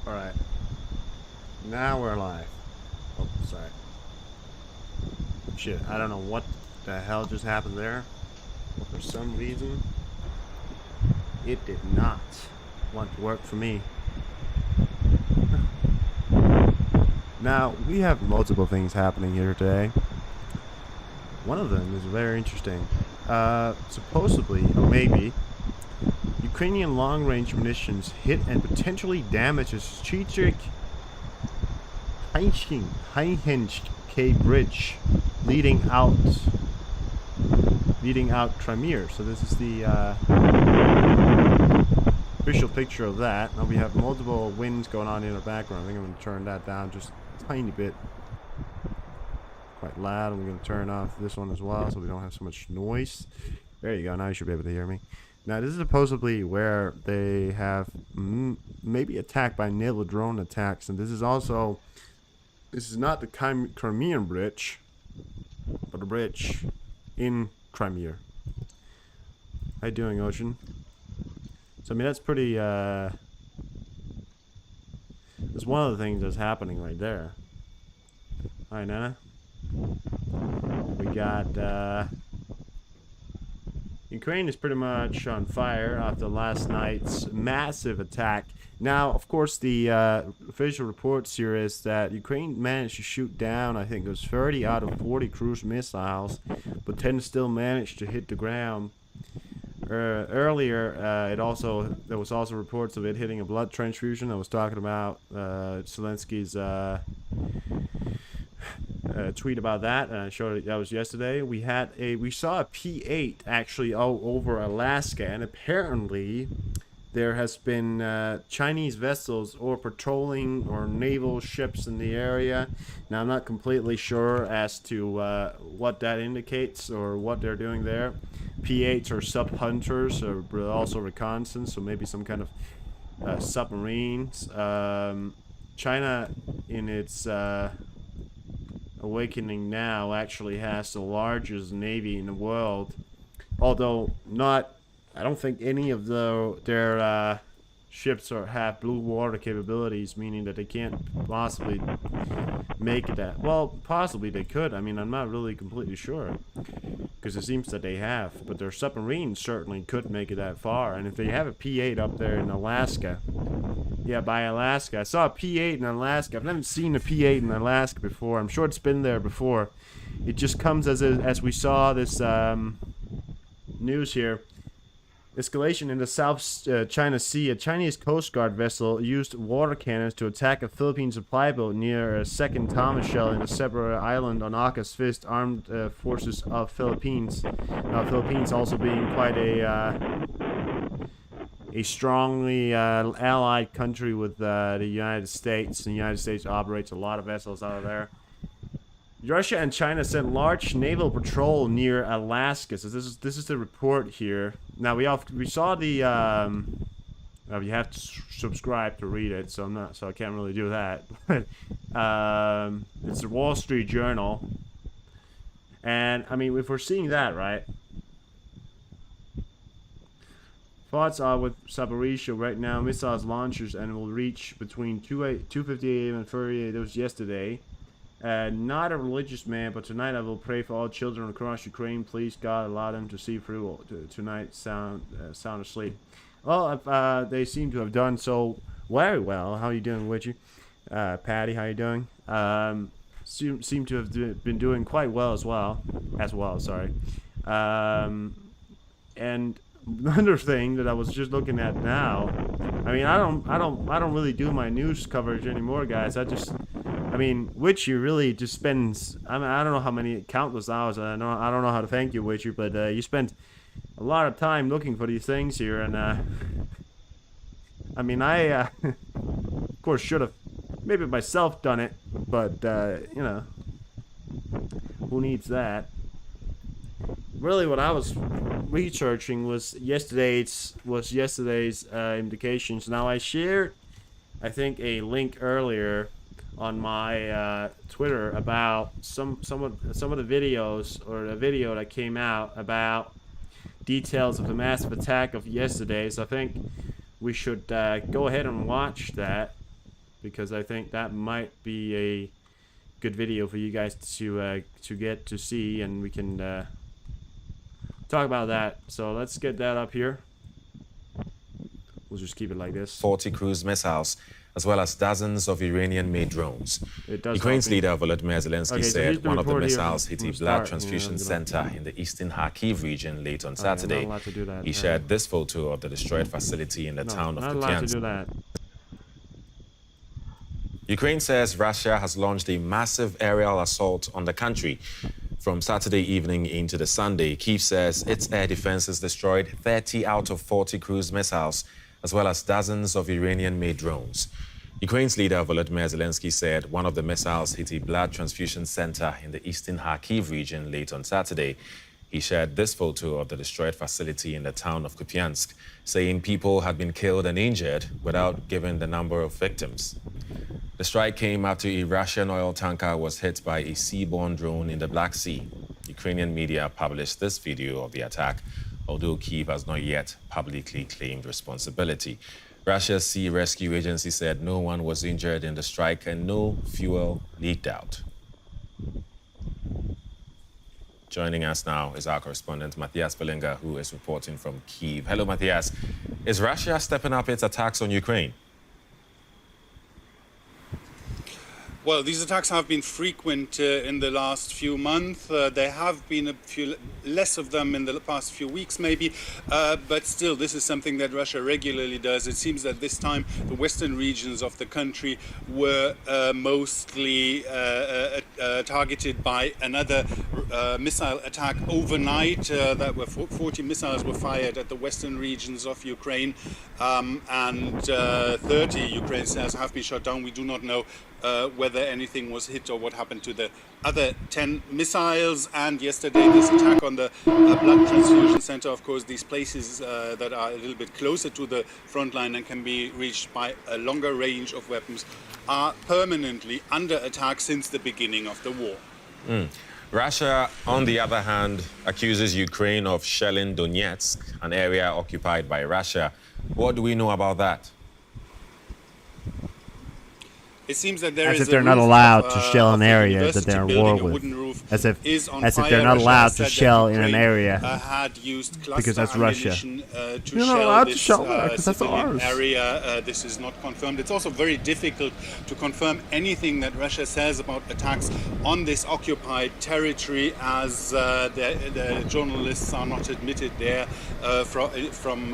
Alright. Now we're live. Oh, sorry. Shit, I don't know what the hell just happened there. For some reason, it did not want to work for me. Now, we have multiple things happening here today. One of them is very interesting. Supposedly, or maybe, Ukrainian long-range munitions hit and potentially damage a strategic Heinz-K bridge leading out Crimea. So this is the official picture of that. Now we have multiple winds going on in the background. I think I'm going to turn that down just a tiny bit. Quite loud. I'm going to turn off this one as well so we don't have so much noise. There you go. Now you should be able to hear me. Now this is supposedly where they have maybe attacked by naval drone attacks, and this is not the Crimean bridge, but a bridge in Crimea. How you doing, Ocean? So I mean that's pretty that's one of the things that's happening right there. Hi, Nana. We got Ukraine is pretty much on fire after last night's massive attack. Now, of course, the official reports here is that Ukraine managed to shoot down, I think it was 30 out of 40 cruise missiles, but 10 still managed to hit the ground. Earlier, there was also reports of it hitting a blood transfusion. I was talking about Zelensky's tweet about that, and I showed it. That was yesterday. We saw a P-8 actually over Alaska, and apparently there has been Chinese vessels or patrolling or naval ships in the area. Now I'm not completely sure as to what that indicates or what they're doing there. P-8s are sub hunters, or also reconnaissance, so maybe some kind of submarines. China, in its awakening now, actually has the largest navy in the world, although I don't think any of their ships have blue water capabilities, meaning that they can't possibly make that. Well, possibly they could. I mean, I'm not really completely sure, because it seems that they have, but their submarines certainly could make it that far. And if they have a P-8 up there in Alaska, yeah, by Alaska. I saw a P-8 in Alaska. I've never seen a P-8 in Alaska before. I'm sure it's been there before. It just comes as we saw this news here. Escalation in the South China Sea. A Chinese Coast Guard vessel used water cannons to attack a Philippine supply boat near a second Thomas Shell in the Cebu Island on August 5th. Armed forces of Philippines. Philippines also being quite a strongly allied country with the United States. The United States operates a lot of vessels out of there. Russia and China sent large naval patrol near Alaska. So this is the report here. Now we saw the you have to subscribe to read it, so I can't really do that. It's the Wall Street Journal, and I mean, if we're seeing that, right? Thoughts are with Zaporizhzhia right now, missiles launchers, and will reach between 2:50 a.m. and 30 a.m. That was yesterday. Not a religious man, but tonight I will pray for all children across Ukraine. Please, God, allow them to see through tonight sound asleep. Well, they seem to have done so very well. How are you doing, Witchy? Patty, how you doing? Seem to have been doing quite well as well. Sorry. And another thing that I was just looking at now. I mean, I don't really do my news coverage anymore, guys. I mean, Witcher really just spends. I mean, I don't know how many countless hours. I don't know how to thank you, Witcher, but you spent a lot of time looking for these things here, and I mean, I of course should have maybe myself done it, but you know, who needs that? Really, what I was researching was yesterday's indications. Now I shared, I think, a link earlier on my Twitter about some of the videos, or a video that came out about details of the massive attack of yesterday. So I think we should go ahead and watch that. because I think that might be a good video for you guys to get to see, and we can talk about that. So let's get that up here. We'll just keep it like this. 40 cruise missiles, as well as dozens of Iranian-made drones. It does Ukraine's help me. leader Volodymyr Zelensky said one of the missiles hit a blood transfusion center in the eastern Kharkiv region late on Saturday. He shared this photo of the destroyed facility in the town of Kupiansk. Ukraine says Russia has launched a massive aerial assault on the country. From Saturday evening into the Sunday, Kyiv says its air defenses destroyed 30 out of 40 cruise missiles, as well as dozens of Iranian-made drones. Ukraine's leader Volodymyr Zelensky said one of the missiles hit a blood transfusion center in the eastern Kharkiv region late on Saturday. He shared this photo of the destroyed facility in the town of Kupiansk, saying people had been killed and injured without giving the number of victims. The strike came after a Russian oil tanker was hit by a seaborne drone in the Black Sea. Ukrainian media published this video of the attack, although Kyiv has not yet publicly claimed responsibility. Russia's Sea Rescue Agency said no one was injured in the strike and no fuel leaked out. Joining us now is our correspondent, Matthias Belinga, who is reporting from Kyiv. Hello, Matthias. Is Russia stepping up its attacks on Ukraine? Well, these attacks have been frequent in the last few months. There have been a few less of them in the past few weeks, maybe. But still, this is something that Russia regularly does. It seems that this time the western regions of the country were mostly targeted by another missile attack overnight. That were 40 missiles were fired at the western regions of Ukraine, and 30 Ukraine says have been shot down. We do not know whether anything was hit or what happened to the other 10 missiles. And yesterday, this attack on the blood transfusion center, of course, these places that are a little bit closer to the front line and can be reached by a longer range of weapons, are permanently under attack since the beginning of the war. Russia, on the other hand, accuses Ukraine of shelling Donetsk, an area occupied by Russia. What do we know about that? It seems that there as is if they're not allowed to shell an area that they're in war with. As if they're not allowed to shell in an area because that's Russia. You're not allowed to shell there because that's ours. This is not confirmed. It's also very difficult to confirm anything that Russia says about attacks on this occupied territory, as the journalists are not admitted there from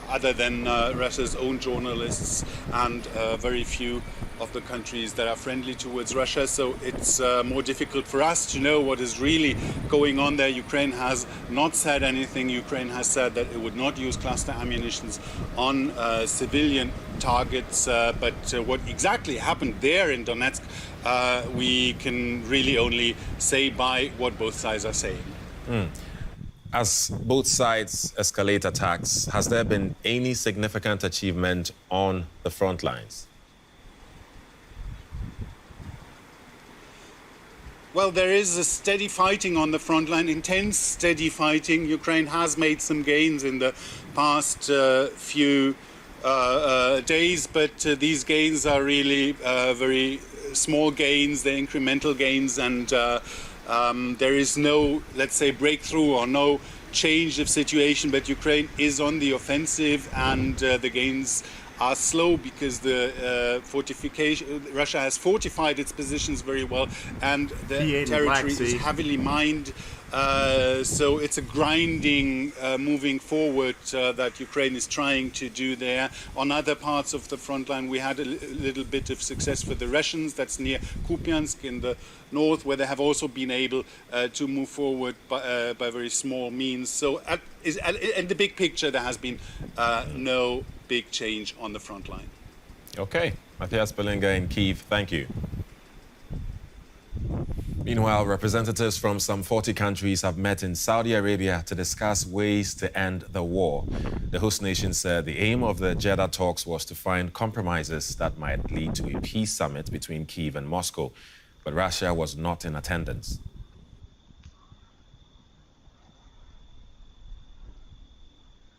other than Russia's own journalists, and very few of the countries that are friendly towards Russia. So it's more difficult for us to know what is really going on there. Ukraine has not said anything. Ukraine has said that it would not use cluster ammunitions on civilian targets, but what exactly happened there in Donetsk, we can really only say by what both sides are saying. As both sides escalate attacks, has there been any significant achievement on the front lines? Well, there is a steady fighting on the front line, intense steady fighting. Ukraine has made some gains in the past few days, but these gains are really very small gains, they're incremental gains, and there is no, let's say, breakthrough or no change of situation, but Ukraine is on the offensive, and the gains are slow because the Russia has fortified its positions very well, and the territory is heavily mined. So it's a grinding moving forward that Ukraine is trying to do there. On other parts of the front line, we had a little bit of success for the Russians. That's near Kupiansk in the north, where they have also been able to move forward by very small means. So in the big picture, there has been no big change on the front line. Okay. Matthias Belinga in Kyiv, thank you. Meanwhile, representatives from some 40 countries have met in Saudi Arabia to discuss ways to end the war. The host nation said the aim of the Jeddah talks was to find compromises that might lead to a peace summit between Kyiv and Moscow, but Russia was not in attendance.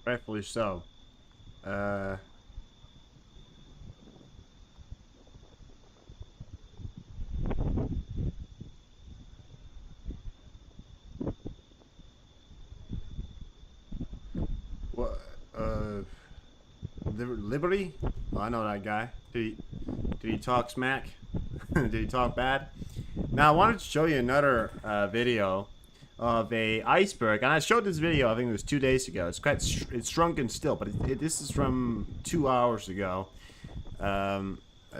Rightfully so. Liberty? Oh, I know that guy. Did he talk smack? Did he talk bad? Now I wanted to show you another video of a iceberg, and I showed this video. I think it was 2 days ago. It's shrunken still, but this is from 2 hours ago. I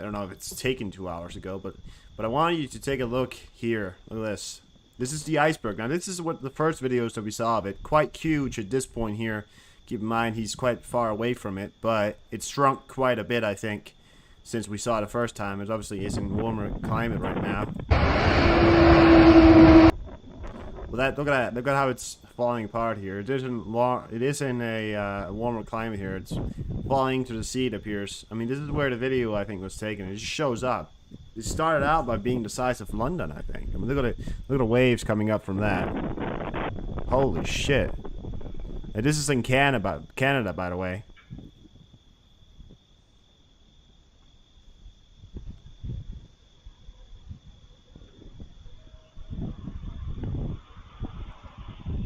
don't know if it's taken 2 hours ago, but I want you to take a look here. Look at this. This is the iceberg. Now this is what the first videos that we saw of it. Quite huge at this point here. Keep in mind he's quite far away from it, but it's shrunk quite a bit, I think, since we saw it the first time. It obviously is in warmer climate right now. Well, look at how it's falling apart here. It is in a warmer climate here. It's falling to the sea, it appears. I mean, this is where the video, I think, was taken. It just shows up. It started out by being the size of London, I think. I mean, look at the waves coming up from that. Holy shit! And this is in Canada, by the way.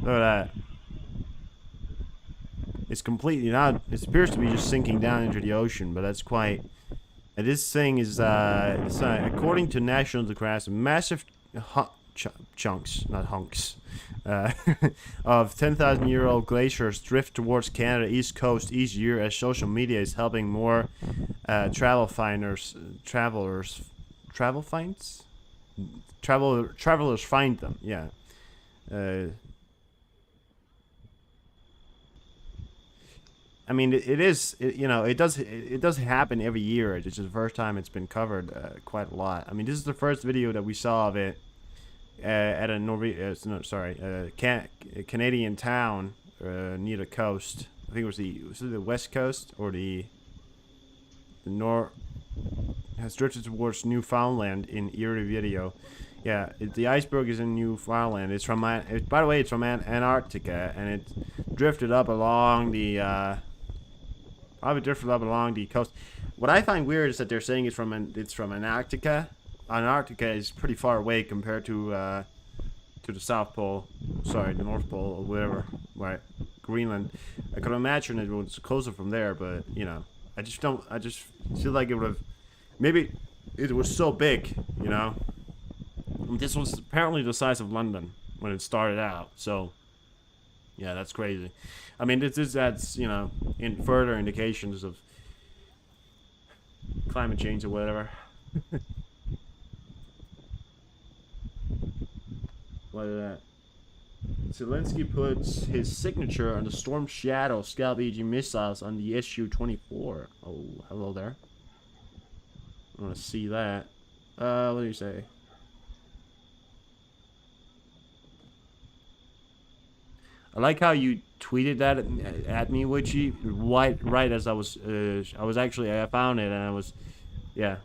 Look at that. It's completely not. It appears to be just sinking down into the ocean, but that's quite. And this thing is, according to National Geographic, massive chunks, not hunks, of 10,000-year-old glaciers drift towards Canada east coast each year as social media is helping more travelers find them. Yeah. I mean, it does happen every year. It's just the first time it's been covered quite a lot. I mean, this is the first video that we saw of it at a Canadian town near the coast. I think was it the west coast or the north? Has drifted towards Newfoundland in Erie video. Yeah, the iceberg is in Newfoundland. It's from by the way, it's from Antarctica, and it drifted up along the probably drifted up along the coast. What I find weird is that they're saying it's from Antarctica. Antarctica is pretty far away compared to the South Pole. Sorry, the North Pole or whatever. Right, Greenland. I could imagine it was closer from there, but you know, I just feel like it would have. Maybe it was so big, you know. This was apparently the size of London when it started out, so yeah, that's crazy. I mean, that's you know, in further indications of climate change or whatever. What is that? Zelensky puts his signature on the Storm Shadow Scalp EG missiles on the Su-24. Oh, hello there. I want to see that. What do you say? I like how you tweeted that at me, Witchy, right as I found it, and I was, yeah.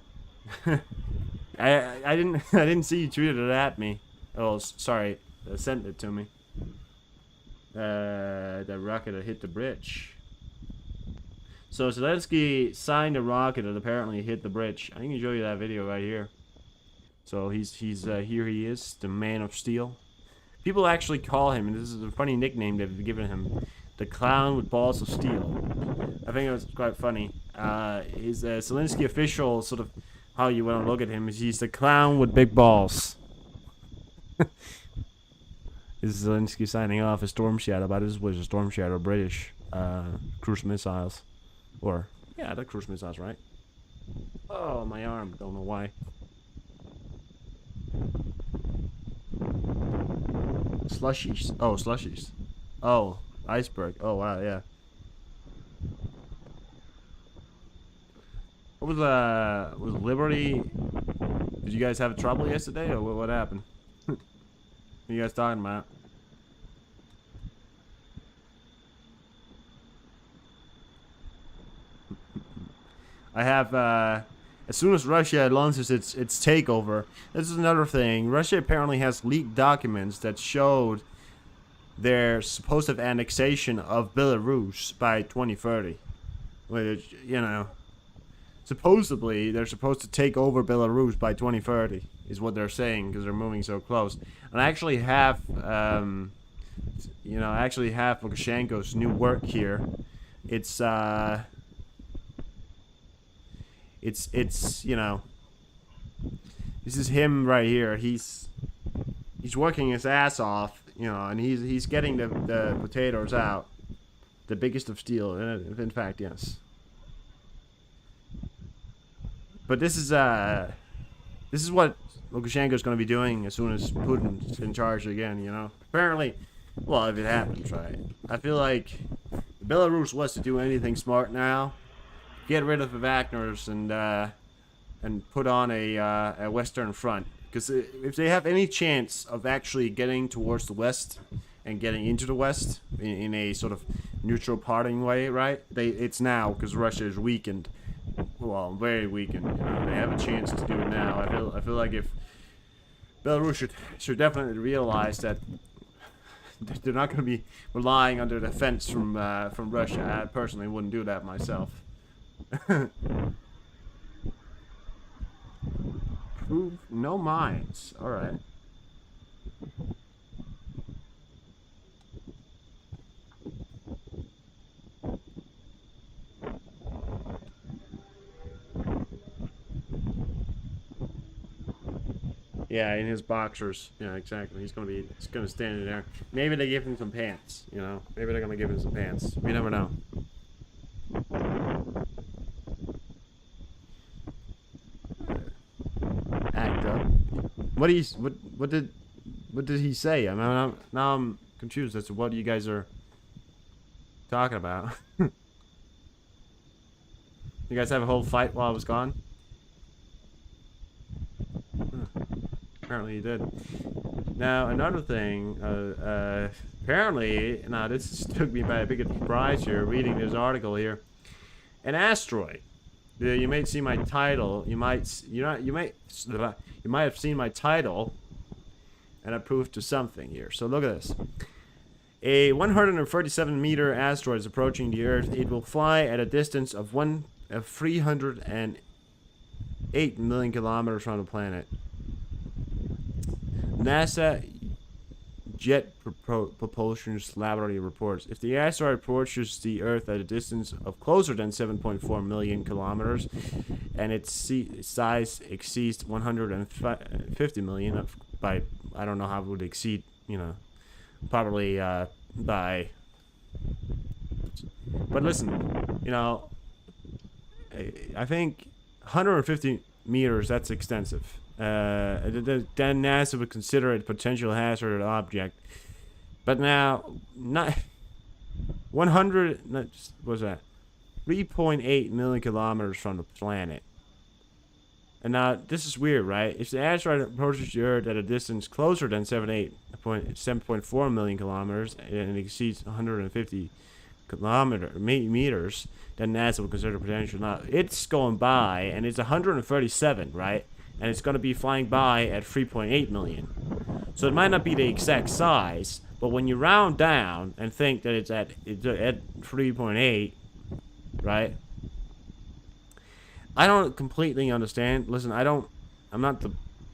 I didn't see you tweeted it at me. Oh, sorry, sent it to me. The rocket that hit the bridge. So Zelensky signed a rocket that apparently hit the bridge. I can show you that video right here. So he's here he is, the Man of Steel. People actually call him, and this is a funny nickname they've given him, the Clown with Balls of Steel. I think it was quite funny. His Zelensky official, sort of how you want to look at him, is he's the clown with big balls. This is Zelensky signing off a Storm Shadow, but this was a Storm Shadow British cruise missiles. Or, yeah, the cruise missiles, right? Oh, my arm, don't know why. Slushies. Oh, slushies. Oh, iceberg. Oh, wow, yeah. What was Liberty? Did you guys have trouble yesterday, or what happened? What are you guys talking about? I have, as soon as Russia launches its takeover, this is another thing. Russia apparently has leaked documents that showed their supposed annexation of Belarus by 2030. Which, you know, supposedly they're supposed to take over Belarus by 2030, is what they're saying, because they're moving so close. And I actually have, Lukashenko's new work here. It's, it's you know, this is him right here. He's working his ass off, you know, and he's getting the potatoes out. The biggest of steel, in fact, yes. But this is what Lukashenko's going to be doing as soon as Putin's in charge again, you know. Apparently, well, if it happens, right? I feel like if Belarus was to do anything smart now, get rid of the Wagners and put on a Western front. Because if they have any chance of actually getting towards the West and getting into the West in a sort of neutral parting way, right? It's now, because Russia is weakened. Well, very weakened. You know, they have a chance to do it now. I feel like if Belarus should definitely realize that they're not going to be relying on their defense from Russia. I personally wouldn't do that myself. Prove no mines. All right. Yeah, in his boxers. Yeah, exactly. He's gonna stand in there. Maybe they give him some pants. You know, maybe they're gonna give him some pants. We never know. Act up. What did he say? I mean, now I'm confused as to what you guys are talking about. You guys have a whole fight while I was gone? Apparently you did. Now, another thing, apparently, now this took me by a big surprise here, reading this article here. An asteroid. You might see my title. You might have seen my title, and it proved to something here. So look at this. A 137-meter asteroid is approaching the Earth. It will fly at a distance of 308 million kilometers from the planet. NASA Jet Propulsion Laboratory reports if the asteroid approaches the Earth at a distance of closer than 7.4 million kilometers and its size exceeds 150 million by, I don't know how it would exceed, you know, probably by, but listen, you know, I think 150 meters, that's extensive. Then NASA would consider it a potential hazard object. But now, not 100, what was that? 3.8 million kilometers from the planet. And now, this is weird, right? If the asteroid approaches the Earth at a distance closer than 7.4 million kilometers and exceeds 150 meters, then NASA would consider potential. Now, it's going by, and it's 137, right? And it's going to be flying by at 3.8 million. So it might not be the exact size, but when you round down and think that it's at 3.8, right? I don't completely understand. Listen, I'm not the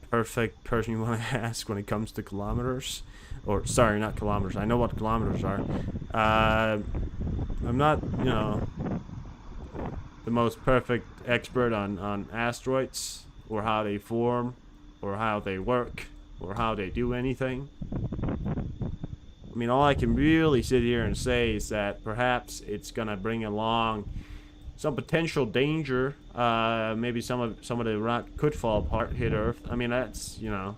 perfect person you want to ask when it comes to kilometers. Or, sorry, not kilometers. I know what kilometers are. I'm not, you know, the most perfect expert on asteroids, or how they form, or how they work, or how they do anything. I mean, all I can really sit here and say is that perhaps it's gonna bring along some potential danger. Maybe some of the rock could fall apart, hit Earth. I mean, that's, you know,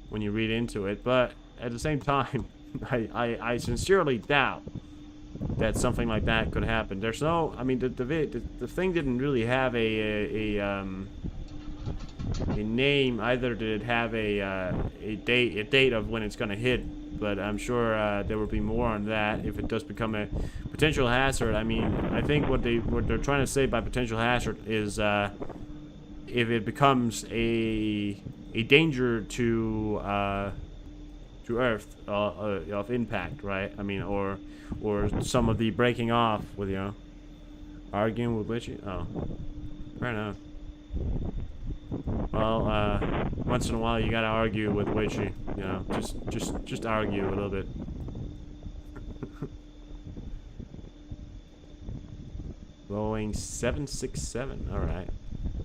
when you read into it. But at the same time, I sincerely doubt that something like that could happen. There's no, I mean, the thing didn't really have a name. Either did it have a date of when it's gonna hit, but I'm sure there will be more on that if it does become a potential hazard. I mean, I think what they're trying to say by potential hazard is if it becomes a danger to Earth of impact, right? I mean, or some of the breaking off with, you know, arguing with Witchy. Oh, fair enough. Well, once in a while you gotta argue with Witchy, you know, just argue a little bit. Boeing 767, alright.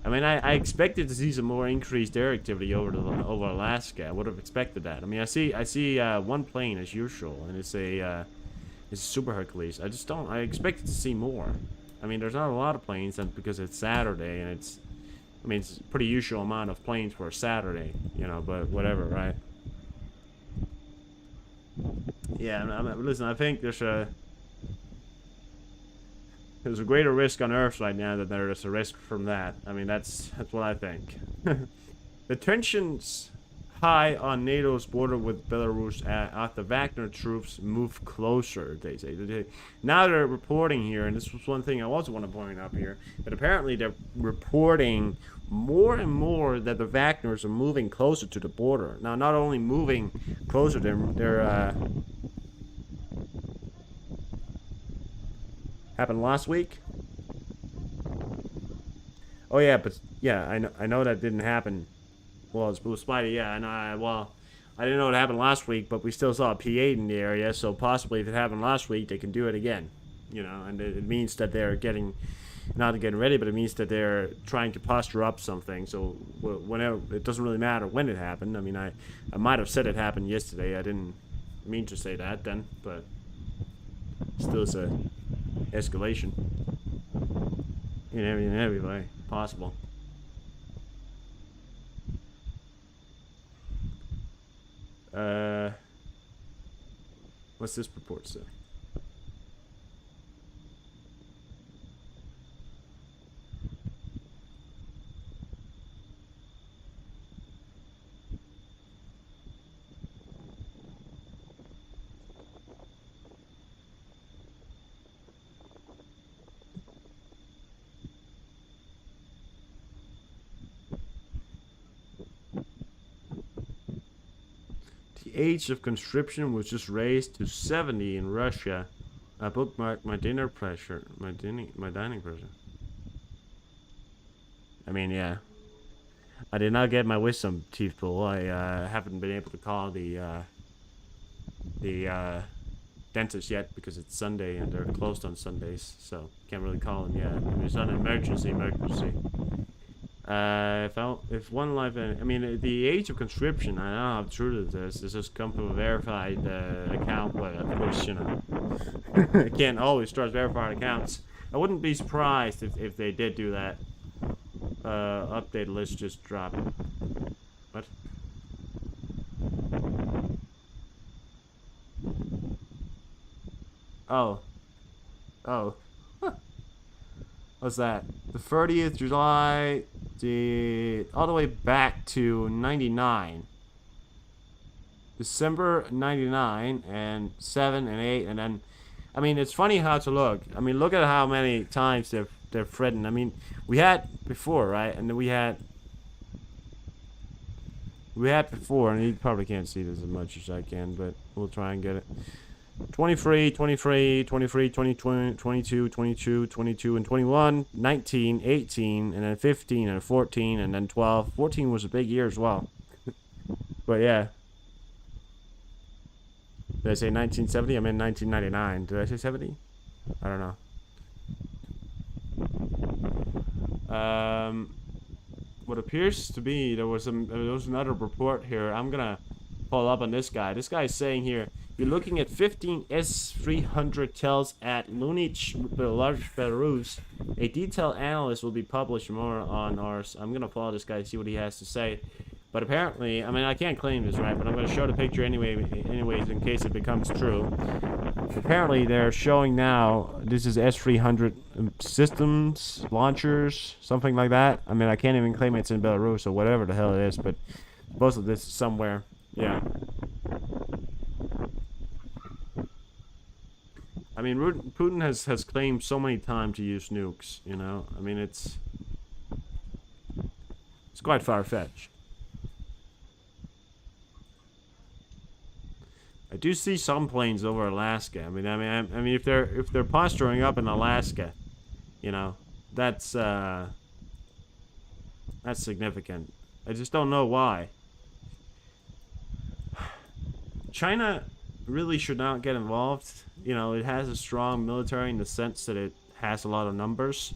I mean, I expected to see some more increased air activity over Alaska. I would have expected that. I mean, I see one plane as usual, and it's a Super Hercules. I expected to see more. I mean, there's not a lot of planes, and because it's Saturday, and it's a pretty usual amount of planes for a Saturday, you know. But whatever, right? Yeah. Listen, I think there's a greater risk on Earth right now than there is a risk from that. I mean, that's what I think. The tensions high on NATO's border with Belarus after Wagner troops move closer, they say. Now they're reporting here, and this was one thing I also want to point out here, that apparently they're reporting more and more that the Wagners are moving closer to the border. Now, not only moving closer, they're happened last week. Oh yeah, but yeah, I know that didn't happen. Well, it's Blue Spider, yeah, and I didn't know it happened last week, but we still saw a P8 in the area, so possibly if it happened last week, they can do it again, you know, and it means that they're not getting ready, but it means that they're trying to posture up something. So whenever, it doesn't really matter when it happened. I mean, I might have said it happened yesterday. I didn't mean to say that then, but still, it's a escalation in every way possible. What's this report say? The age of conscription was just raised to 70 in Russia. I bookmarked my dining pressure. I mean, yeah. I did not get my wisdom teeth pulled. I haven't been able to call the dentist yet because it's Sunday and they're closed on Sundays, so can't really call them yet. I mean, it's not an emergency. If one life, I mean, the age of conscription, I don't know how true this is. This has come from a verified account, but of course, you know, I can't always trust verified accounts. I wouldn't be surprised if they did do that. Update list just dropped. What? Oh. What's that? The 30th July, all the way back to 99. December 99 and 7 and 8, and then, I mean, it's funny how to look. I mean, look at how many times they're threatened. I mean, we had before, right? And then we had before, and you probably can't see this as much as I can, but we'll try and get it. 23, 23, 23, 20, 22, 22, 22, and 21, 19, 18, and then 15, and 14, and then 12. 14 was a big year as well. But yeah. Did I say 1970? I meant 1999. Did I say 70? I don't know. What appears to be, there was another report here. I'm gonna follow up on this guy. This guy is saying here, you're looking at 15 S-300 tells at Lunich, Belarus. A detailed analysis will be published more on ours. I'm gonna follow this guy, see what he has to say. But apparently, I mean, I can't claim this, right? But I'm gonna show the picture anyways, in case it becomes true. Apparently, they're showing now. This is S-300 systems, launchers, something like that. I mean, I can't even claim it's in Belarus or whatever the hell it is, but most of this is somewhere. Yeah. I mean, Putin has claimed so many times to use nukes, you know? I mean, it's quite far-fetched. I do see some planes over Alaska. I mean, if they're posturing up in Alaska, you know, that's significant. I just don't know why. China really should not get involved. You know, it has a strong military in the sense that it has a lot of numbers,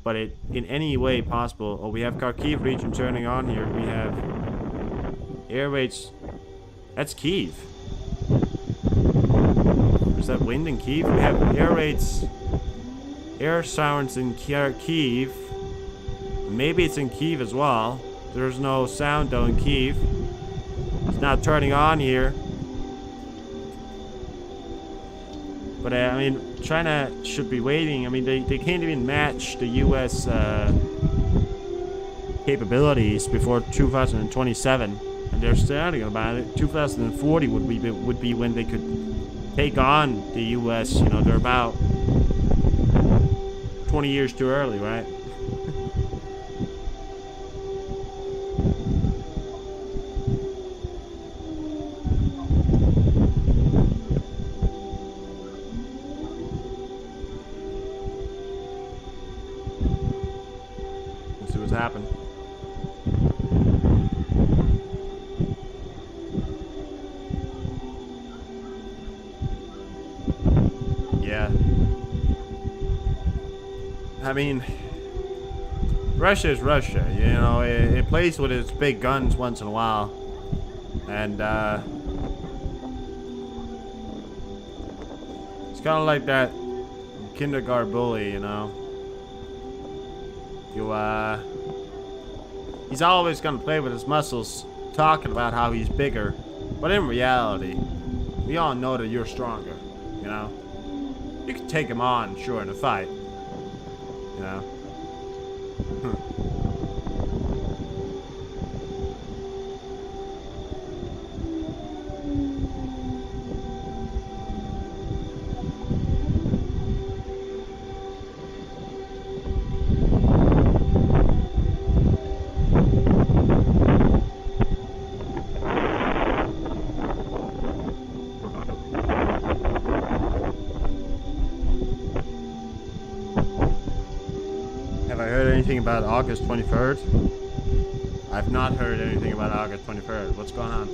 but it in any way possible. Oh, we have Kharkiv region turning on here. We have air raids. That's Kyiv. Is that wind in Kyiv? We have air raids, air sirens in Kyiv. Maybe it's in Kyiv as well. There's no sound though in Kyiv. It's not turning on here. But I mean, China should be waiting. I mean, they can't even match the U.S. Capabilities before 2027, and they're starting about it. 2040 would be when they could take on the U.S. You know, they're about 20 years too early, right? Happen. Yeah. I mean, Russia is Russia, you know, it plays with its big guns once in a while. And, it's kind of like that kindergarten bully, you know. He's always gonna play with his muscles, talking about how he's bigger, but in reality, we all know that you're stronger, you know? You can take him on, sure, in a fight, you know? About August 23rd? I've not heard anything about August 23rd. What's going on?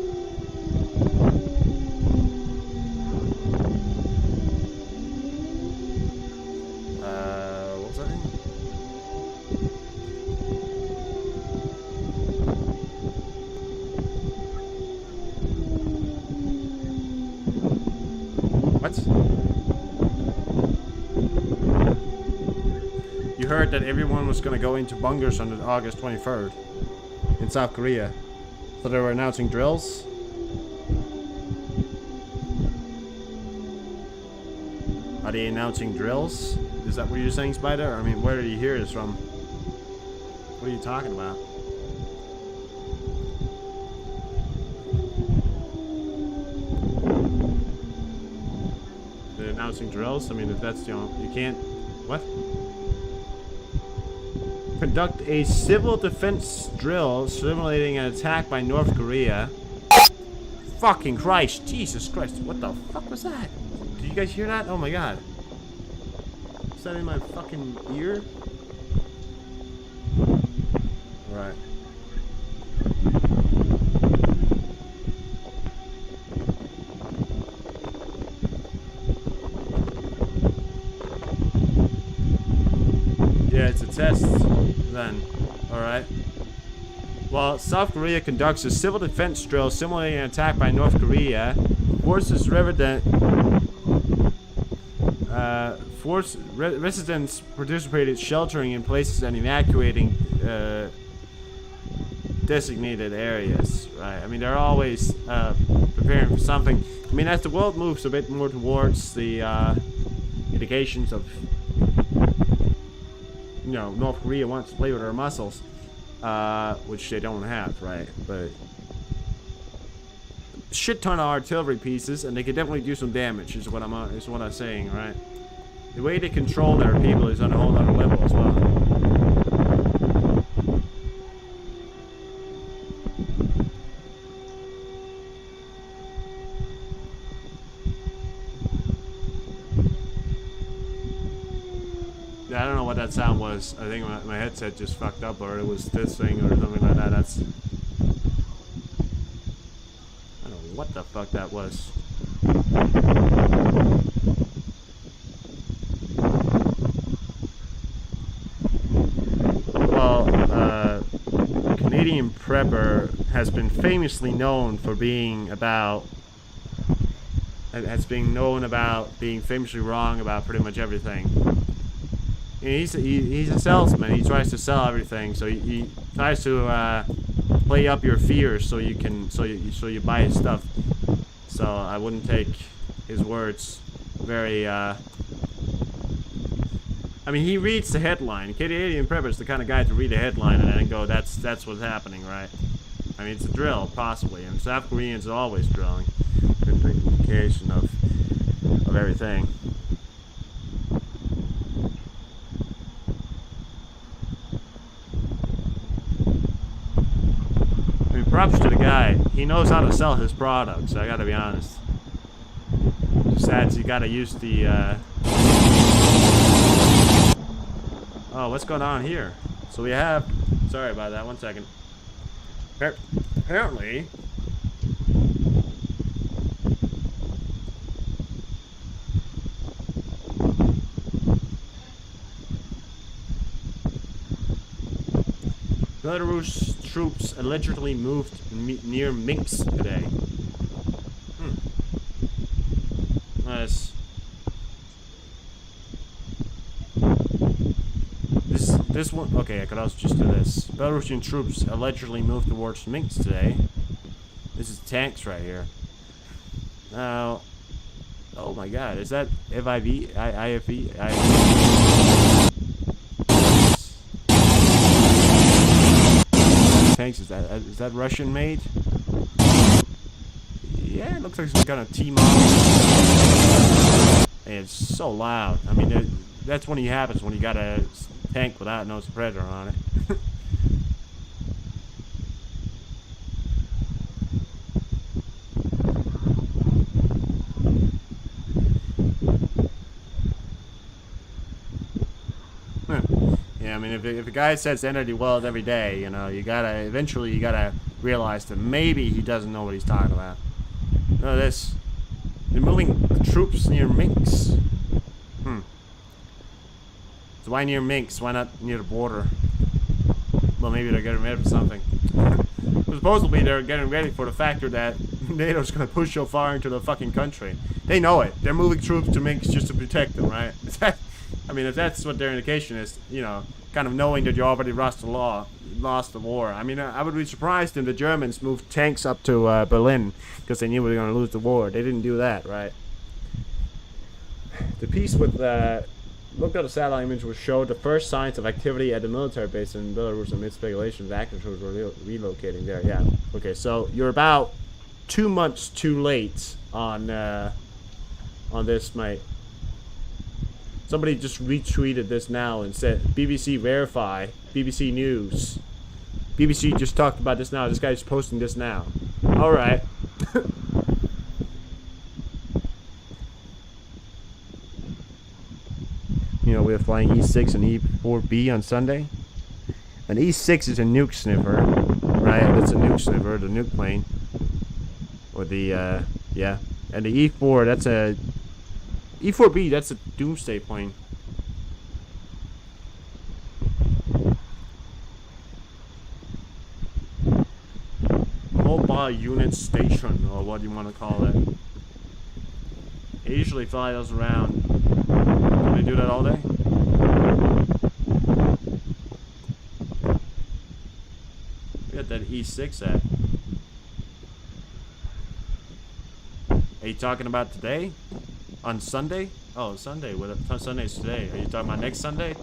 What was that thing? What? You heard that everyone was going to go into bunkers on August 23rd in South Korea. So they were announcing drills. Are they announcing drills? Is that what you're saying, Spider? I mean, where did you hear this from? What are you talking about? They're announcing drills? I mean, if that's, you know, you can't... What? Conduct a civil defense drill simulating an attack by North Korea. Fucking Christ. Jesus Christ. What the fuck was that? Did you guys hear that? Oh my god. Is that in my fucking ear? Right. Yeah, it's a test then. Alright. Well, South Korea conducts a civil defense drill simulating an attack by North Korea. Forces residents participated sheltering in places and evacuating designated areas. Right. I mean, they're always preparing for something. I mean, as the world moves a bit more towards the indications of, you know, North Korea wants to play with our muscles, which they don't have, right? But shit ton of artillery pieces, and they could definitely do some damage. Is what I'm saying, right? The way they control their people is on a whole other level as well. I don't know what that sound was. I think my headset just fucked up, or it was this thing or something like that. That's... I don't know what the fuck that was. prepper has been famously known for being about being famously wrong about pretty much everything. He's a salesman. He tries to sell everything, so he tries to play up your fears so you buy his stuff. So I wouldn't take his words very. I mean, he reads the headline. Canadian Prepper is the kind of guy to read a headline and then go, "That's what's happening, right?" I mean, it's a drill, possibly, and South Koreans are always drilling. An indication of everything. I mean, props to the guy. He knows how to sell his products. I gotta be honest. Just adds you gotta use the. Oh, what's going on here? So we have. Sorry about that. 1 second. Apparently. Belarus troops allegedly moved near Minsk today. Nice. This one. Okay, I could also just do this. Belarusian troops allegedly moved towards Minsk today. This is tanks right here. Now, oh my God, is that FIV? IFE? Tanks, is that Russian made? Yeah, it looks like some kind of T-model. Hey, it's so loud. I mean, that's when it happens when you got a tank without no spreader on it. Yeah, I mean, if a guy says enter the world every day, you know, eventually you gotta realize that maybe he doesn't know what he's talking about. No, this. They're moving troops near Minsk. So why near Minsk? Why not near the border? Well, maybe they're getting ready for something. Supposedly they're getting ready for the factor that NATO's gonna push so far into the fucking country. They know it. They're moving troops to Minsk just to protect them, right? I mean, if that's what their indication is, you know, kind of knowing that you already lost the war. I mean, I would be surprised if the Germans moved tanks up to Berlin because they knew we were going to lose the war. They didn't do that, right? The piece with looked at a satellite image which showed the first signs of activity at the military base in Belarus amid speculation that active troops were relocating there. Yeah. Okay, so you're about 2 months too late on this, mate. Somebody just retweeted this now and said, BBC verify, BBC News. BBC just talked about this now. This guy's posting this now. Alright. You know, we're flying E6 and E4B on Sunday. An E6 is a nuke sniffer, right? That's a nuke sniffer, the nuke plane. Or the, yeah. And the E4, that's a... E4B, that's a doomsday plane. Mobile unit station, or what do you want to call it. They usually fly those around. Do they do that all day? We got that E6 at. Are you talking about today? On Sunday? Oh, Sunday. Sunday's today. Are you talking about next Sunday?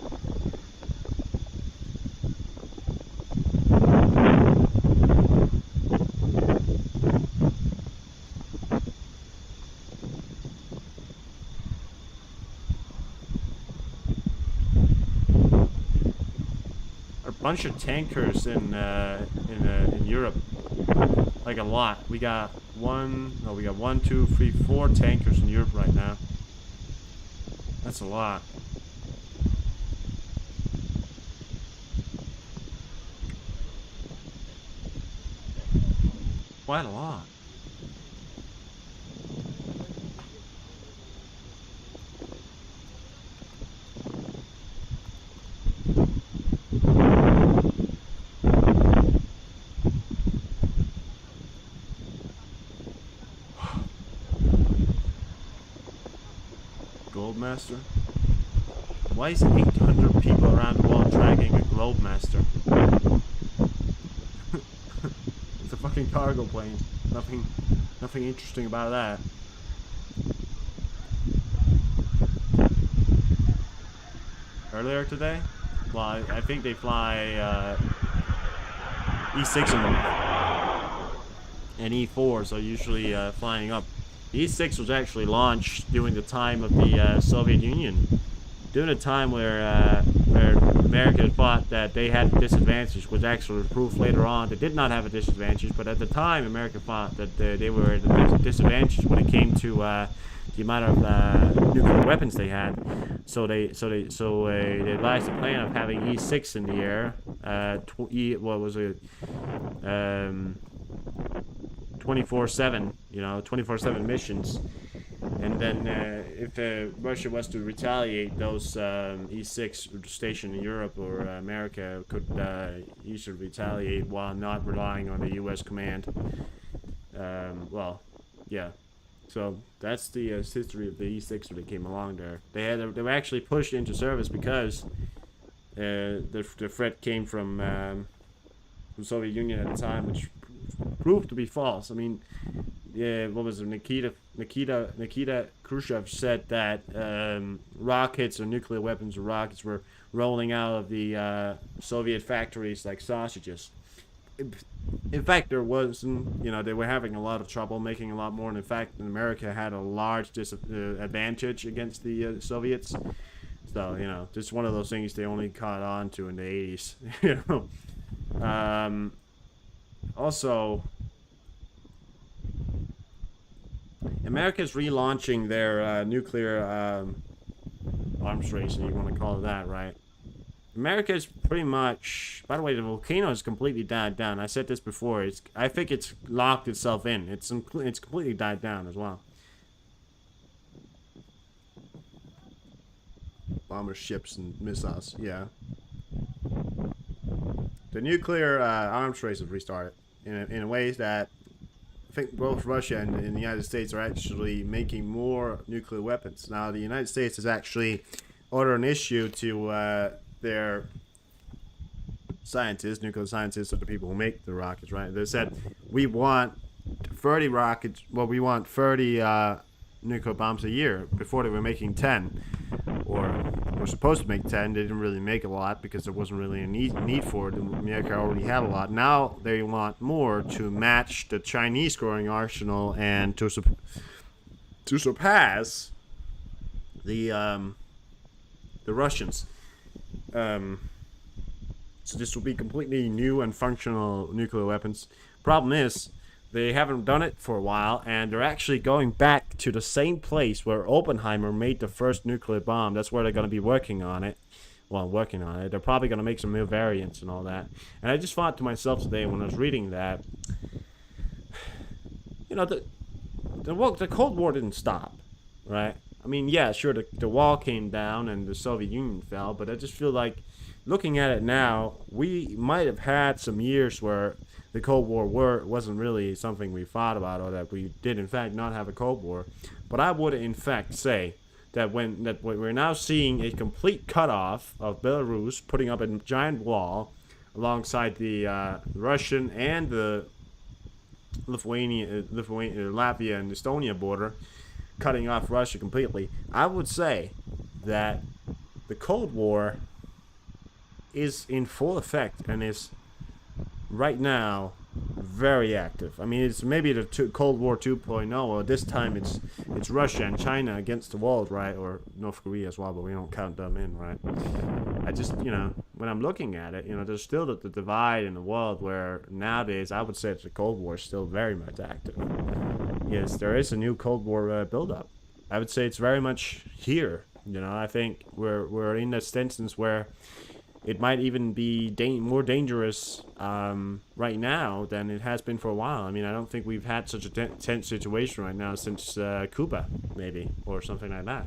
A bunch of tankers in Europe. Like a lot. We got one, two, three, four tankers in Europe right now. That's a lot. Quite a lot. Globemaster? Why is 800 people around the world dragging a Globemaster? It's a fucking cargo plane. Nothing interesting about that. Earlier today? Well, I think they fly E6 and E4s are usually flying up. The E6 was actually launched during the time of the Soviet Union. During a time where America thought that they had a disadvantage, which actually proved later on they did not have a disadvantage. But at the time, America thought that they were at a disadvantage when it came to the amount of nuclear weapons they had. So they devised a plan of having E6 in the air. What was it? 24/7. 24/7 missions. And then if Russia was to retaliate, those E6 stationed in Europe or America could easily retaliate while not relying on the U.S. command. Well, yeah. So that's the history of the E6 when they came along there. They were actually pushed into service because the threat came from the Soviet Union at the time, which proved to be false. I mean, what was it? Nikita Khrushchev said that rockets or nuclear weapons or rockets were rolling out of the Soviet factories like sausages. In fact, there wasn't. They were having a lot of trouble making a lot more. And in fact, America had a large advantage against the Soviets. So just one of those things they only caught on to in the 80s. Also, America's relaunching their nuclear arms race, and you want to call it that, right? America is pretty much. By the way, the volcano is completely died down. I said this before. I think it's locked itself in. It's completely died down as well. Bomber ships and missiles. Yeah. The nuclear arms race has restarted in ways that I think both Russia and the United States are actually making more nuclear weapons. Now, the United States has actually ordered an issue to their scientists, nuclear scientists, are the people who make the rockets, right? They said, we want 30 rockets, well, we want 30 nuclear bombs a year. Before they were making 10, or were supposed to make 10. They didn't really make a lot because there wasn't really a need for it. America already had a lot. Now they want more to match the Chinese growing arsenal and to surpass the Russians. So this will be completely new and functional nuclear weapons. Problem is, they haven't done it for a while, and they're actually going back to the same place where Oppenheimer made the first nuclear bomb. That's where they're going to be working on it. Well, working on it. They're probably going to make some new variants and all that. And I just thought to myself today when I was reading that, the Cold War didn't stop, right? I mean, yeah, sure, the wall came down and the Soviet Union fell, but I just feel like, looking at it now, we might have had some years where the Cold War wasn't really something we thought about, or that we did in fact not have a Cold War. But I would in fact say that we're now seeing a complete cutoff of Belarus putting up a giant wall alongside the Russian and the Latvia and Estonia border, cutting off Russia completely. I would say that the Cold War is in full effect and is right now very active. I mean, it's maybe the Cold War 2.0, or this time it's Russia and China against the world, right? Or North Korea as well, but we don't count them in, right? I just, when I'm looking at it, there's still the divide in the world where nowadays I would say that the Cold War is still very much active. Yes, there is a new Cold War buildup. I would say it's very much here. I think we're in this instance where it might even be more dangerous right now than it has been for a while. I mean, I don't think we've had such a tense situation right now since Cuba, maybe, or something like that,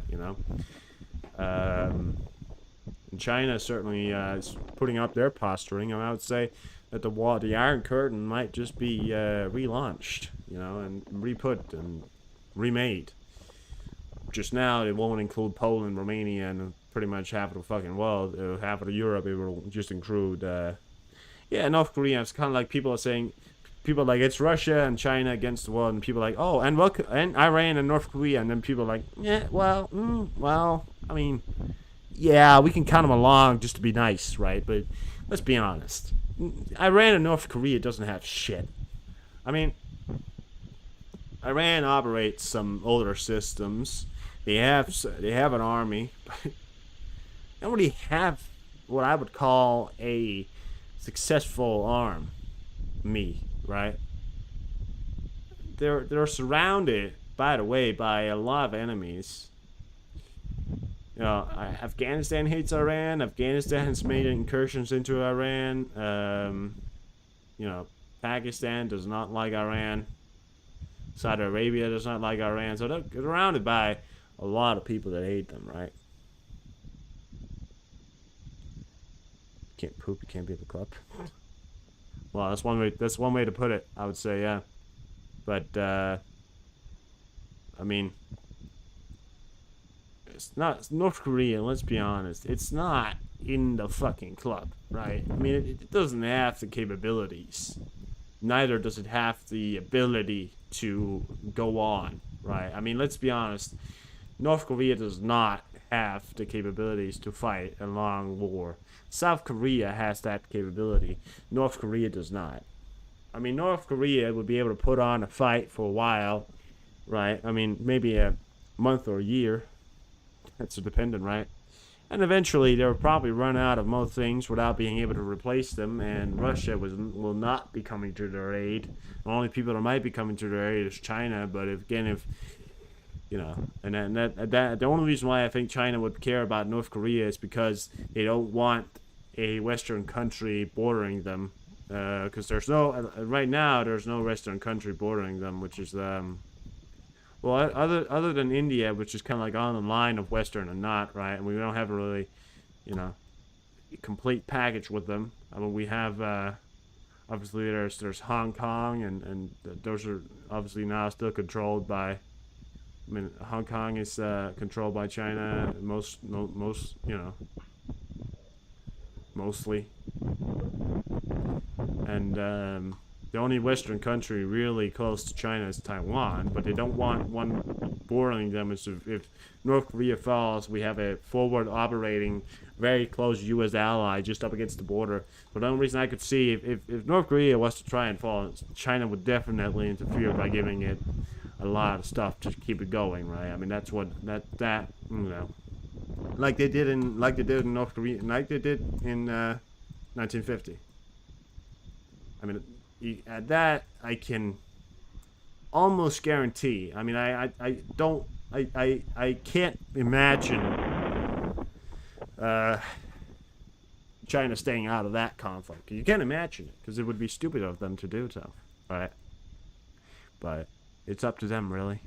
China certainly is putting up their posturing, and I would say that the Iron Curtain might just be relaunched, and re-put and remade. just now it won't include Poland, Romania, and pretty much half of the fucking world, half of Europe. It will just include, yeah, North Korea. It's kind of like people are saying, people are like it's Russia and China against the world, and people are like, oh, and welcome, and Iran and North Korea, and then people are like, yeah, well, I mean, yeah, we can count them along just to be nice, right? But let's be honest, Iran and North Korea doesn't have shit. I mean, Iran operates some older systems. They have an army, but they don't really have what I would call a successful army, right? They're surrounded, by the way, by a lot of enemies. You know, Afghanistan hates Iran. Afghanistan has made incursions into Iran. You know, Pakistan does not like Iran. Saudi Arabia does not like Iran. So they're surrounded by a lot of people that hate them, right? Can't poop, you can't be at the club. Well, that's one way to put it, I would say, yeah. But I mean, it's not North Korea, let's be honest. It's not in the fucking club, right? I mean, it doesn't have the capabilities. Neither does it have the ability to go on, right? I mean, let's be honest. North Korea does not have the capabilities to fight a long war. South Korea has that capability. North Korea does not. I mean, North Korea would be able to put on a fight for a while, right? I mean, maybe a month or a year. That's dependent, right? And eventually, they'll probably run out of most things without being able to replace them, and Russia will not be coming to their aid. The only people that might be coming to their aid is China, but if you know, and that the only reason why I think China would care about North Korea is because they don't want a Western country bordering them, because there's no right now there's no Western country bordering them, which is well, other than India, which is kind of like on the line of Western and not, right? And we don't have a really, you know, complete package with them. I mean, we have obviously there's Hong Kong, and those are obviously now still controlled by. I mean, Hong Kong is controlled by China. Most you know, mostly, and the only Western country really close to China is Taiwan, but they don't want one bordering them. Is if North Korea falls, we have a forward operating, very close U.S. ally just up against the border. But the only reason I could see if North Korea was to try and fall, China would definitely interfere by giving it a lot of stuff to keep it going, right? I mean, that's what that you know, like they did in North Korea, like they did in 1950. I mean. At that, I can almost guarantee. I mean, I can't imagine China staying out of that conflict. You can't imagine it because it would be stupid of them to do so, right? But it's up to them, really,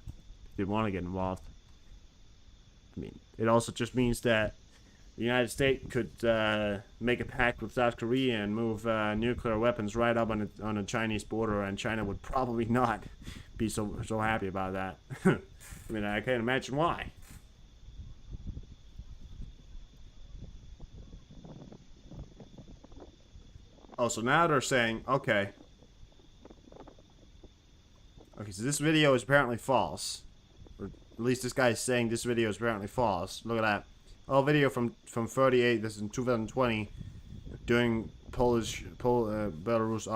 if they want to get involved. I mean, it also just means that the United States could make a pact with South Korea and move nuclear weapons right up on a Chinese border, and China would probably not be so happy about that. I mean, I can't imagine why. Oh, so now they're saying, okay, so this video is apparently false, or at least this guy is saying this video is apparently false. Look at that. Oh, video from 38. This is in 2020, during Belarus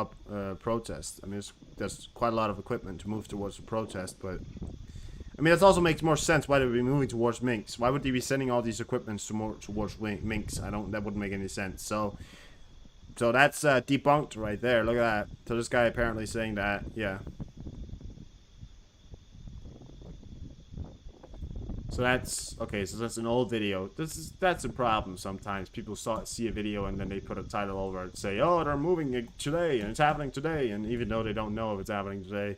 protest. I mean, there's quite a lot of equipment to move towards the protest, but I mean, that also makes more sense. Why they would be moving towards Minsk? Why would they be sending all these equipments towards Minsk? That wouldn't make any sense. So that's debunked right there. Look at that. So this guy apparently saying that, yeah. So that's okay. So that's an old video. That's a problem sometimes. People see a video and then they put a title over it and say, "Oh, they're moving it today and it's happening today," and even though they don't know if it's happening today,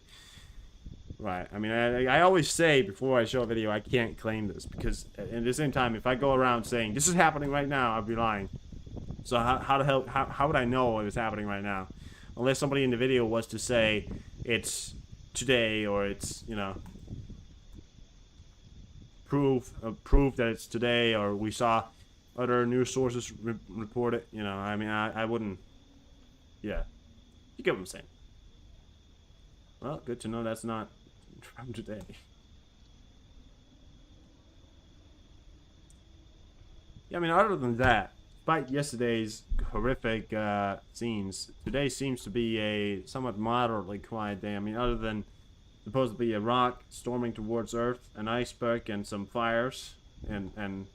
right? I mean, I always say before I show a video, I can't claim this because at the same time, if I go around saying this is happening right now, I'd be lying. So how would I know if it's happening right now, unless somebody in the video was to say it's today or it's, you know, proof that it's today, or we saw other news sources report it. You know, I mean, I wouldn't. Yeah, you get what I'm saying. Well, good to know that's not from today. Yeah, I mean, other than that, despite yesterday's horrific scenes, today seems to be a somewhat moderately quiet day. I mean, other than supposed to be a rock storming towards Earth, an iceberg, and some fires, and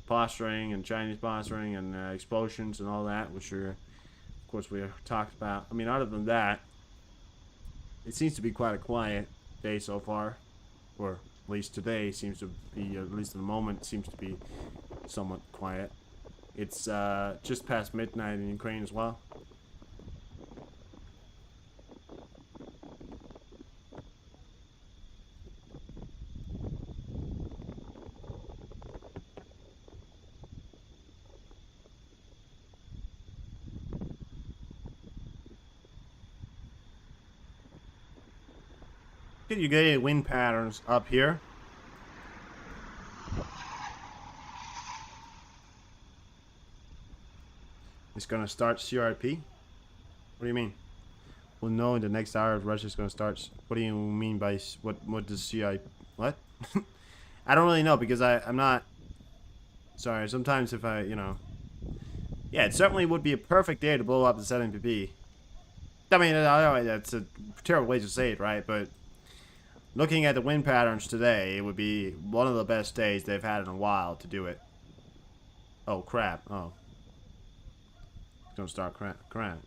posturing, and Chinese posturing, and explosions, and all that, which are, of course, we talked about. I mean, other than that, it seems to be quite a quiet day so far, or at least today seems to be, at least in the moment, seems to be somewhat quiet. It's just past midnight in Ukraine as well. You get wind patterns up here. It's gonna start CRP. What do you mean? We'll know in the next hour if Russia's gonna start. What do you mean by what does CRP? What? I don't really know because I'm not. Sorry. Sometimes if I yeah, it certainly would be a perfect day to blow up the 7PP. I mean, that's a terrible way to say it, right? But looking at the wind patterns today, it would be one of the best days they've had in a while to do it. Oh crap! Oh. Gonna start crap, right.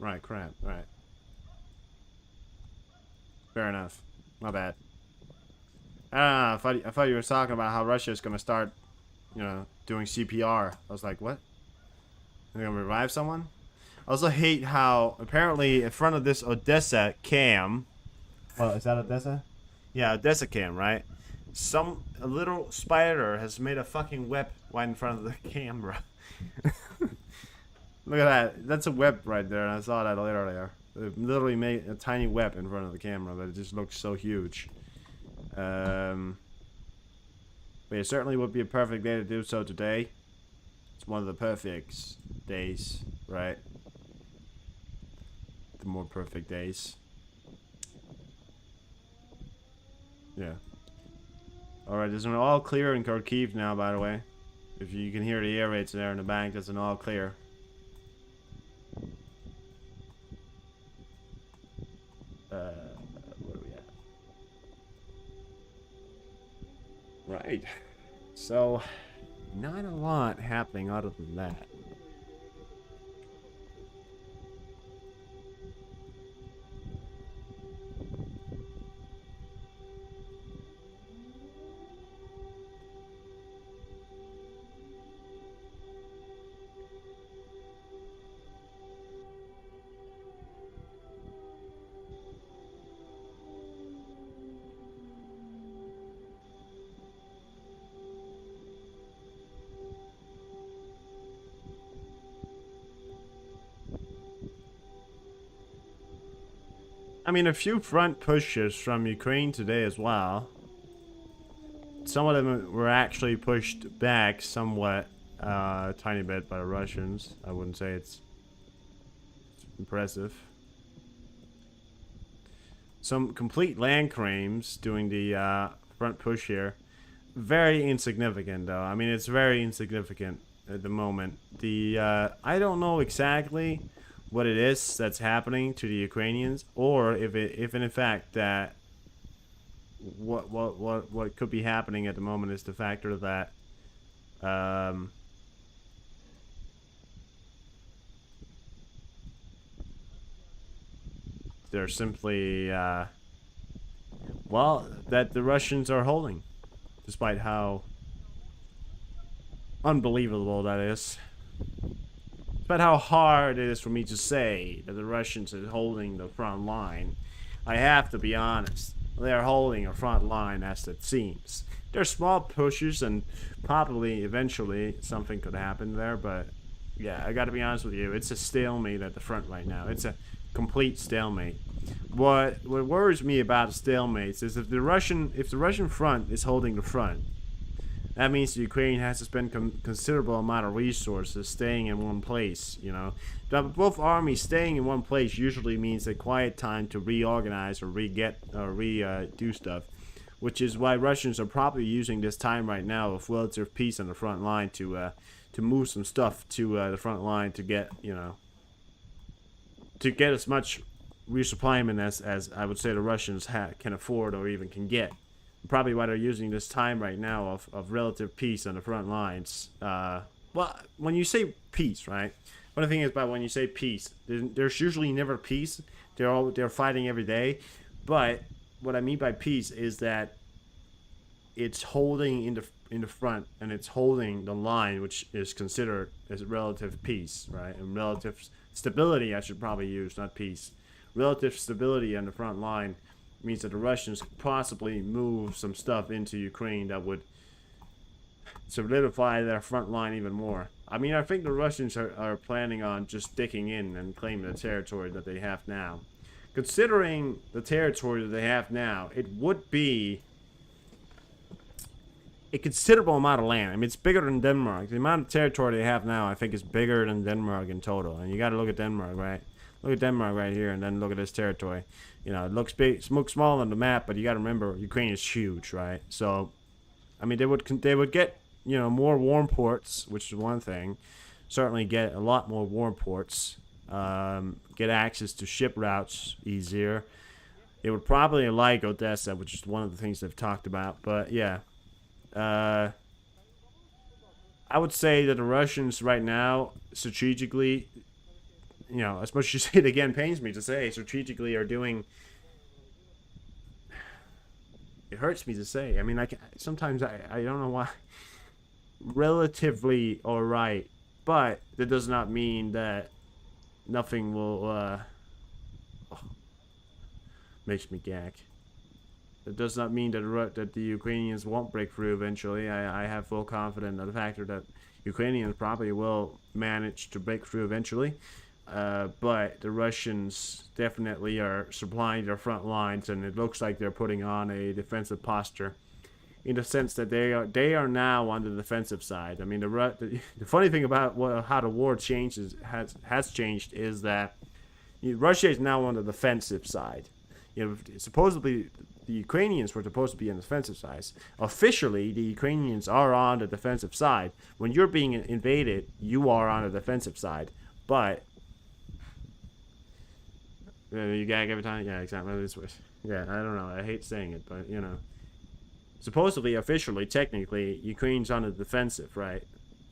Fair enough. My bad. I thought you were talking about how Russia is gonna start, doing CPR. I was like, what? They're gonna revive someone? I also hate how apparently in front of this Odessa cam. Well, is that Odessa? Yeah, Odessa cam, right? A little spider has made a fucking web right in front of the camera. Look at that. That's a web right there, and I saw that earlier. It literally made a tiny web in front of the camera, but it just looks so huge. But it certainly would be a perfect day to do so today. It's one of the perfect days, right? The more perfect days. Yeah. Alright, there's an all clear in Kharkiv now, by the way. If you can hear the air raids there in the bank, that's an all clear. Where are we at? Right. So, not a lot happening other than that. I mean, a few front pushes from Ukraine today as well. Some of them were actually pushed back somewhat, a tiny bit by the Russians. I wouldn't say it's impressive. Some complete land claims doing the front push here. Very insignificant, though. I mean, it's very insignificant at the moment. I don't know exactly what it is that's happening to the Ukrainians, or if in fact that what could be happening at the moment is the factor that they're simply well, that the Russians are holding, despite how unbelievable that is. But how hard it is for me to say that the Russians are holding the front line. I have to be honest. They are holding a front line as it seems. They're small pushes and probably eventually something could happen there, but yeah, I gotta be honest with you. It's a stalemate at the front right now. It's a complete stalemate. What worries me about stalemates is if the Russian front is holding the front, That means Ukraine has to spend considerable amount of resources staying in one place, you know. But both armies staying in one place usually means a quiet time to reorganize or redo stuff, which is why Russians are probably using this time right now of relative peace on the front line to move some stuff to the front line to get, you know, to get as much resupplyment as I would say the Russians can afford or even can get. Probably why they're using this time right now of relative peace on the front lines. Well, when you say peace, right? One thing is about when you say peace, there's usually never peace. They're fighting every day, but what I mean by peace is that it's holding in the front and it's holding the line, which is considered as relative peace, right? And relative stability, I should probably use, not peace. Relative stability on the front line means that the Russians could possibly move some stuff into Ukraine that would solidify their front line even more. I mean, I think the Russians are planning on just sticking in and claiming the territory that they have now. Considering the territory that they have now, it would be a considerable amount of land. I mean, it's bigger than Denmark. The amount of territory they have now, I think, is bigger than Denmark in total. And you got to look at Denmark, right? Look at Denmark right here, and then look at this territory. You know, it looks big, it looks small on the map, but you got to remember, Ukraine is huge, right? So, I mean, they would get, you know, more warm ports, which is one thing. Certainly get a lot more warm ports. Get access to ship routes easier. They would probably like Odessa, which is one of the things they've talked about. But yeah, I would say that the Russians right now, strategically, you know, as much as it again pains me to say, strategically are doing. It hurts me to say. I mean, sometimes I don't know why. Relatively alright, but that does not mean that nothing will. Makes me gag. That does not mean that the Ukrainians won't break through eventually. I have full confidence in the factor that Ukrainians probably will manage to break through eventually. But the Russians definitely are supplying their front lines, and it looks like they're putting on a defensive posture, in the sense that they are now on the defensive side. I mean, the funny thing about how the war has changed is that Russia is now on the defensive side. You know, supposedly the Ukrainians were supposed to be on the defensive side. Officially, the Ukrainians are on the defensive side. When you're being invaded, you are on the defensive side. But you gag every time? Yeah, exactly. Yeah, I don't know. I hate saying it, but, you know. Supposedly, officially, technically, Ukraine's on the defensive, right?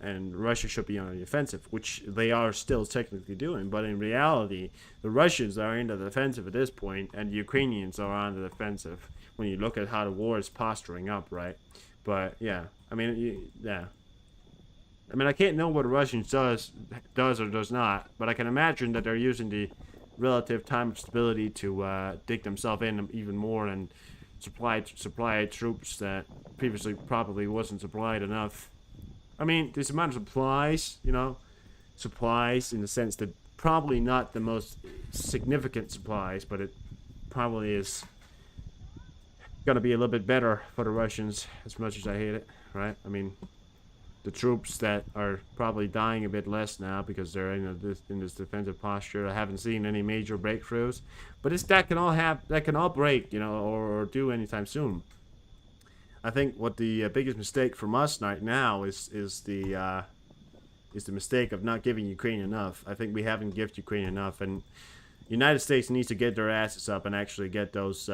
And Russia should be on the offensive, which they are still technically doing. But in reality, the Russians are in the defensive at this point, and the Ukrainians are on the defensive when you look at how the war is posturing up, right? But, yeah. I mean, yeah. I mean, I can't know what the Russians does or does not, but I can imagine that they're using the relative time of stability to dig themselves in even more and supply troops that previously probably wasn't supplied enough. I mean, this amount of supplies, you know, supplies in the sense that probably not the most significant supplies, but it probably is gonna be a little bit better for the Russians, as much as I hate it, right? I mean, the troops that are probably dying a bit less now because they're in this defensive posture. I haven't seen any major breakthroughs, but that can all break, you know, or do anytime soon. I think what the biggest mistake from us right now is the mistake of not giving Ukraine enough. I think we haven't given Ukraine enough, and the United States needs to get their asses up and actually get those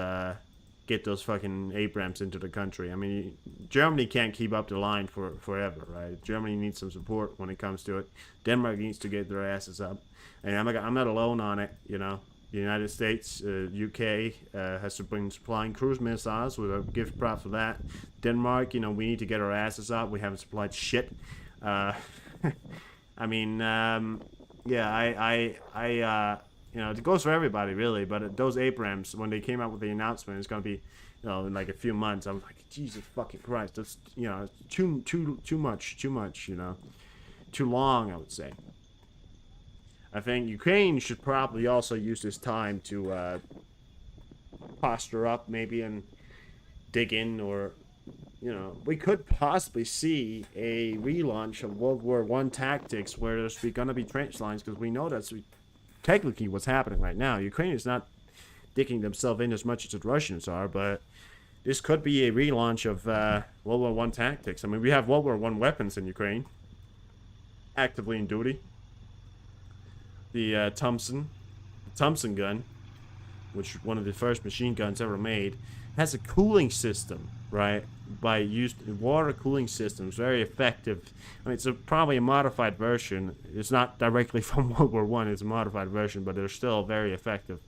fucking Abrams into the country. I mean, Germany can't keep up the line forever, right? Germany needs some support when it comes to it. Denmark needs to get their asses up, and I'm not alone on it, you know. The United States, UK has been supplying cruise missiles. We'll give props for that. Denmark, you know, we need to get our asses up. We haven't supplied shit. I mean, yeah, you know, it goes for everybody really. But those Abrams, when they came out with the announcement, it's gonna be, you know, in like a few months. I'm like, Jesus fucking Christ, that's, you know, too much, you know, too long, I would say. I think Ukraine should probably also use this time to posture up maybe and dig in, or you know, we could possibly see a relaunch of World War One tactics where there's going to be trench lines, because we know that's technically what's happening right now. Ukraine is not digging themselves in as much as the Russians are, but this could be a relaunch of World War One tactics. I mean, we have World War One weapons in Ukraine, actively in duty. The Thompson gun, which one of the first machine guns ever made, has a cooling system, right? By used water cooling systems, very effective. I mean, it's probably a modified version. It's not directly from World War One. It's a modified version, but they're still very effective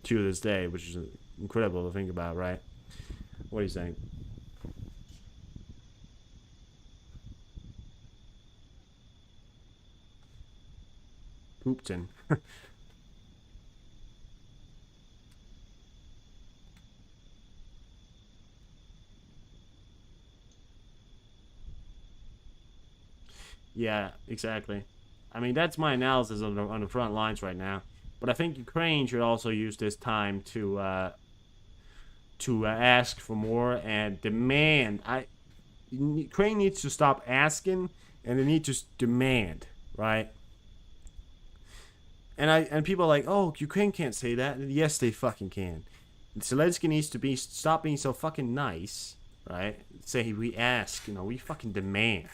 to this day, which is incredible to think about, right? What are you saying? Putin. Yeah, exactly. I mean, that's my analysis on the front lines right now. But I think Ukraine should also use this time to ask for more and demand. Ukraine needs to stop asking and they need to demand, right? And people are like, oh, Ukraine can't say that. Yes, they fucking can. Zelensky needs to stop being so fucking nice, right? Say we ask, you know, we fucking demand.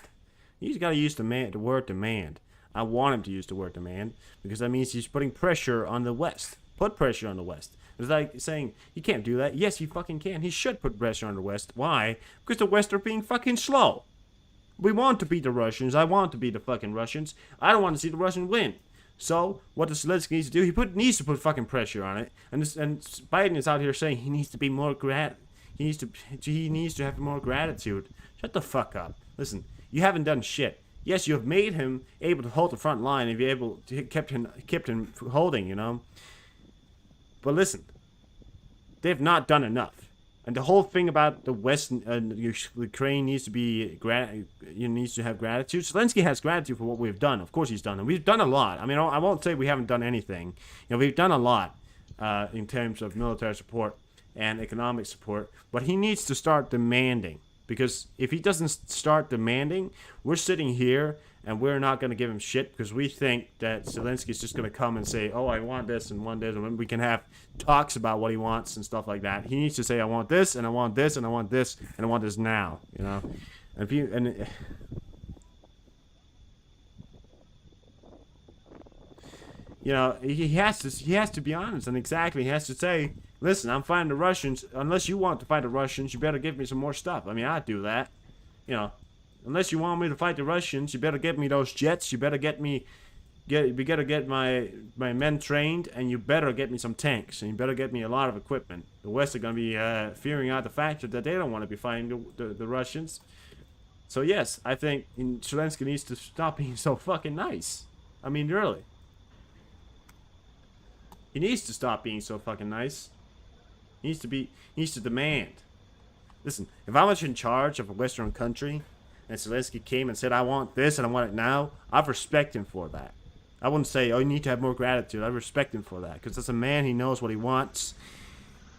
He's got to use the word demand. I want him to use the word demand because that means he's putting pressure on the West. Put pressure on the West. It's like saying he can't do that. Yes, he fucking can. He should put pressure on the West. Why? Because the West are being fucking slow. We want to beat the Russians. I want to beat the fucking Russians. I don't want to see the Russians win. So what does Zelensky need to do? Needs to put fucking pressure on it. And Biden is out here saying he needs to be more he needs to have more gratitude. Shut the fuck up. Listen, you haven't done shit. Yes, you have made him able to hold the front line and be able to kept him holding, you know. But listen, they've not done enough. And the whole thing about the West, Ukraine needs to have gratitude. Zelensky has gratitude for what we've done. Of course, he's done, and we've done a lot. I mean, I won't say we haven't done anything. You know, we've done a lot in terms of military support and economic support. But he needs to start demanding, because if he doesn't start demanding, we're sitting here and we're not going to give him shit because we think that Zelensky is just going to come and say, oh, I want this and want this, and we can have talks about what he wants and stuff like that. He needs to say, I want this, and I want this, and I want this, and I want this now, you know? You know, he has to be honest, and exactly, he has to say, listen, I'm fighting the Russians. Unless you want to fight the Russians, you better give me some more stuff. I mean, I'd do that, you know. Unless you want me to fight the Russians, you better get me those jets. You better we gotta get my men trained, and you better get me some tanks, and you better get me a lot of equipment. The West are gonna be fearing out the fact that they don't want to be fighting the Russians. So yes, I think Zelensky needs to stop being so fucking nice. I mean, really, he needs to stop being so fucking nice. He needs to demand. Listen, if I was in charge of a Western country, and Zelensky came and said, I want this and I want it now, I'd respect him for that. I wouldn't say, oh, you need to have more gratitude. I respect him for that. Because as a man, he knows what he wants.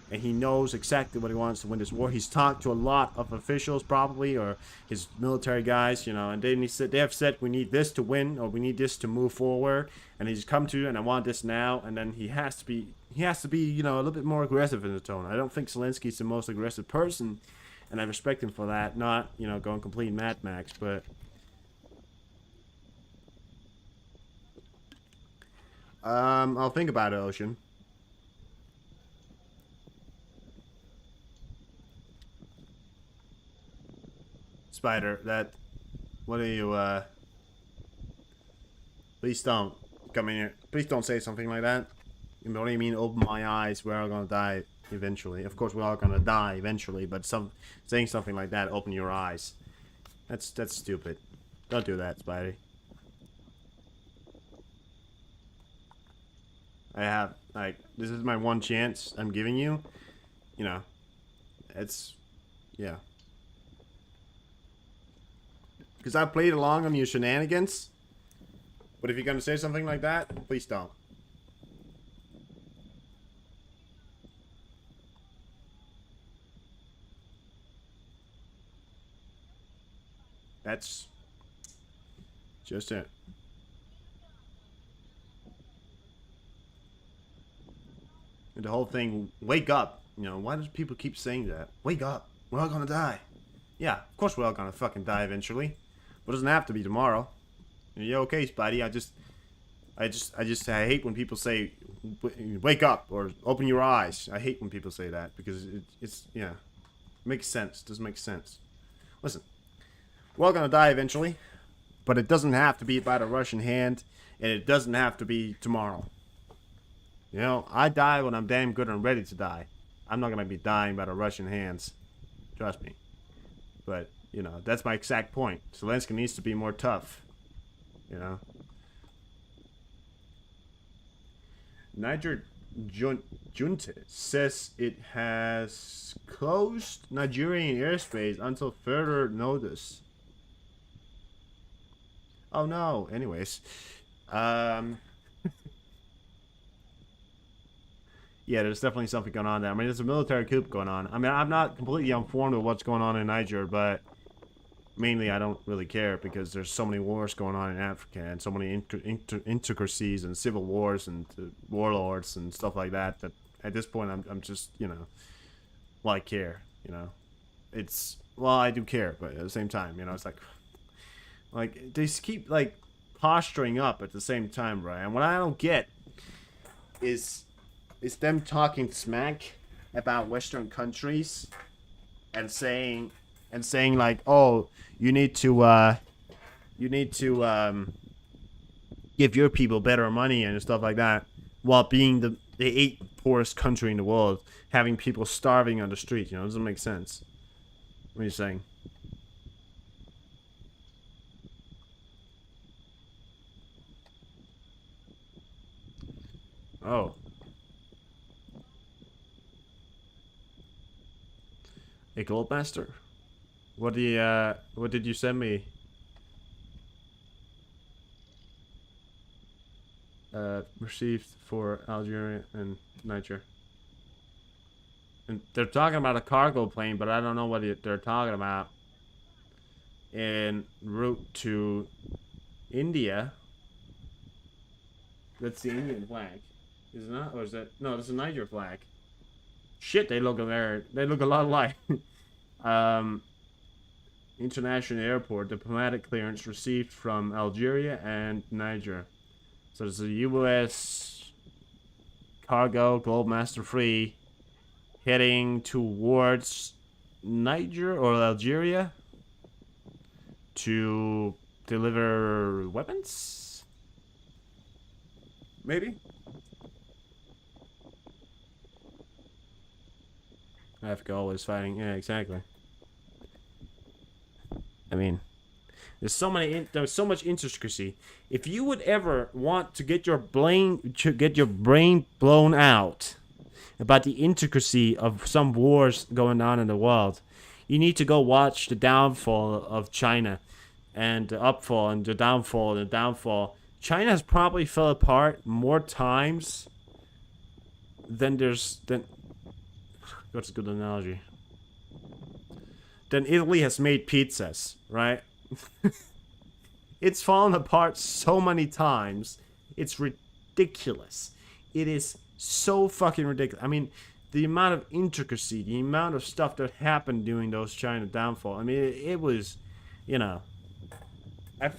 And he knows exactly what he wants to win this war. He's talked to a lot of officials, probably, or his military guys, you know, and they have said, we need this to win, or we need this to move forward. And he's come to, and I want this now. And then he has to be, you know, a little bit more aggressive in the tone. I don't think Zelensky's the most aggressive person, and I respect him for that. Not, you know, going complete Mad Max, but I'll think about it, Ocean. Spider, what are you, please don't come in here. Please don't say something like that. What do you mean, open my eyes, we're all gonna die eventually? Of course, we're all gonna die eventually, but saying something like that, open your eyes. That's stupid. Don't do that, Spidey. This is my one chance I'm giving you. You know, yeah. Because I played along on your shenanigans. But if you're gonna say something like that, please don't. That's just it. And the whole thing, wake up. You know, why do people keep saying that? Wake up. We're all gonna die. Yeah, of course we're all gonna fucking die eventually. But it doesn't have to be tomorrow. Yeah, okay, Spidey. I hate when people say, wake up or open your eyes. I hate when people say that because it's yeah, makes sense. Doesn't make sense. Listen, we're all gonna die eventually, but it doesn't have to be by the Russian hand, and it doesn't have to be tomorrow. You know, I die when I'm damn good and ready to die. I'm not gonna be dying by the Russian hands. Trust me. But, you know, that's my exact point. Zelensky needs to be more tough. You know? Niger junta says it has closed Nigerian airspace until further notice. Oh no. Anyways. Yeah, there's definitely something going on there. I mean, there's a military coup going on. I mean, I'm not completely informed of what's going on in Niger, but mainly I don't really care because there's so many wars going on in Africa and so many intricacies and civil wars and warlords and stuff like that, that at this point I'm just, you know, well, I care, you know. It's, well, I do care, but at the same time, you know, it's like they just keep, like, posturing up at the same time, right? And what I don't get is them talking smack about Western countries and saying like, oh, you need to give your people better money and stuff like that, while being the 8th poorest country in the world, having people starving on the street. You know, it doesn't make sense. What are you saying? Oh. A Goldmaster? What did you send me? Received for Algeria and Niger. And they're talking about a cargo plane, but I don't know what they're talking about. En route to India. That's the Indian flag. Is it not? Or is that? No, that's a Niger flag. Shit, they look a lot alike. International airport, diplomatic clearance received from Algeria and Niger. So there's a U.S. cargo Goldmaster free heading towards Niger or Algeria to deliver weapons? Maybe? Africa always fighting. Yeah, exactly. I mean, there's so much intricacy. If you would ever want to get your brain blown out about the intricacy of some wars going on in the world, you need to go watch the downfall of China, and the upfall and the downfall and the downfall. China has probably fell apart more times than what's a good analogy? Then Italy has made pizzas, right? It's fallen apart so many times. It's ridiculous. It is so fucking ridiculous. I mean, the amount of intricacy, the amount of stuff that happened during those China downfall. I mean, it was, you know.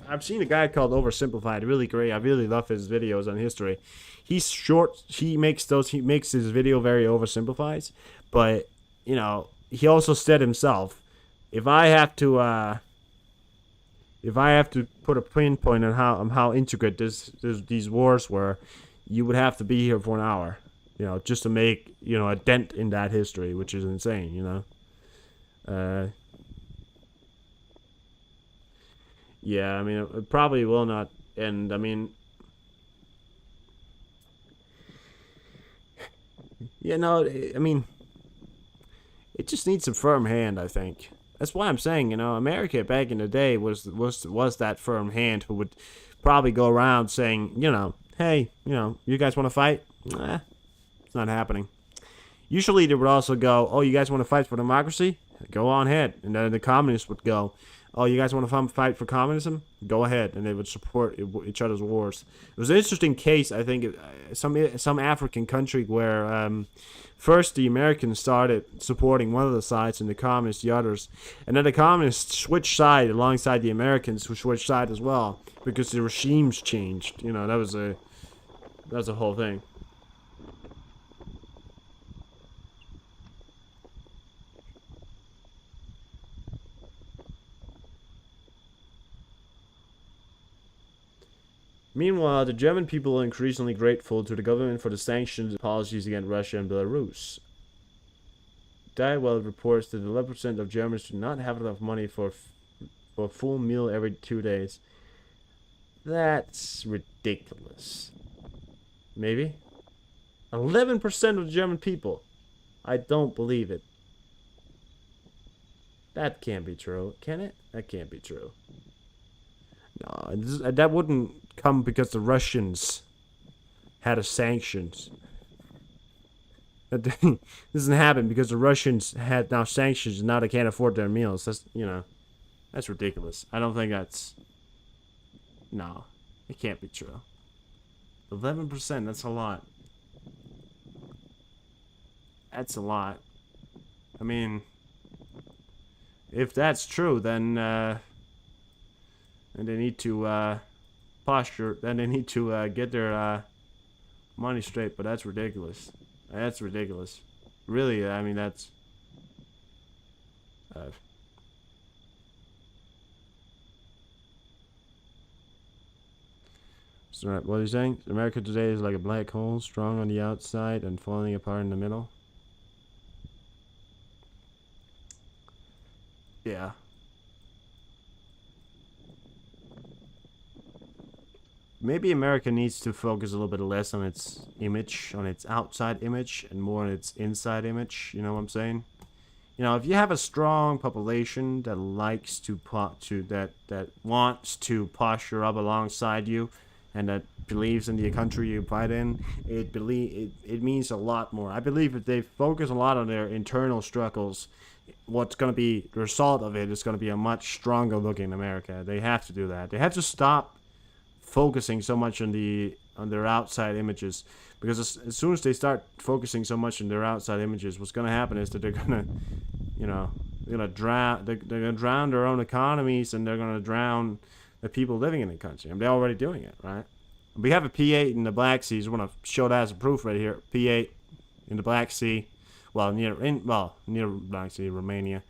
I've seen a guy called Oversimplified, really great. I really love his videos on history. He's short. He makes his video very oversimplified, but you know, he also said himself, if I have to put a pinpoint on how intricate these wars were, you would have to be here for an hour, you know, just to make, you know, a dent in that history, which is insane, you know. Yeah, I mean, it probably will not end. I mean, yeah, no, I mean, it just needs a firm hand, I think. That's why I'm saying, you know, America back in the day was that firm hand who would probably go around saying, you know, hey, you know, you guys want to fight? Nah, it's not happening. Usually they would also go, oh, you guys want to fight for democracy? Go on ahead. And then the communists would go, oh, you guys want to fight for communism? Go ahead, and they would support each other's wars. It was an interesting case, I think, some African country where first the Americans started supporting one of the sides and the communists the others, and then the communists switched side alongside the Americans, who switched side as well because the regimes changed. You know, that was a whole thing. Meanwhile, the German people are increasingly grateful to the government for the sanctions policies against Russia and Belarus. Diewald reports that 11% of Germans do not have enough money for a full meal every 2 days. That's ridiculous. Maybe? 11% of the German people. I don't believe it. That can't be true, can it? That can't be true. No, that wouldn't come because the Russians had a sanctions. That doesn't happen because the Russians had now sanctions and now they can't afford their meals. That's, you know, that's ridiculous. I don't think that's... No, it can't be true. 11%, that's a lot. That's a lot. I mean, if that's true, then and they need to then they need to get their money straight. But that's ridiculous. That's ridiculous. Really, I mean, that's so what are you saying? America today is like a black hole, strong on the outside and falling apart in the middle. Yeah. Maybe America needs to focus a little bit less on its image, on its outside image, and more on its inside image. You know what I'm saying? You know, if you have a strong population that likes that wants to posture up alongside you, and that believes in the country you fight in, it means a lot more. I believe if they focus a lot on their internal struggles, what's going to be the result of it is going to be a much stronger looking America. They have to do that. They have to stop focusing so much on their outside images, because as soon as they start focusing so much on their outside images, what's going to happen is that they're going to, you know, they're going to drown their own economies, and they're going to drown the people living in the country. I mean, they're already doing it, right? We have a P8 in the Black Sea. I want to show that as a proof right here. P8 in the Black Sea, near Black Sea, Romania.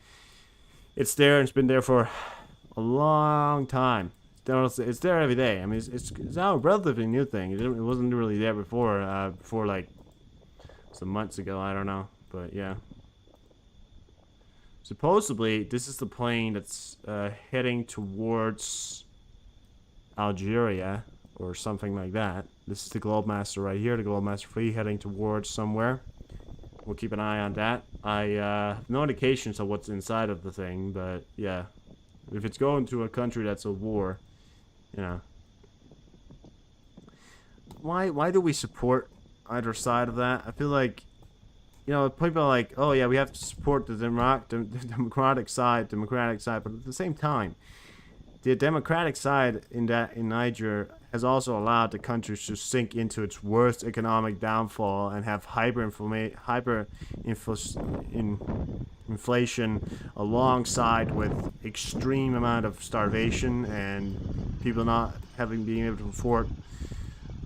It's there, and it's been there for a long time. It's there every day. I mean, it's now a relatively new thing. It wasn't really there before like some months ago. I don't know, but yeah. Supposedly, this is the plane that's heading towards Algeria or something like that. This is the Globemaster right here, the Globemaster 3 heading towards somewhere. We'll keep an eye on that. I have no indications of what's inside of the thing, but yeah. If it's going to a country that's at war, you know. Why do we support either side of that? I feel like, you know, people are like, oh yeah, we have to support the democratic side, but at the same time, the democratic side in Niger has also allowed the country to sink into its worst economic downfall and have inflation alongside with extreme amount of starvation and people not being able to afford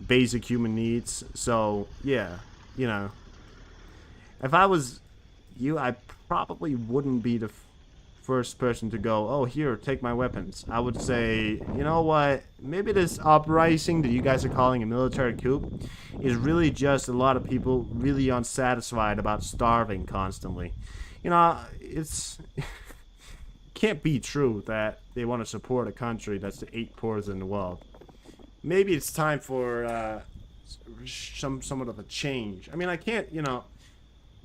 basic human needs. So yeah, you know, if I was you, I probably wouldn't be the first person to go, oh, here, take my weapons. I would say, you know what, maybe this uprising that you guys are calling a military coup is really just a lot of people really unsatisfied about starving constantly. You know, it's can't be true that they want to support a country that's the 8th poorest in the world. Maybe it's time for somewhat of a change. I mean, I can't, you know,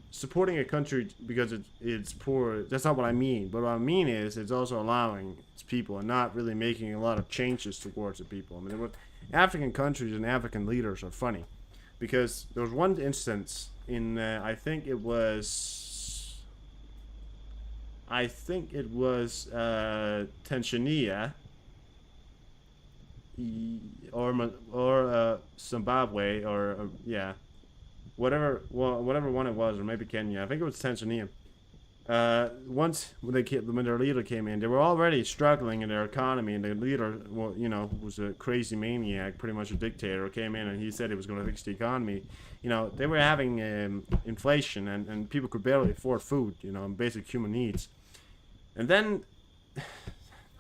supporting a country because it's poor, that's not what I mean. But what I mean is it's also allowing its people and not really making a lot of changes towards the people. I mean, African countries and African leaders are funny, because there was one instance in I think it was I think it was Tanzania or Zimbabwe or yeah, whatever one it was, or maybe Kenya. I think it was Tanzania. Once when their leader came in, they were already struggling in their economy, and the leader, well, was a crazy maniac, pretty much a dictator, came in and he said he was going to fix the economy. They were having inflation, and people could barely afford food, basic human needs. And then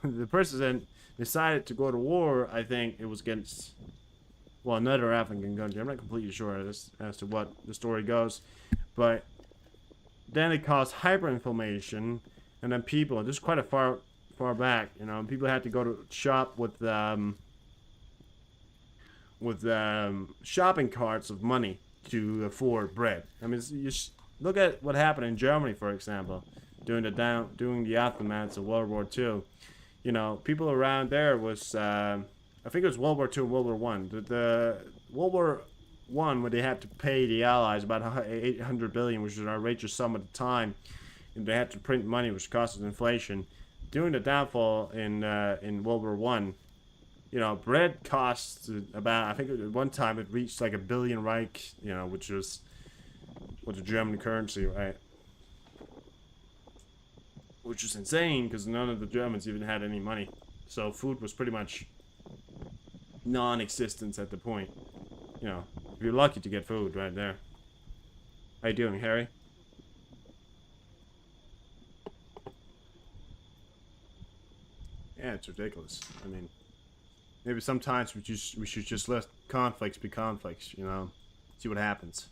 the president decided to go to war. I think it was against, well, another African country. I'm not completely sure as to what the story goes, but then it caused hyperinflammation, and then people, this is quite a far back, people had to go to shop with shopping carts of money to afford bread. I mean, look at what happened in Germany, for example, during the aftermath of World War II. People around there was, I think it was World War II, World War One. The World War One, where they had to pay the Allies about 800 billion, which was an outrageous sum at the time, and they had to print money, which causes inflation. During the downfall in World War One, bread costs about, I think at one time it reached like 1 billion Reich, which was the German currency, right? Which is insane because none of the Germans even had any money, so food was pretty much non-existent at the point. If you're lucky to get food right there. How you doing, Harry? Yeah, it's ridiculous. I mean, maybe sometimes we should just let conflicts be conflicts. See what happens.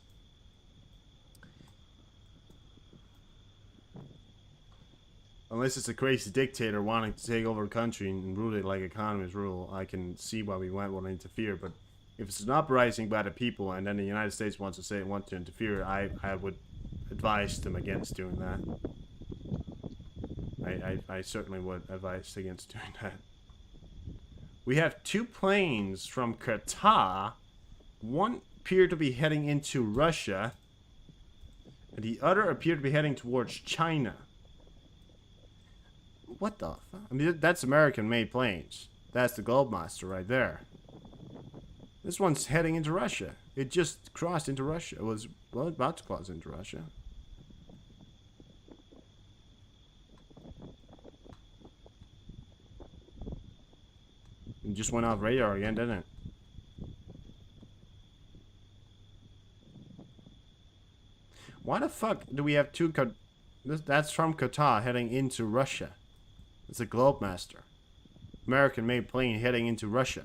Unless it's a crazy dictator wanting to take over a country and rule it like economists rule, I can see why we might want to interfere. But if it's an uprising by the people and then the United States want to interfere, I would advise them against doing that. I certainly would advise against doing that. We have 2 planes from Qatar. One appeared to be heading into Russia, and the other appeared to be heading towards China. What the fuck? I mean, that's American-made planes. That's the Globemaster right there. This one's heading into Russia. It just crossed into Russia. It was, well, about to cross into Russia. It just went off radar again, didn't it? Why the fuck do we have 2 that's from Qatar heading into Russia? It's a Globemaster. American-made plane heading into Russia.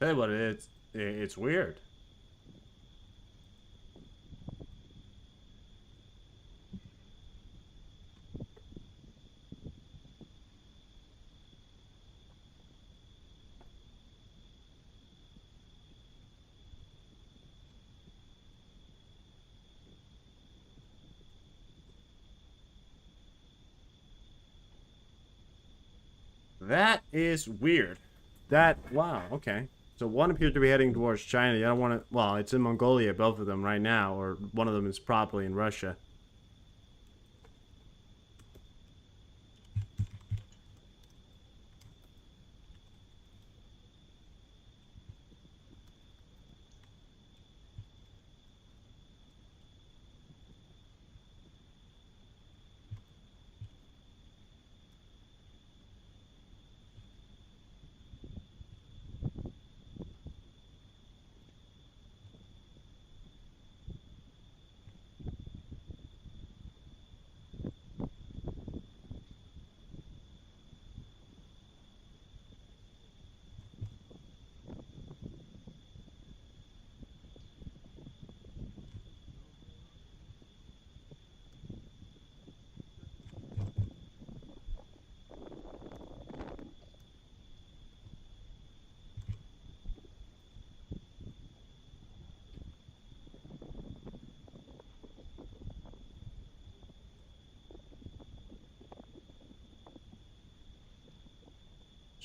Tell you what, it's weird. That is weird. Wow, okay. So one appears to be heading towards China. The other one, well, it's in Mongolia, both of them right now, or one of them is probably in Russia.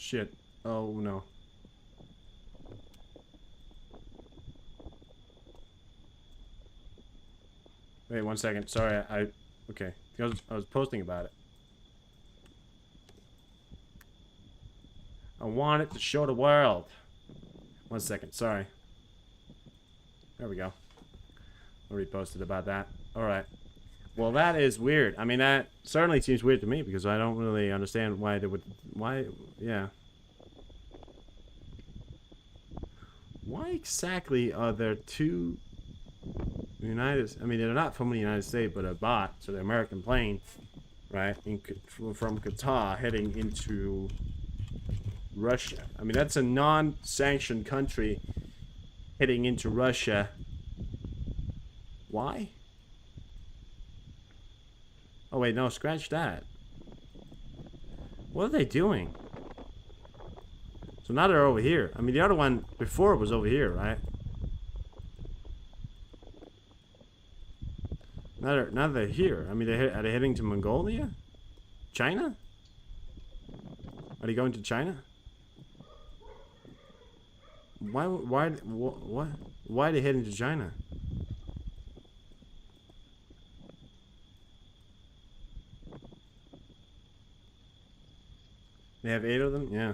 Shit. Oh no. Wait 1 second. Sorry, okay. I was posting about it. I want it to show the world. 1 second. Sorry. There we go. I reposted about that. All right. Well, that is weird. I mean, that certainly seems weird to me because I don't really understand why they would. Why? Yeah. Why exactly are there two United? I mean, they're not from the United States, but a bot, so the American plane, right? From Qatar heading into Russia. I mean, that's a non-sanctioned country heading into Russia. Why? Oh wait, no, scratch that. What are they doing? So now they're over here. I mean, the other one before was over here, right? Now they're here. I mean, are they heading to Mongolia? China? Are they going to China? Why are they heading to China? They have 8 of them? Yeah.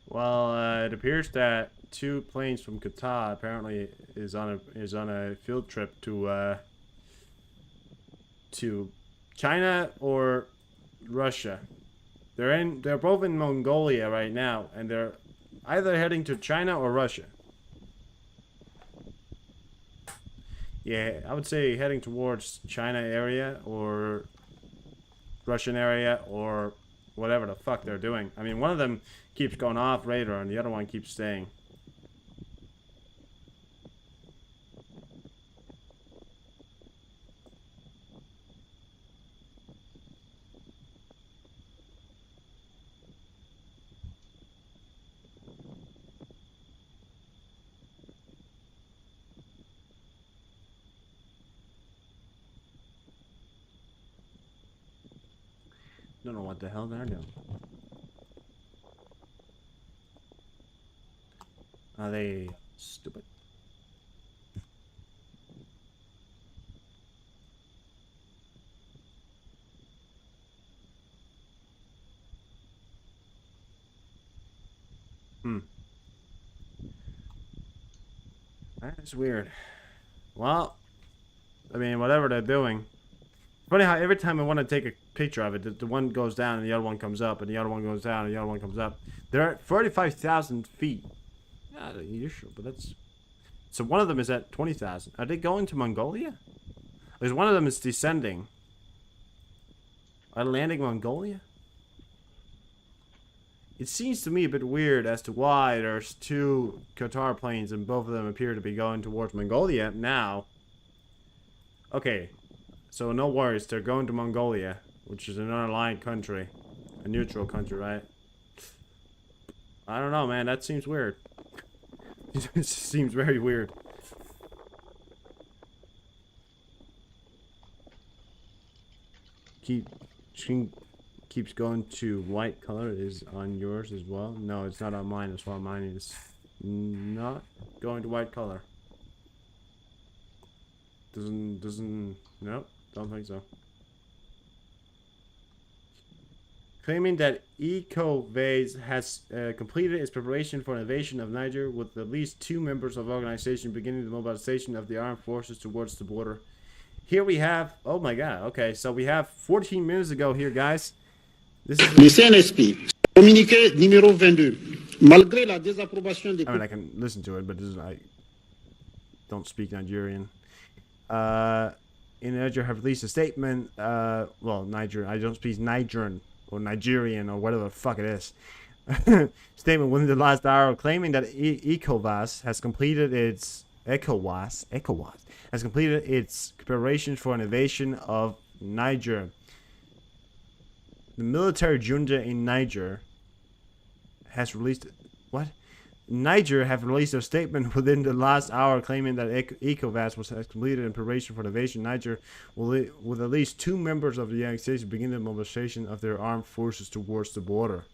Well, it appears that 2 planes from Qatar apparently is on a field trip to China or Russia. They're both in Mongolia right now, and they're either heading to China or Russia. Yeah, I would say heading towards China area or Russian area or whatever the fuck they're doing. I mean, one of them keeps going off radar and the other one keeps staying. Don't know what the hell they're doing. Are they stupid? That's weird. Well, I mean, whatever they're doing. Funny how every time I want to take a picture of it, the one goes down and the other one comes up, and the other one goes down and the other one comes up. They're at 35,000 feet. Not unusual, but that's... So one of them is at 20,000. Are they going to Mongolia? Because one of them is descending. Are they landing Mongolia? It seems to me a bit weird as to why there's 2 Qatar planes and both of them appear to be going towards Mongolia now. Okay, so no worries, they're going to Mongolia, which is an unaligned country. A neutral country, right? I don't know, man, that seems weird. It seems very weird. Keeps going to white color. Is on yours as well? No, it's not on mine as well. Mine is not going to white color. Nope, don't think so. Claiming that EcoVase has completed its preparation for an invasion of Niger with at least 2 members of the organization beginning the mobilization of the armed forces towards the border. Here we have, oh my god, okay, so we have 14 minutes ago here, guys. This is the CNSP Communiqué numéro 22. Malgré la désapprobation des... I mean, I can listen to it, but this is, I don't speak Nigerian. In Niger have released a statement. Well, Niger. I don't speak Nigerian or Nigerian or whatever the fuck it is. Statement within the last hour claiming that ECOWAS has completed its ECOWAS has completed its preparations for an invasion of Niger. The military junta in Niger has released what? Niger have released a statement within the last hour claiming that ECOWAS has completed in preparation for the invasion. Niger will, with at least 2 members of the United States, begin the mobilization of their armed forces towards the border.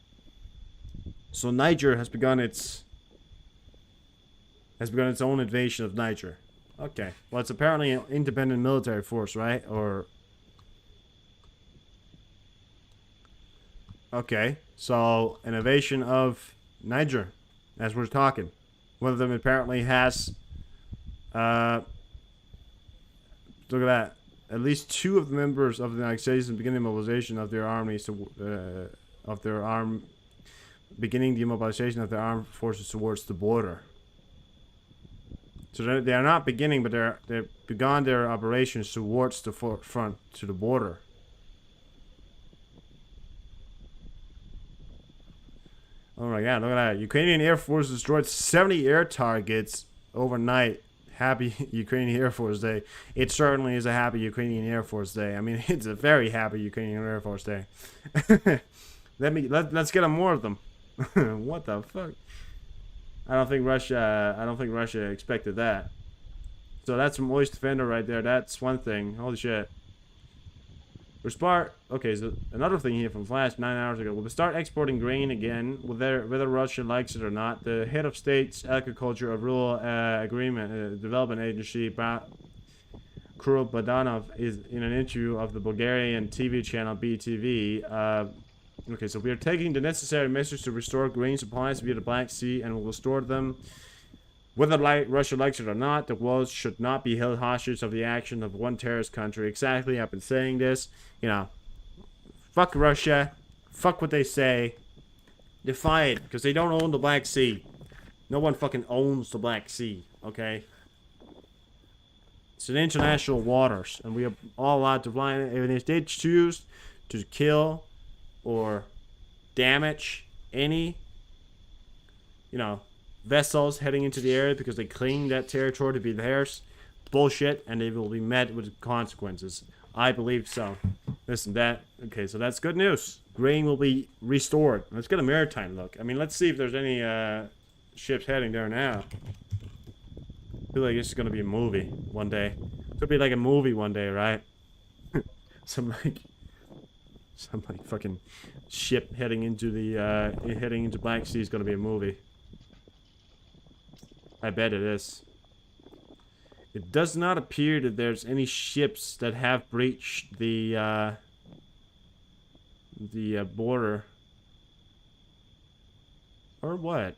So Niger has begun its own invasion of Niger. Okay, well, it's apparently an independent military force, right? Or okay, so an invasion of Niger, as we're talking. One of them apparently has, look at that. At least 2 of the members of the United States are beginning mobilization of their armies beginning the mobilization of their armed forces towards the border. So they are not beginning, but they've begun their operations towards the front to the border. Oh my god, look at that. Ukrainian Air Force destroyed 70 air targets overnight. Happy Ukrainian Air Force Day. It certainly is a happy Ukrainian Air Force Day. I mean, it's a very happy Ukrainian Air Force Day. Let's get more of them. What the fuck? I don't think Russia expected that. So that's some Moist Defender right there. That's one thing. Holy shit. Okay, so another thing here from Flash 9 hours ago. We'll start exporting grain again, whether Russia likes it or not. The head of state's agriculture of rural development agency, Kuro Badanov, is in an interview of the Bulgarian TV channel BTV. Okay, so we are taking the necessary measures to restore grain supplies via the Black Sea, and we will store them. Whether Russia likes it or not, the world should not be held hostage of the action of one terrorist country. Exactly, I've been saying this. You know, fuck Russia. Fuck what they say. Defy it, because they don't own the Black Sea. No one fucking owns the Black Sea, okay? It's in international waters, and we are all allowed to fly in it. And if they choose to kill or damage any, vessels heading into the area because they claim that territory to be theirs, bullshit, and they will be met with consequences. I believe so. Listen, okay, so that's good news. Grain will be restored. Let's get a maritime look. I mean, let's see if there's any ships heading there now. I feel like this is gonna be a movie one day. Could be like a movie one day, right? some fucking ship heading into Black Sea is gonna be a movie. I bet it is. It does not appear that there's any ships that have breached the border. Or what?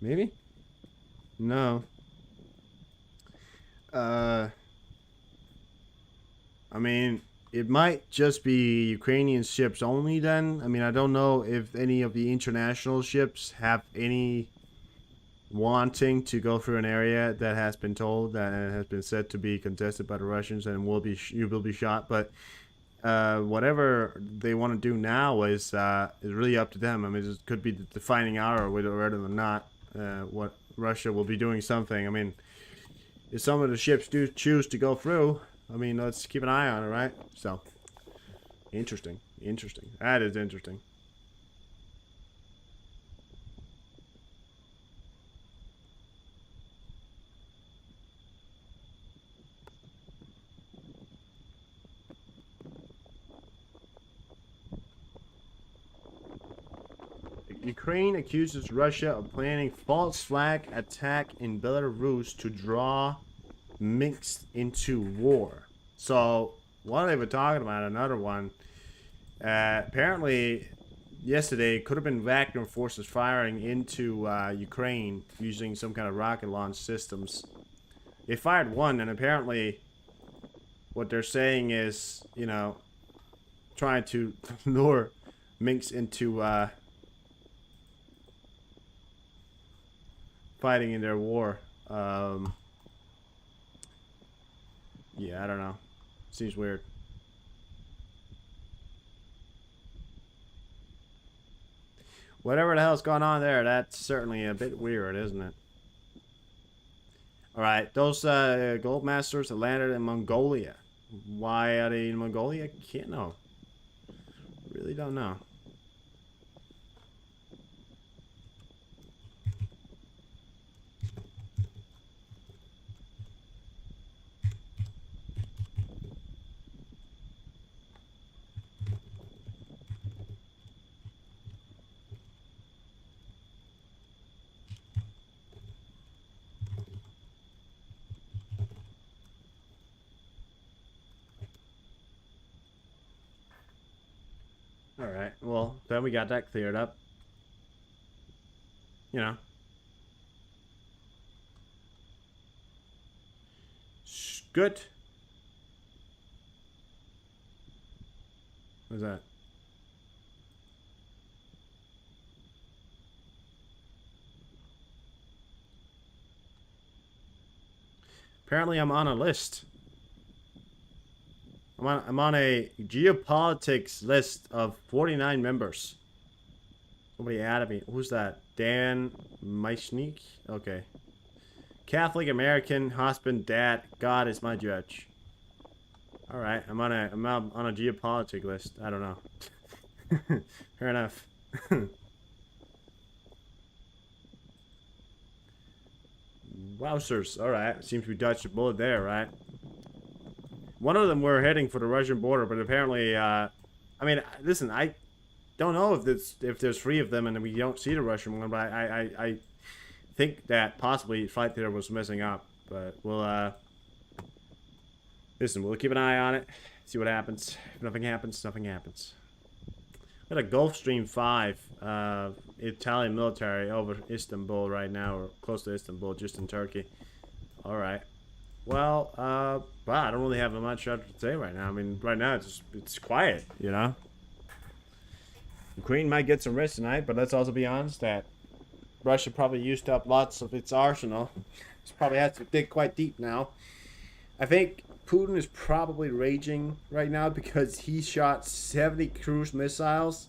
Maybe? No. I mean, it might just be Ukrainian ships only then. I mean, I don't know if any of the international ships have any wanting to go through an area that has been told that has been said to be contested by the Russians and you will be shot. But whatever they want to do now is really up to them. I mean, it could be the defining hour whether or not what Russia will be doing something. I mean, if some of the ships do choose to go through, I mean, let's keep an eye on it, right? So, interesting. That is interesting. Ukraine accuses Russia of planning false flag attack in Belarus to draw Minsk into war. So, what they were talking about, another one, apparently yesterday could have been Wagner forces firing into Ukraine using some kind of rocket launch systems. They fired one, and apparently what they're saying is, trying to lure minks into fighting in their war. Yeah, I don't know. Seems weird. Whatever the hell's going on there, that's certainly a bit weird, isn't it? Alright, those gold masters that landed in Mongolia. Why are they in Mongolia? Can't know. Really don't know. Alright, well, then we got that cleared up. You know. Good. What's that? Apparently I'm on a list. I'm on a geopolitics list of 49 members. Somebody added me. Who's that? Dan Meisnik? Okay. Catholic American, husband, dad, God is my judge. Alright, I'm on a geopolitics list. I don't know. Fair enough. Wowzers. Alright. Seems we dodged a bullet there, right? One of them were heading for the Russian border, but apparently, I mean, listen, I don't know if there's 3 of them and we don't see the Russian one, but I think that possibly flight there was messing up. But we'll, listen, we'll keep an eye on it, see what happens. If nothing happens, nothing happens. Got a Gulfstream 5 Italian military over Istanbul right now, or close to Istanbul, just in Turkey. Alright. Well, wow, I don't really have much to say right now. I mean, right now it's quiet, you know? Ukraine might get some rest tonight, but let's also be honest that Russia probably used up lots of its arsenal. It's probably has to dig quite deep now. I think Putin is probably raging right now because he shot 70 cruise missiles,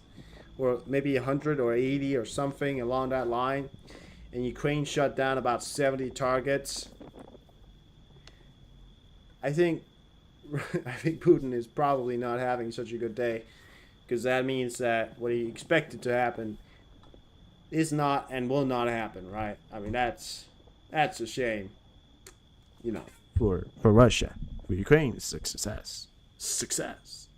or maybe 100 or 80 or something along that line, and Ukraine shut down about 70 targets. I think Putin is probably not having such a good day, because that means that what he expected to happen is not and will not happen, right? I mean, that's a shame, you know, for Russia. For Ukraine, it's a success. Success.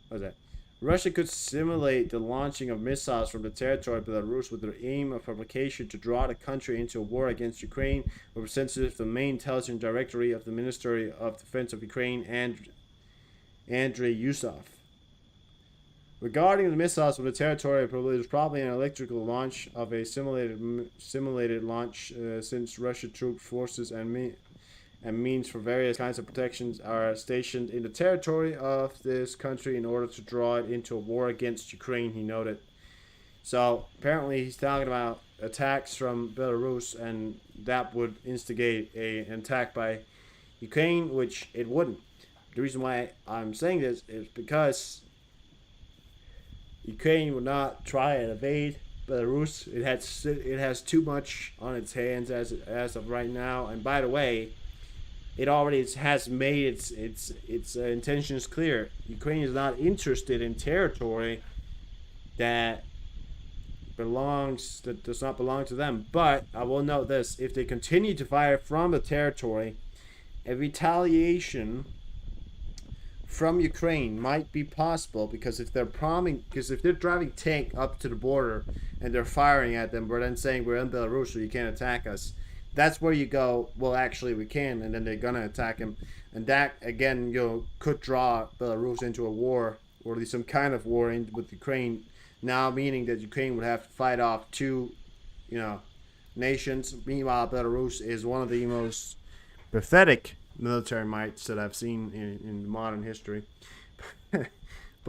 What's that? Russia could simulate the launching of missiles from the territory of Belarus with the aim of provocation to draw the country into a war against Ukraine, representative of the main intelligence directory of the Ministry of Defense of Ukraine, Andrei Yusov. Regarding the missiles from the territory, there's probably an electrical launch of a simulated launch, since Russian troop forces and means for various kinds of protections are stationed in the territory of this country in order to draw it into a war against Ukraine, he noted. So apparently he's talking about attacks from Belarus, and that would instigate an attack by Ukraine, which it wouldn't. The reason why I'm saying this is because Ukraine would not try and invade Belarus. It has too much on its hands as of right now. And by the way, it already has made its intentions clear. Ukraine is not interested in territory that does not belong to them. But I will note this: if they continue to fire from the territory, a retaliation from Ukraine might be possible, because if they're driving tank up to the border and they're firing at them, but then saying we're in Belarus so you can't attack us, that's where you go, well, actually we can, and then they're gonna attack him, and that again, could draw Belarus into a war, or at least some kind of war with Ukraine. Now, meaning that Ukraine would have to fight off 2, nations. Meanwhile, Belarus is one of the most pathetic military mights that I've seen in modern history. But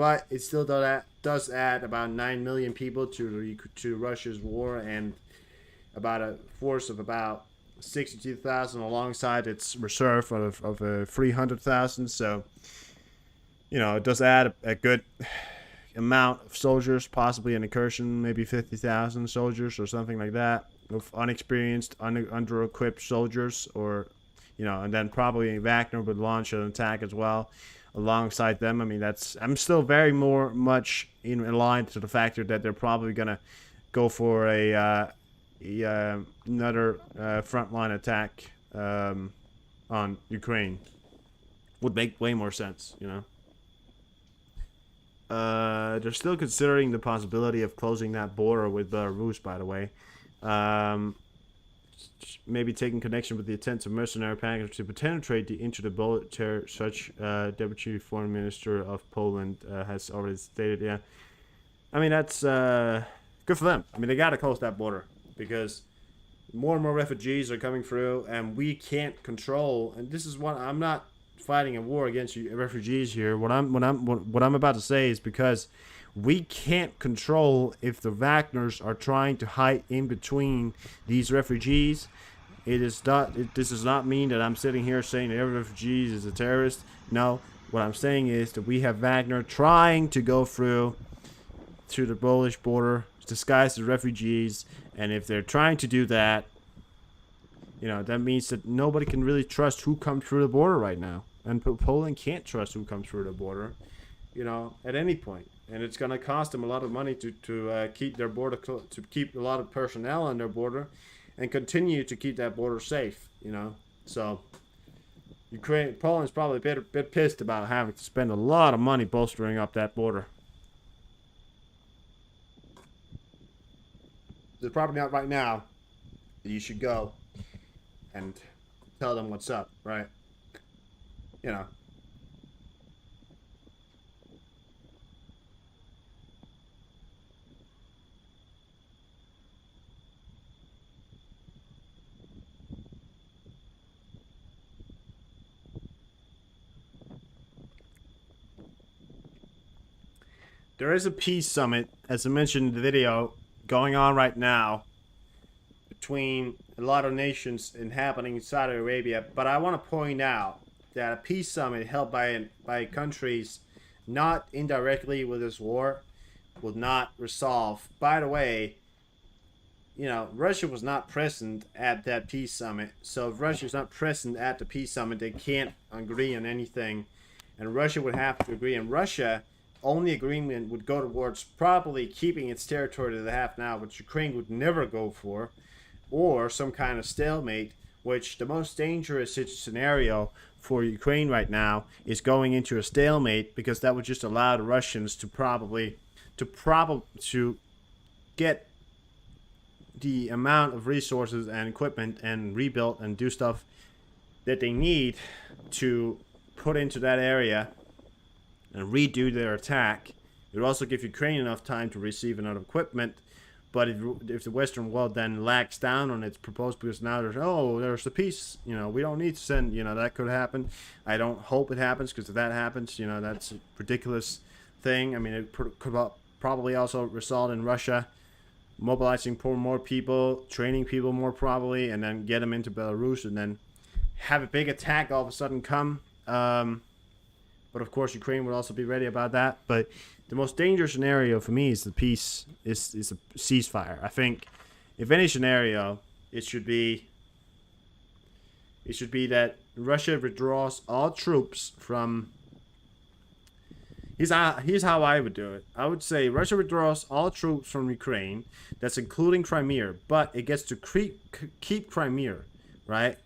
but it still does add about 9 million people to Russia's war, and about a force of about 62,000 alongside its reserve of 300,000. So, it does add a good amount of soldiers, possibly an incursion, maybe 50,000 soldiers or something like that, of unexperienced, under-equipped soldiers, or, and then probably Wagner would launch an attack as well alongside them. I mean, I'm still very much in line to the factor that they're probably going to go for another frontline attack on Ukraine. Would make way more sense, They're still considering the possibility of closing that border with Belarus, by the way. Maybe taking connection with the attempts of mercenary package to penetrate into the border, such Deputy Foreign Minister of Poland has already stated. Yeah, I mean, that's good for them. I mean, they got to close that border because more and more refugees are coming through, and we can't control. And this is what I'm not fighting a war against refugees here. What I'm about to say is because we can't control if the Wagners are trying to hide in between these refugees. This does not mean that I'm sitting here saying that every refugee is a terrorist. No, what I'm saying is that we have Wagner trying to go through to the Polish border disguised as refugees, and if they're trying to do that, that means that nobody can really trust who comes through the border right now. And Poland can't trust who comes through the border, at any point. And it's going to cost them a lot of money to keep their border, to keep a lot of personnel on their border and continue to keep that border safe, So Poland's probably a bit pissed about having to spend a lot of money bolstering up that border. They're probably not right now that you should go and tell them what's up, right? There is a peace summit, as I mentioned in the video, going on right now between a lot of nations and happening in Saudi Arabia. But I want to point out that a peace summit held by countries not indirectly with this war will not resolve. By the way, Russia was not present at that peace summit. So if Russia's not present at the peace summit, they can't agree on anything. And Russia would have to agree. And Russia, only agreement would go towards probably keeping its territory that they have now, which Ukraine would never go for, or some kind of stalemate, which the most dangerous scenario for Ukraine right now is going into a stalemate, because that would just allow the Russians to get the amount of resources and equipment and rebuild and do stuff that they need to put into that area and redo their attack. It would also give Ukraine enough time to receive enough equipment. But if the Western world then lags down on its proposed, because now there's the peace, we don't need to send, that could happen. I don't hope it happens, because if that happens, that's a ridiculous thing. I mean, it could probably also result in Russia mobilizing more people, training people more probably, and then get them into Belarus, and then have a big attack all of a sudden come. But of course, Ukraine would also be ready about that. But the most dangerous scenario for me is the peace, is a ceasefire. I think, if any scenario, it should be that Russia withdraws all troops from. Here's how I would do it. I would say Russia withdraws all troops from Ukraine. That's including Crimea, but it gets to keep Crimea, right?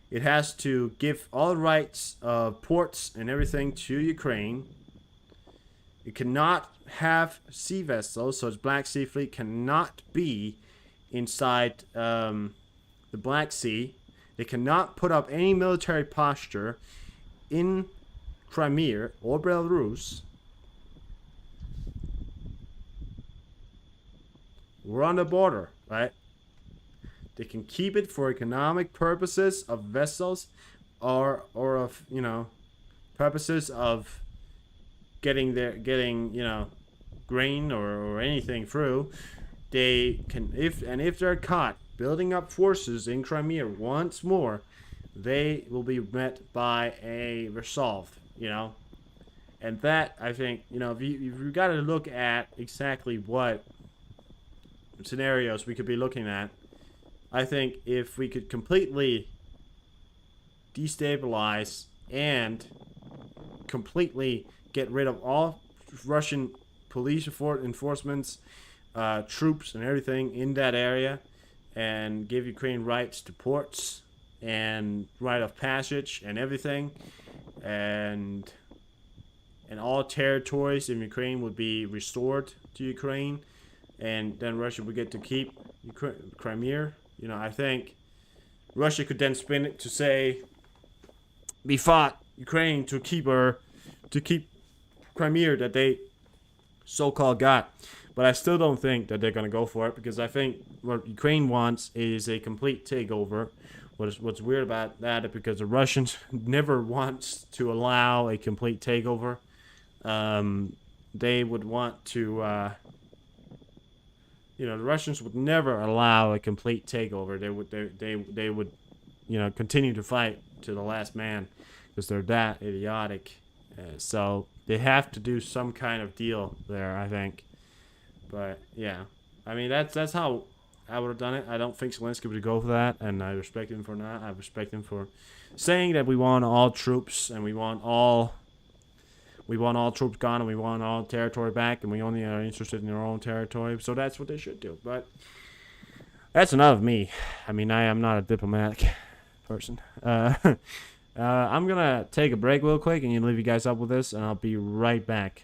It has to give all rights of ports and everything to Ukraine. It cannot have sea vessels, so its Black Sea Fleet cannot be inside the Black Sea. They cannot put up any military posture in Crimea or Belarus. We're on the border, right? They can keep it for economic purposes of vessels, or of purposes of getting grain or anything through, they can if they're caught building up forces in Crimea once more, they will be met by a resolve, and that I think if you got to look at exactly what scenarios we could be looking at. I think if we could completely destabilize and completely get rid of all Russian police enforcements, troops, and everything in that area, and give Ukraine rights to ports and right of passage and everything, and all territories in Ukraine would be restored to Ukraine, and then Russia would get to keep Crimea. I think Russia could then spin it to say we fought Ukraine to keep Crimea that they so-called got. But I still don't think that they're going to go for it, because I think what Ukraine wants is a complete takeover. What's weird about that is because the Russians never wants to allow a complete takeover. They would want to, the Russians would never allow a complete takeover. They would, continue to fight to the last man, because they're that idiotic. So they have to do some kind of deal there, I think. But yeah, I mean that's how I would have done it. I don't think Zelensky would go for that, and I respect him for that. I respect him for saying that we want all troops and we want all troops gone and we want all territory back, and we only are interested in our own territory. So that's what they should do. But that's enough of me. I mean, I am not a diplomatic person. I'm gonna take a break real quick and leave you guys up with this, and I'll be right back.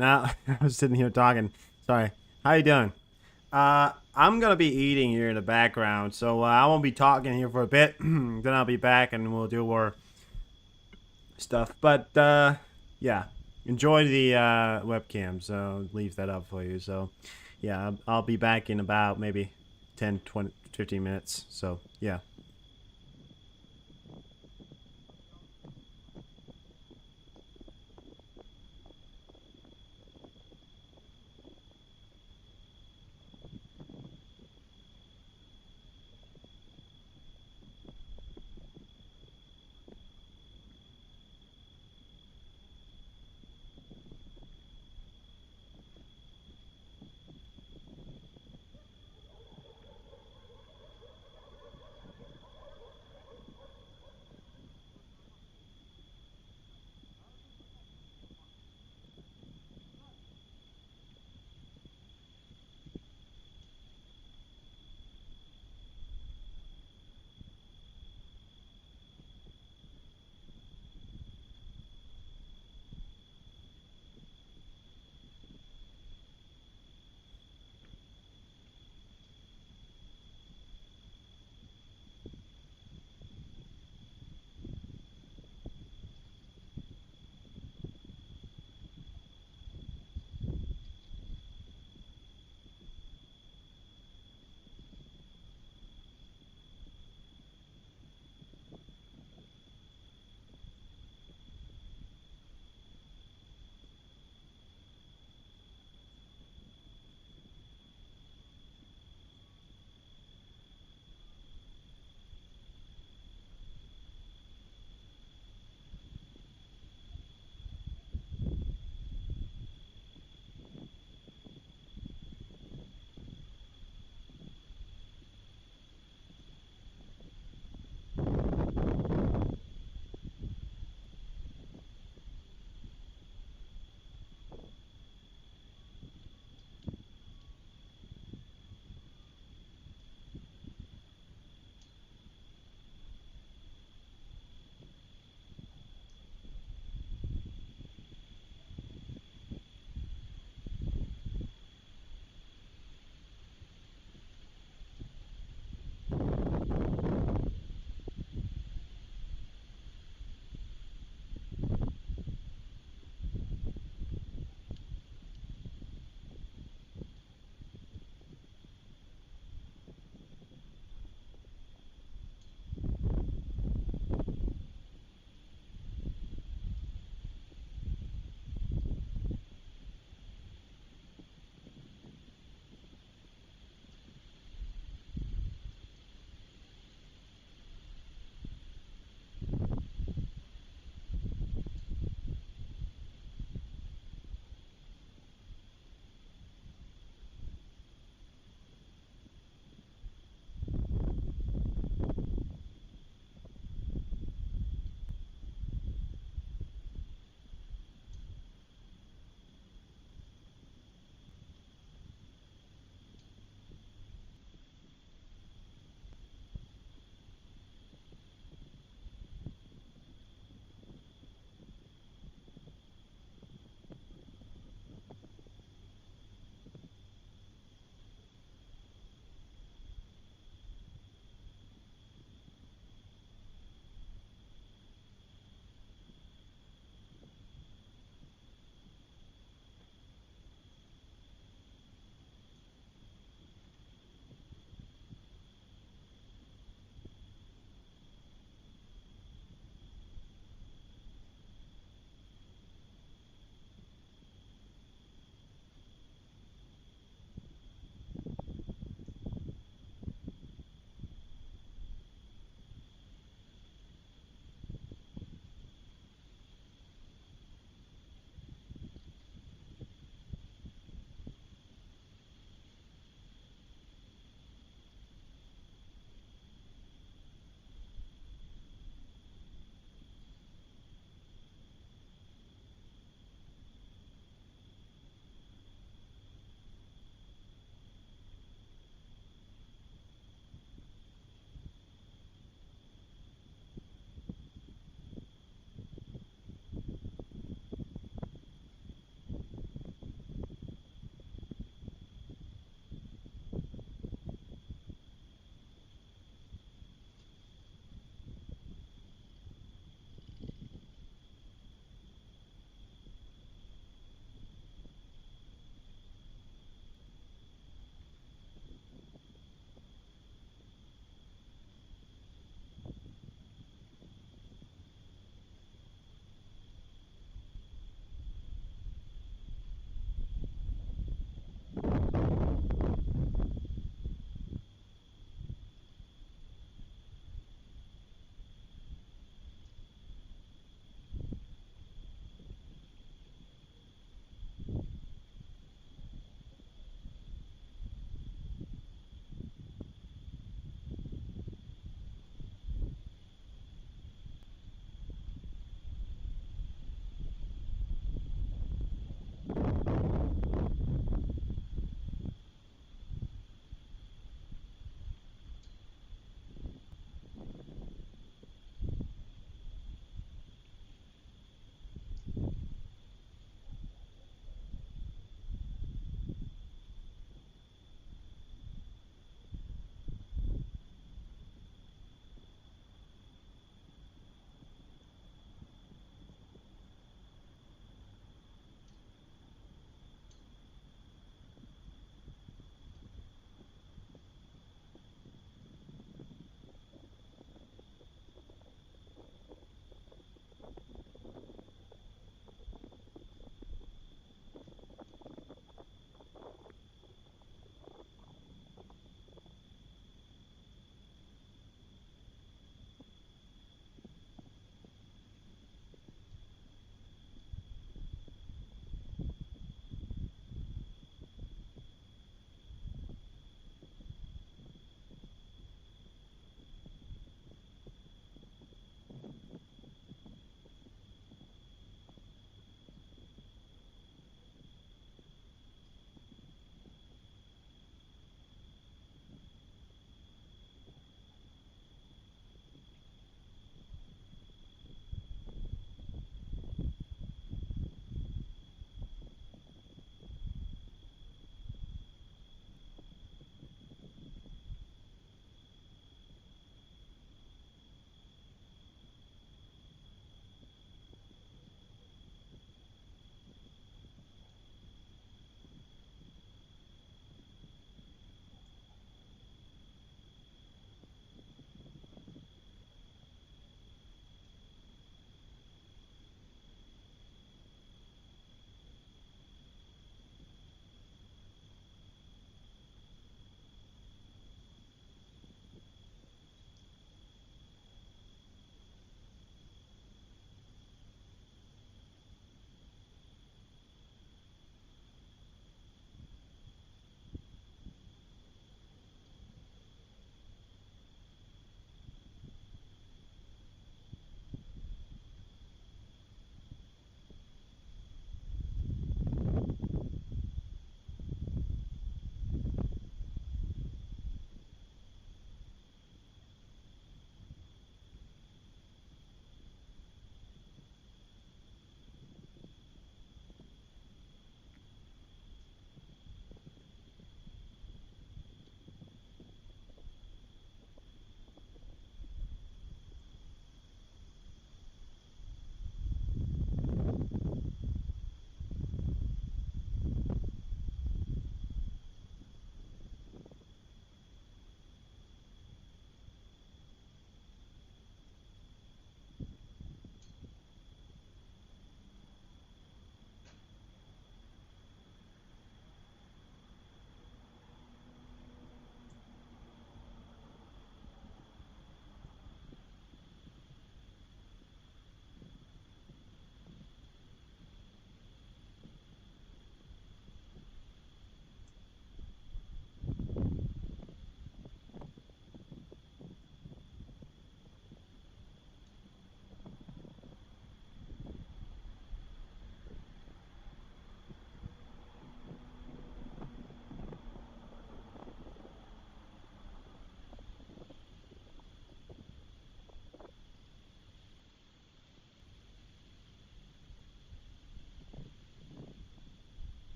Now I was sitting here talking. Sorry. How you doing? I'm gonna be eating here in the background, so I won't be talking here for a bit. Then I'll be back and we'll do more stuff. But yeah, enjoy the webcam. So leave that up for you. So yeah, I'll be back in about maybe 10, 20, 15 minutes. So yeah.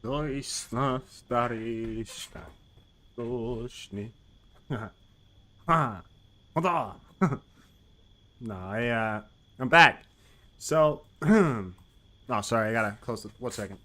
Doisna starishna doshni. Ha. Hold on. No, I'm back. So, oh, sorry, I gotta close the. 1 second.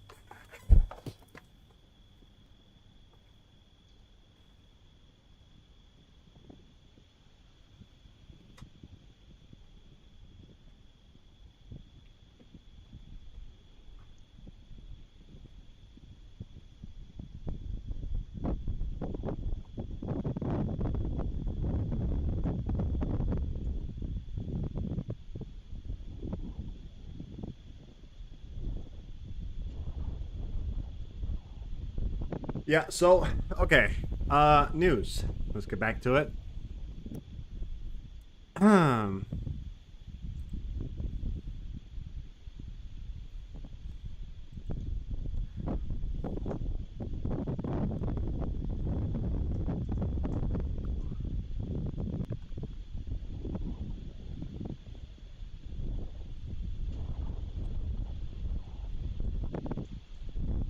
Yeah, so, okay. News. Let's get back to it. Um,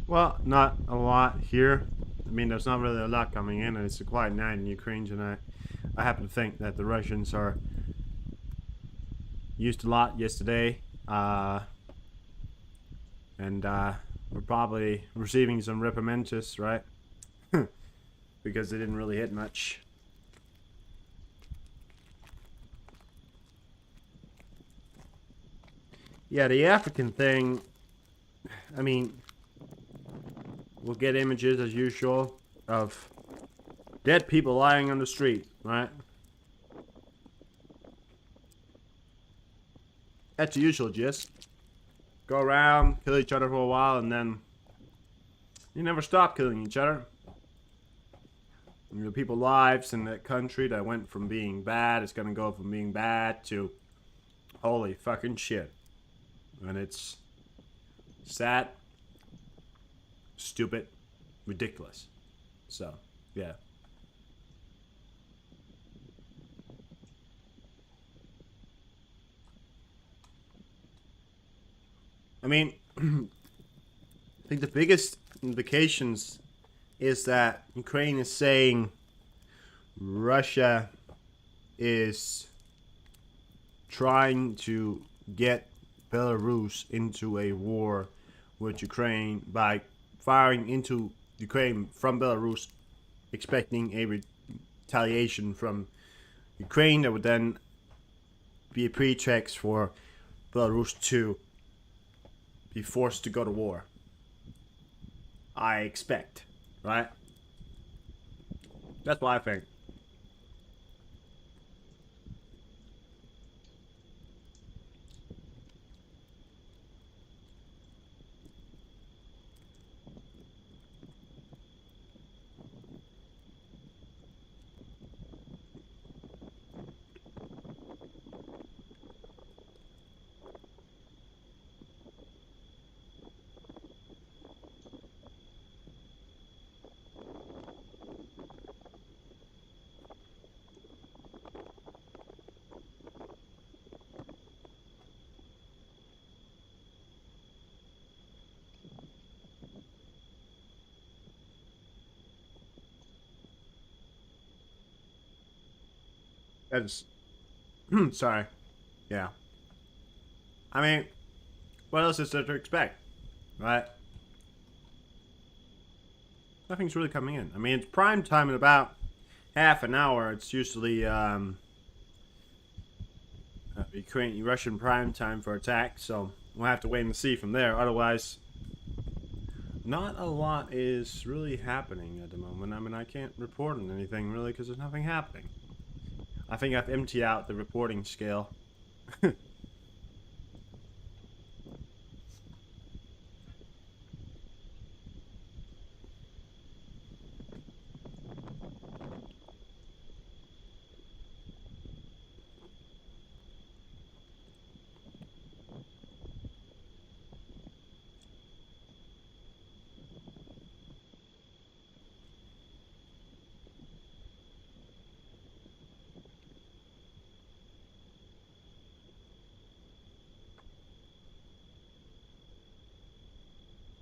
well, not a lot here. I mean, there's not really a lot coming in, and it's a quiet night in Ukraine tonight. I happen to think that the Russians are used a lot yesterday, and we're probably receiving some reprimands, right? Because they didn't really hit much. Yeah, the African thing, I mean, we'll get images as usual of dead people lying on the street, right? That's the usual gist. Go around, kill each other for a while, and then you never stop killing each other. And the people's lives in that country that went from being bad, it's gonna go from being bad to holy fucking shit. And it's sad, stupid, ridiculous. So, yeah. I mean, I think the biggest indications is that Ukraine is saying Russia is trying to get Belarus into a war with Ukraine by firing into Ukraine from Belarus, expecting a retaliation from Ukraine that would then be a pretext for Belarus to be forced to go to war. I expect, right? That's what I think. That's sorry. Yeah. I mean, what else is there to expect, right? Nothing's really coming in. I mean, it's prime time in about half an hour. It's usually Ukrainian Russian prime time for attack, so we'll have to wait and see from there. Otherwise, not a lot is really happening at the moment. I mean, I can't report on anything really because there's nothing happening. I think I've emptied out the reporting scale.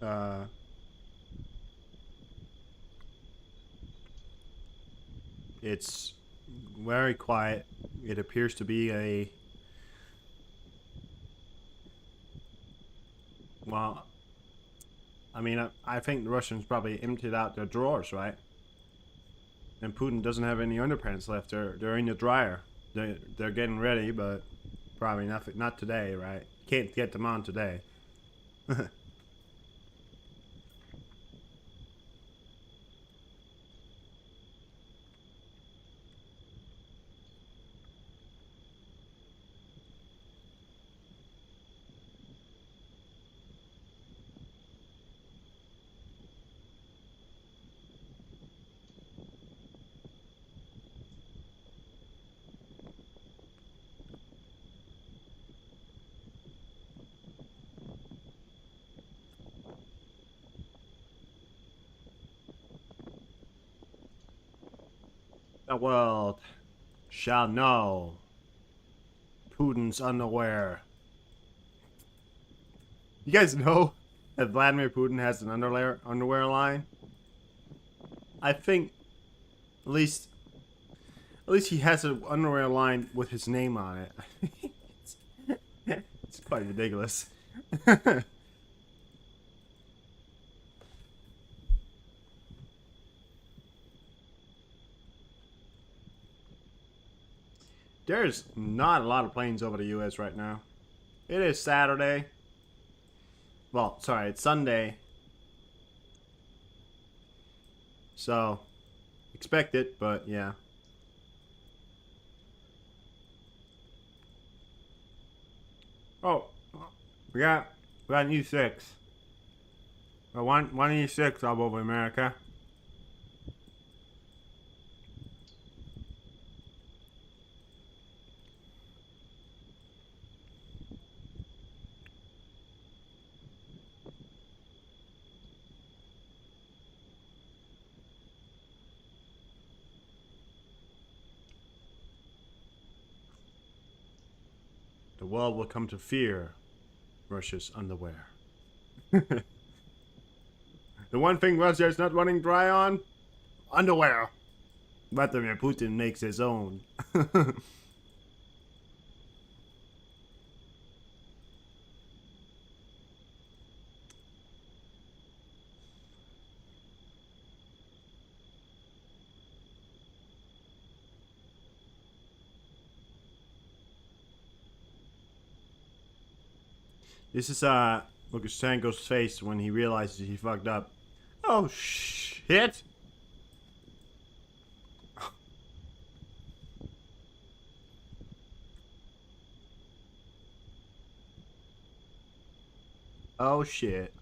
uh, It's very quiet. It appears to be a... Well, I mean, I think the Russians probably emptied out their drawers, right? And Putin doesn't have any underpants left. They're in the dryer. They're getting ready, but probably not today, right? Can't get them on today. The world shall know Putin's underwear. You guys know that Vladimir Putin has an underwear line? I think at least he has an underwear line with his name on it. It's quite ridiculous. There's not a lot of planes over the US right now. It is Saturday. Well, sorry, it's Sunday. So, expect it, but yeah. Oh, we got an E6. One E6 all over America. The world will come to fear Russia's underwear. The one thing Russia is not running dry on? Underwear. Vladimir Putin makes his own. This is Lukashenko's face when he realizes he fucked up. Oh shit! Oh shit.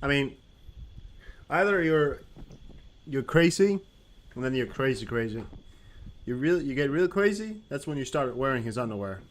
I mean, either you're crazy, and then you're crazy. You get real crazy. That's when you start wearing his underwear.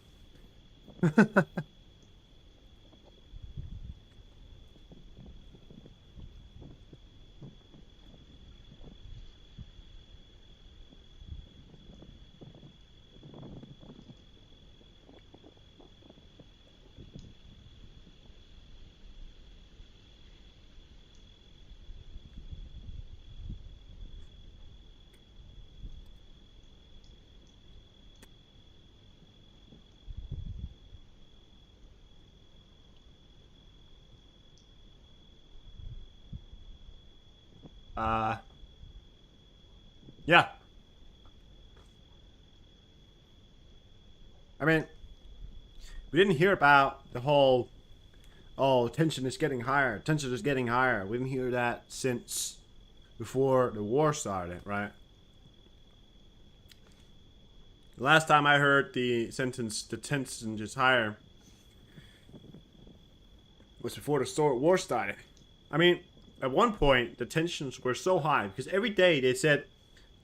Uh, yeah. I mean, we didn't hear about the whole, oh, tension is getting higher. Tension is getting higher. We didn't hear that since before the war started, right? The last time I heard the sentence, the tension is higher, was before the war started. I mean, at one point, the tensions were so high because every day they said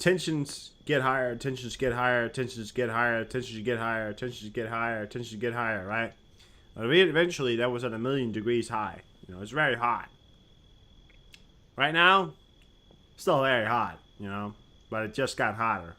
tensions get higher, tensions get higher, tensions get higher, tensions get higher, tensions get higher, tensions get higher, right? Eventually, that was at 1,000,000 degrees high. You know, it's very hot. Right now, still very hot, you know, but it just got hotter.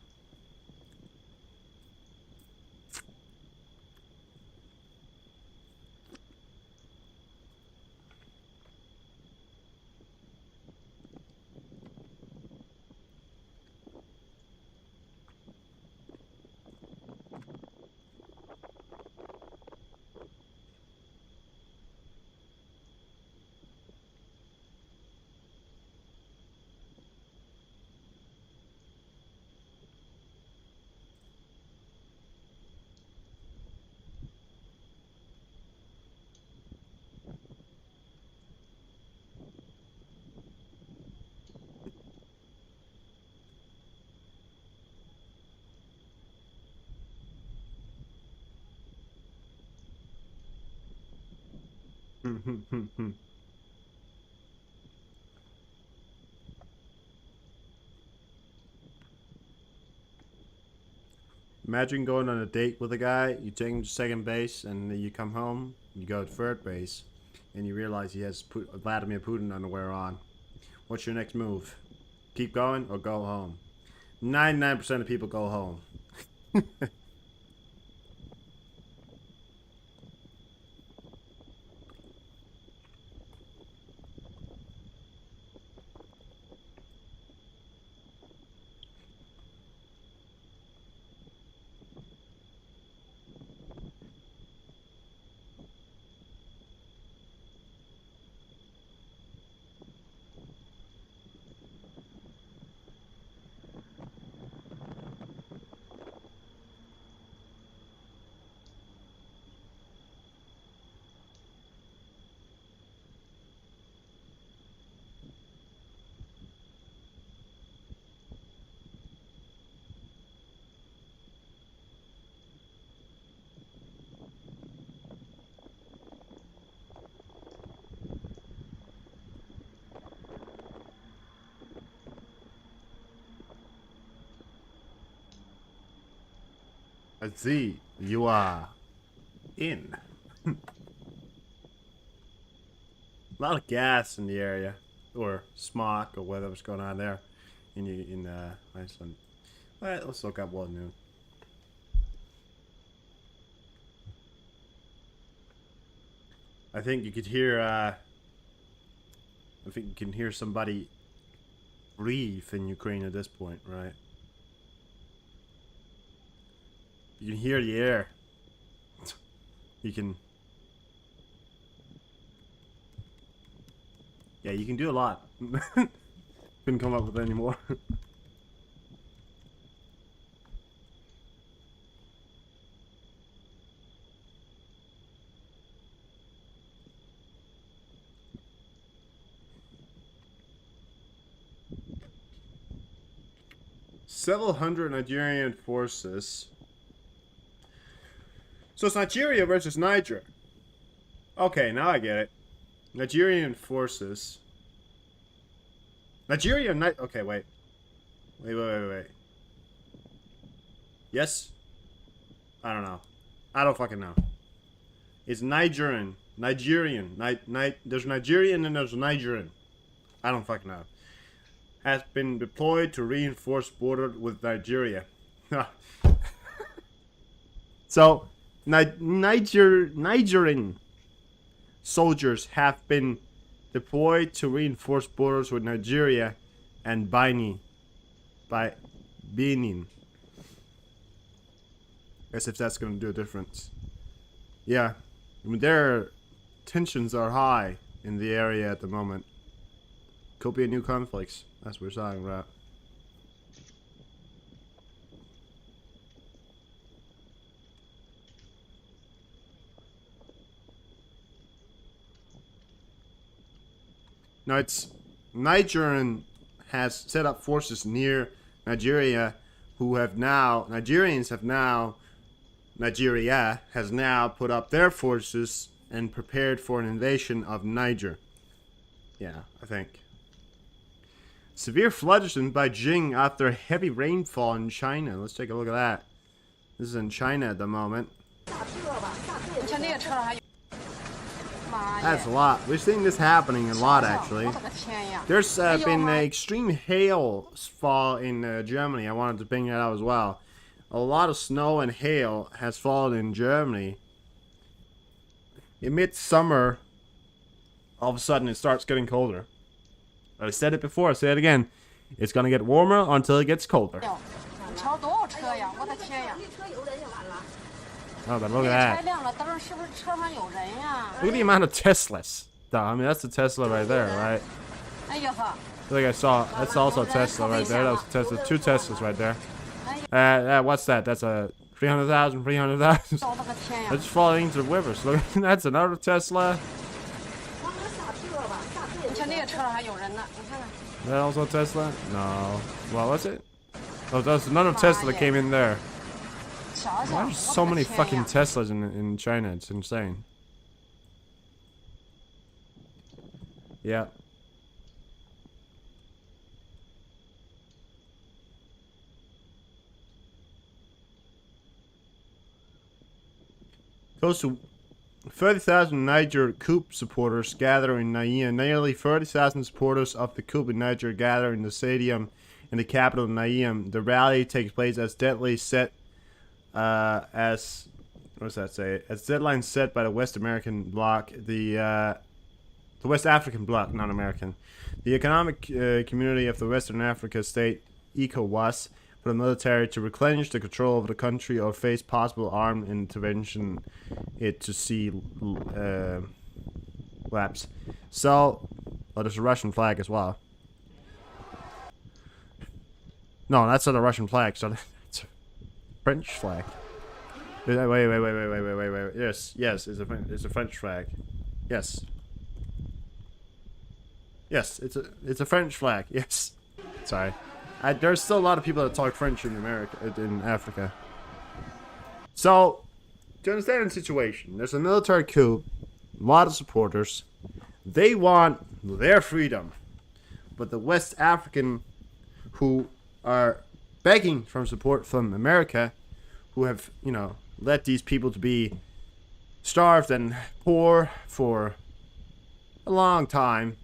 Imagine going on a date with a guy, you take him to second base, and then you come home, you go to third base, and you realize he has Vladimir Putin underwear on. What's your next move? Keep going or go home? 99% of people go home. 'I see you are in. A lot of gas in the area, or smog, or whatever's going on there in Iceland. All right, let's look up what new. I think you could hear. I think you can hear somebody breathe in Ukraine at this point, right? You can hear the air. You can. Yeah, you can do a lot. Couldn't come up with any more. Several hundred Nigerian forces. So it's Nigeria versus Niger. Okay, now I get it. Nigerian forces. Nigeria, okay, wait. Wait. Yes? I don't know. I don't fucking know. It's Nigerian. There's Nigerian and there's Nigerian. I don't fucking know. Has been deployed to reinforce border with Nigeria. So, Nigerian soldiers have been deployed to reinforce borders with Nigeria and Benin. As if that's going to do a difference. Yeah, I mean, their tensions are high in the area at the moment. Could be a new conflicts. That's what we're talking about. Now it's Nigerian has set up forces near Nigeria Nigeria has now put up their forces and prepared for an invasion of Niger. Yeah, I think. Severe floods in Beijing after heavy rainfall in China. Let's take a look at that. This is in China at the moment. That's a lot. We're seeing this happening a lot, actually. There's been extreme hail fall in Germany. I wanted to bring that out as well. A lot of snow and hail has fallen in Germany. In midsummer, all of a sudden it starts getting colder. But I said it before, I say it again. It's gonna get warmer until it gets colder. Oh, but look at that. Look at the amount of Teslas. I mean, that's a Tesla right there, right? I think I saw. That's also a Tesla right there. That was a Tesla. 2 Teslas right there. What's that? That's a 300,000, 300,000. That's falling into the rivers. Look, that's another Tesla. That also a Tesla? No. Well, what's it? Oh, there's another Tesla that came in there. Why are there so many fucking Teslas in China? It's insane. Yeah. Close to 30,000 Niger coup supporters gather in Niger. Nearly 30,000 supporters of the coup in Niger gather in the stadium in the capital Niger. The rally takes place as deadly set as what does that say? As deadlines set by the West American bloc, the West African bloc, not American, the economic community of the Western Africa state ECOWAS, for the military to replenish the control of the country or face possible armed intervention it to see lapse. So, oh, there's a Russian flag as well. No, that's not a Russian flag, so it's a French flag. Wait. Yes, it's a French flag. Yes, it's a French flag. Yes. Sorry. There's still a lot of people that talk French in Africa. So, to understand the situation, there's a military coup, a lot of supporters. They want their freedom. But the West African who are begging for support from America, who have, led these people to be starved and poor for a long time,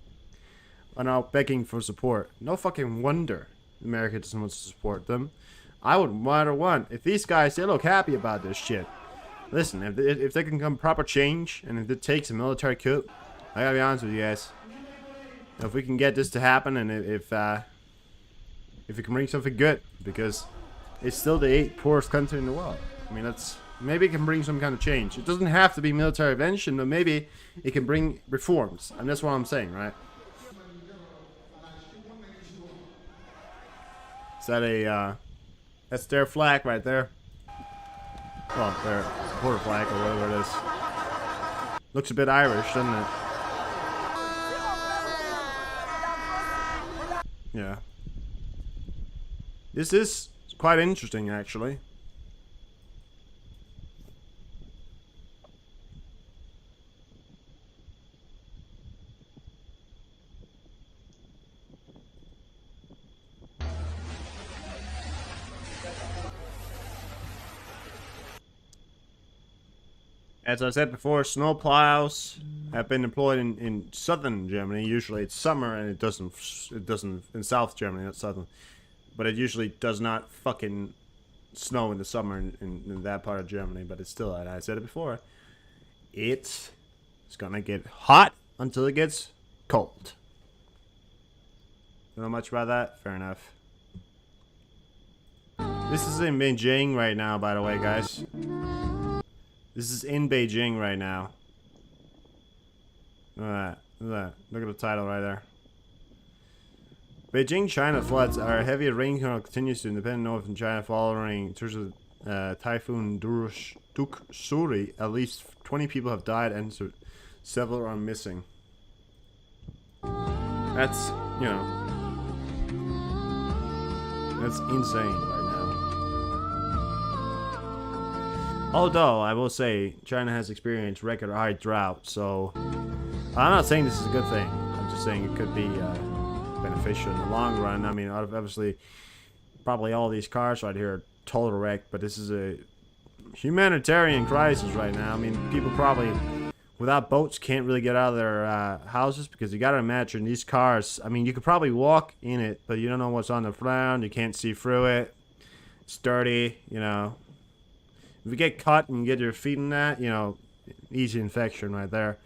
are now begging for support. No fucking wonder America doesn't want to support them. I would rather want, if these guys, they look happy about this shit. Listen, if they can come proper change, and if it takes a military coup, I gotta be honest with you guys. If we can get this to happen, and if it can bring something good, because it's still the 8th poorest country in the world. I mean, maybe it can bring some kind of change. It doesn't have to be military intervention, but maybe it can bring reforms, and that's what I'm saying, right? Is that that's their flag right there. Well, their supporter flag or whatever it is. Looks a bit Irish, doesn't it? Yeah. This is quite interesting, actually. As I said before, snow plows have been deployed in southern Germany. Usually it's summer, and it doesn't in South Germany, not southern. But it usually does not fucking snow in the summer in that part of Germany. But it's still, I said it before, it's gonna get hot until it gets cold. Don't know much about that? Fair enough. This is in Beijing right now, by the way, guys. This is in Beijing right now. Look at that. Look at the title right there. Beijing, China floods are heavy rainfall continues to independent northern China following Typhoon Duksuri. At least 20 people have died and several are missing. That's, that's insane right now. Although, I will say, China has experienced record high drought, so I'm not saying this is a good thing. I'm just saying it could be beneficial. beneficial in the long run. I mean, obviously, probably all these cars right here are total wrecked, but this is a humanitarian crisis right now. I mean, people probably without boats can't really get out of their houses, because you got to imagine these cars. I mean, you could probably walk in it, but you don't know what's on the ground. You can't see through it. It's dirty, you know. If you get cut and you get your feet in that, you know, easy infection right there.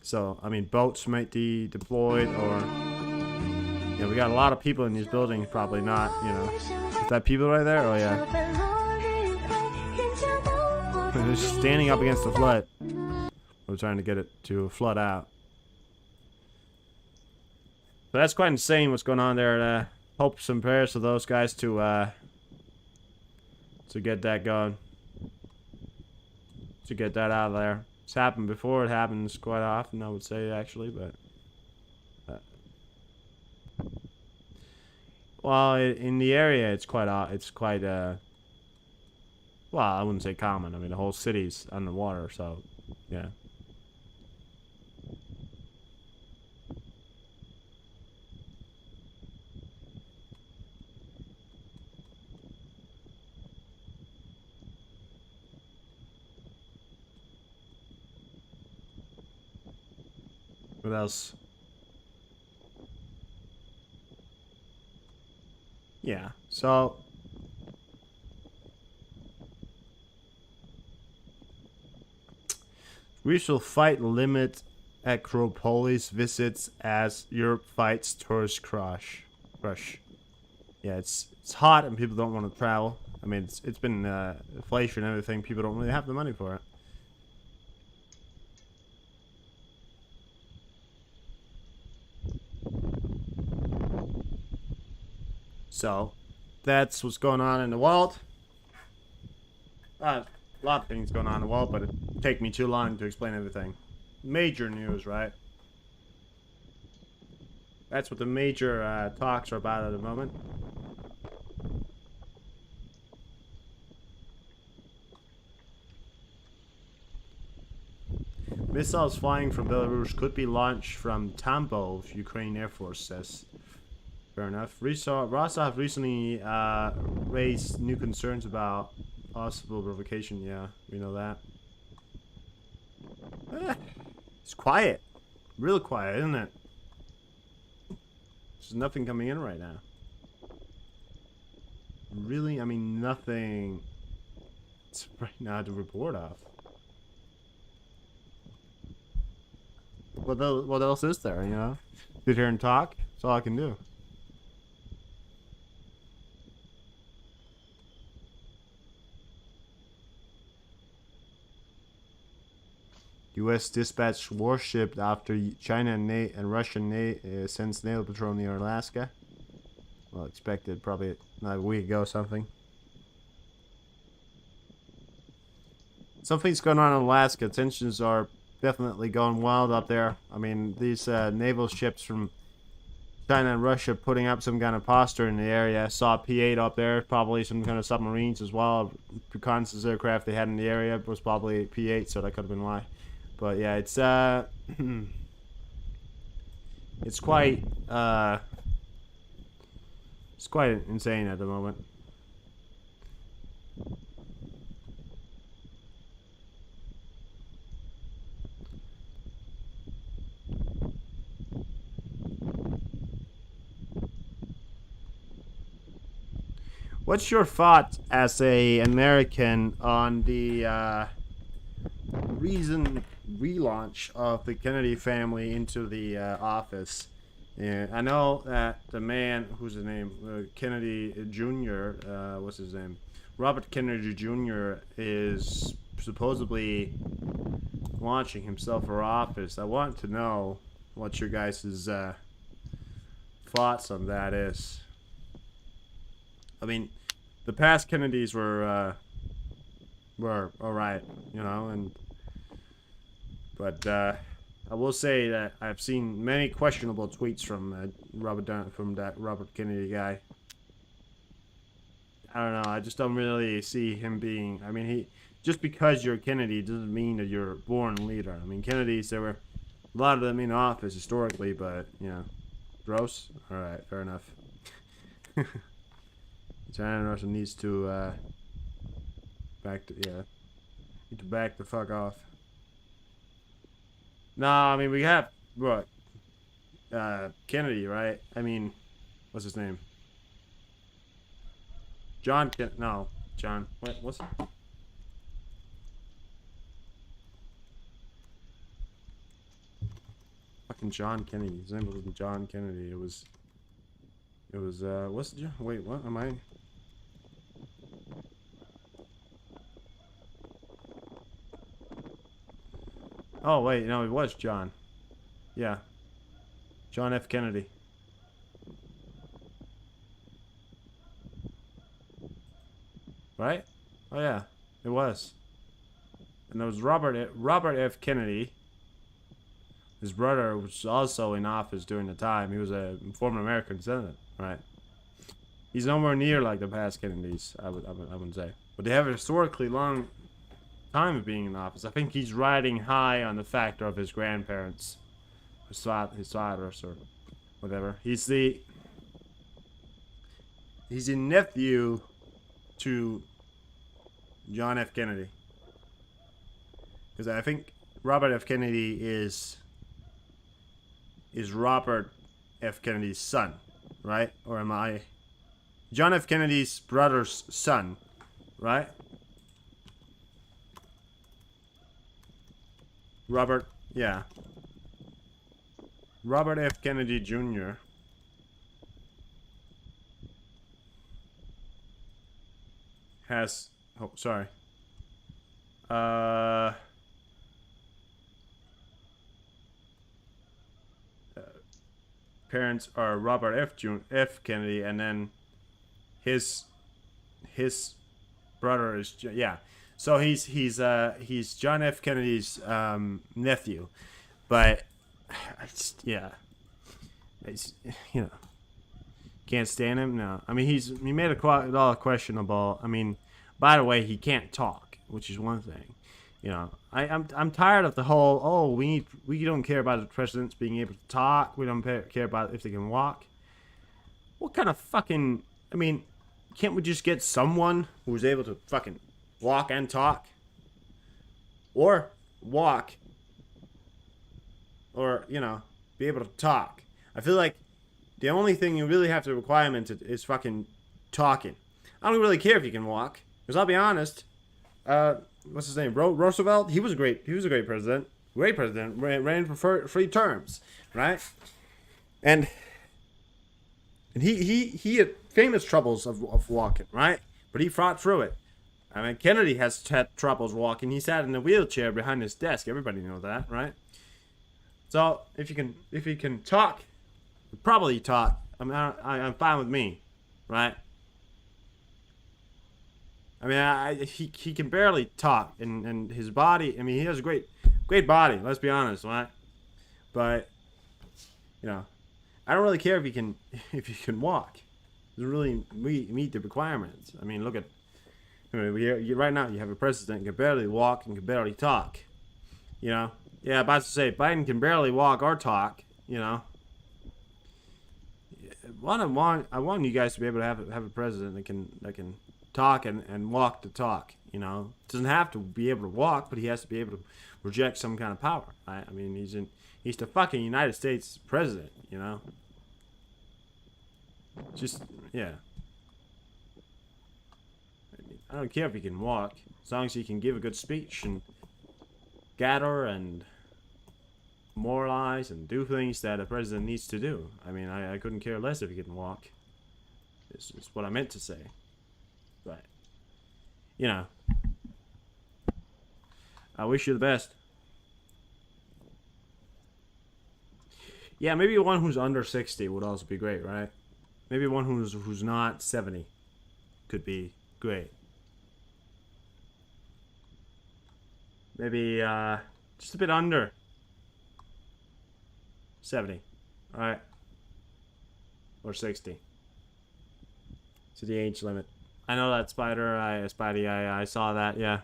So, I mean, boats might be deployed, or, you know, we got a lot of people in these buildings, probably not, you know. Is that people right there? Oh, yeah. They're just standing up against the flood. We're trying to get it to flood out. So that's quite insane what's going on there. Hopes and prayers for those guys to get that going. To get that out of there. It's happened before. It happens quite often, I would say, actually, but well, in the area, it's quite well, I wouldn't say common. I mean, the whole city's underwater, so yeah. What else? Yeah, so we shall fight limit Acropolis visits as Europe fights tourist crush. Yeah, it's hot and people don't want to travel. I mean, it's been inflation and everything. People don't really have the money for it. So, that's what's going on in the world. A lot of things going on in the world, but it'd take me too long to explain everything. Major news, right? That's what the major talks are about at the moment. Missiles flying from Belarus could be launched from Tambov, Ukraine Air Force says. Fair enough. Russia have recently raised new concerns about possible provocation. Yeah, we know that. It's quiet. Real quiet, isn't it? There's nothing coming in right now. Really? I mean, nothing right now to report of. What else is there, you know? Sit here and talk. That's all I can do. U.S. dispatched warship after China and Russia sends naval patrol near Alaska. Well, expected probably not a week ago or something. Something's going on in Alaska. Tensions are definitely going wild up there. I mean, these naval ships from China and Russia putting up some kind of posture in the area. Saw P-8 up there, probably some kind of submarines as well. Reconnaissance aircraft they had in the area was probably P-8, so that could have been why. But yeah, it's quite insane at the moment. What's your thought as a American on the recent relaunch of the Kennedy family into the office? Yeah, I know that the man, who's his name, Kennedy Jr., what's his name? Robert Kennedy Jr. is supposedly launching himself for office. I want to know what your guys' thoughts on that is. I mean, the past Kennedys were alright, you know, but I will say that I've seen many questionable tweets from that Robert Kennedy guy. I don't know. I just don't really see him being. I mean, just because you're Kennedy doesn't mean that you're a born leader. I mean, Kennedys, there were a lot of them in office historically, but you know, Gross? Alright, fair enough. China and Russia needs to, need to back the fuck off. Nah, I mean, we have, what? Kennedy, right? I mean, what's his name? John no, John. What's it? Fucking John Kennedy. His name wasn't John Kennedy. It was, what's the, wait, what am I? Oh, wait, no, it was John. Yeah. John F. Kennedy. Right? Oh, yeah, it was. And there was Robert F. Kennedy. His brother was also in office during the time. He was a former American senator, right? He's nowhere near like the past Kennedys, I wouldn't say. But they have a historically long time of being in office. I think he's riding high on the factor of his grandparents, his fathers, or whatever. He's the nephew to John F. Kennedy. Because I think Robert F. Kennedy is Robert F. Kennedy's son, right? Or am I? John F. Kennedy's brother's son, right? Robert, yeah. Robert F. Kennedy Jr. has, oh, sorry. Parents are Robert F. Kennedy, and then his brother is, yeah. So he's John F. Kennedy's nephew, but yeah, it's, you know, can't stand him. No, I mean he made it all questionable. I mean, by the way, he can't talk, which is one thing. You know, I'm tired of the whole, we don't care about the presidents being able to talk. We don't care about if they can walk. What kind of fucking, I mean, can't we just get someone who's able to fucking walk and talk? Or walk, or, you know, be able to talk. I feel like the only thing you really have to requirement is fucking talking. I don't really care if you can walk, because I'll be honest, what's his name? Roosevelt. He was a great president. Great president. Ran for 3 terms, right? And he had famous troubles of walking, right? But he fought through it. I mean, Kennedy has had troubles walking. He sat in a wheelchair behind his desk. Everybody knows that, right? So if you can talk, probably talk. I mean, I'm fine with me, right? I mean, he can barely talk, and his body. I mean, he has a great body. Let's be honest, right? But you know, I don't really care if you can walk. Doesn't really meet the requirements. I mean, look at. I mean, right now you have a president who can barely walk and can barely talk. You know, yeah, about to say Biden can barely walk or talk. You know, I want you guys to be able to have a president that can talk and walk the talk. You know, doesn't have to be able to walk, but he has to be able to project some kind of power. Right? I mean, he's the fucking United States president. You know, just yeah. I don't care if he can walk, as long as he can give a good speech and gather and moralize and do things that a president needs to do. I mean, I couldn't care less if he can walk. It's what I meant to say. But, you know, I wish you the best. Yeah, maybe one who's under 60 would also be great, right? Maybe one who's not 70 could be great. Maybe just a bit under 70, all right, or 60. To the age limit. I know that Spidey. I saw that. Yeah,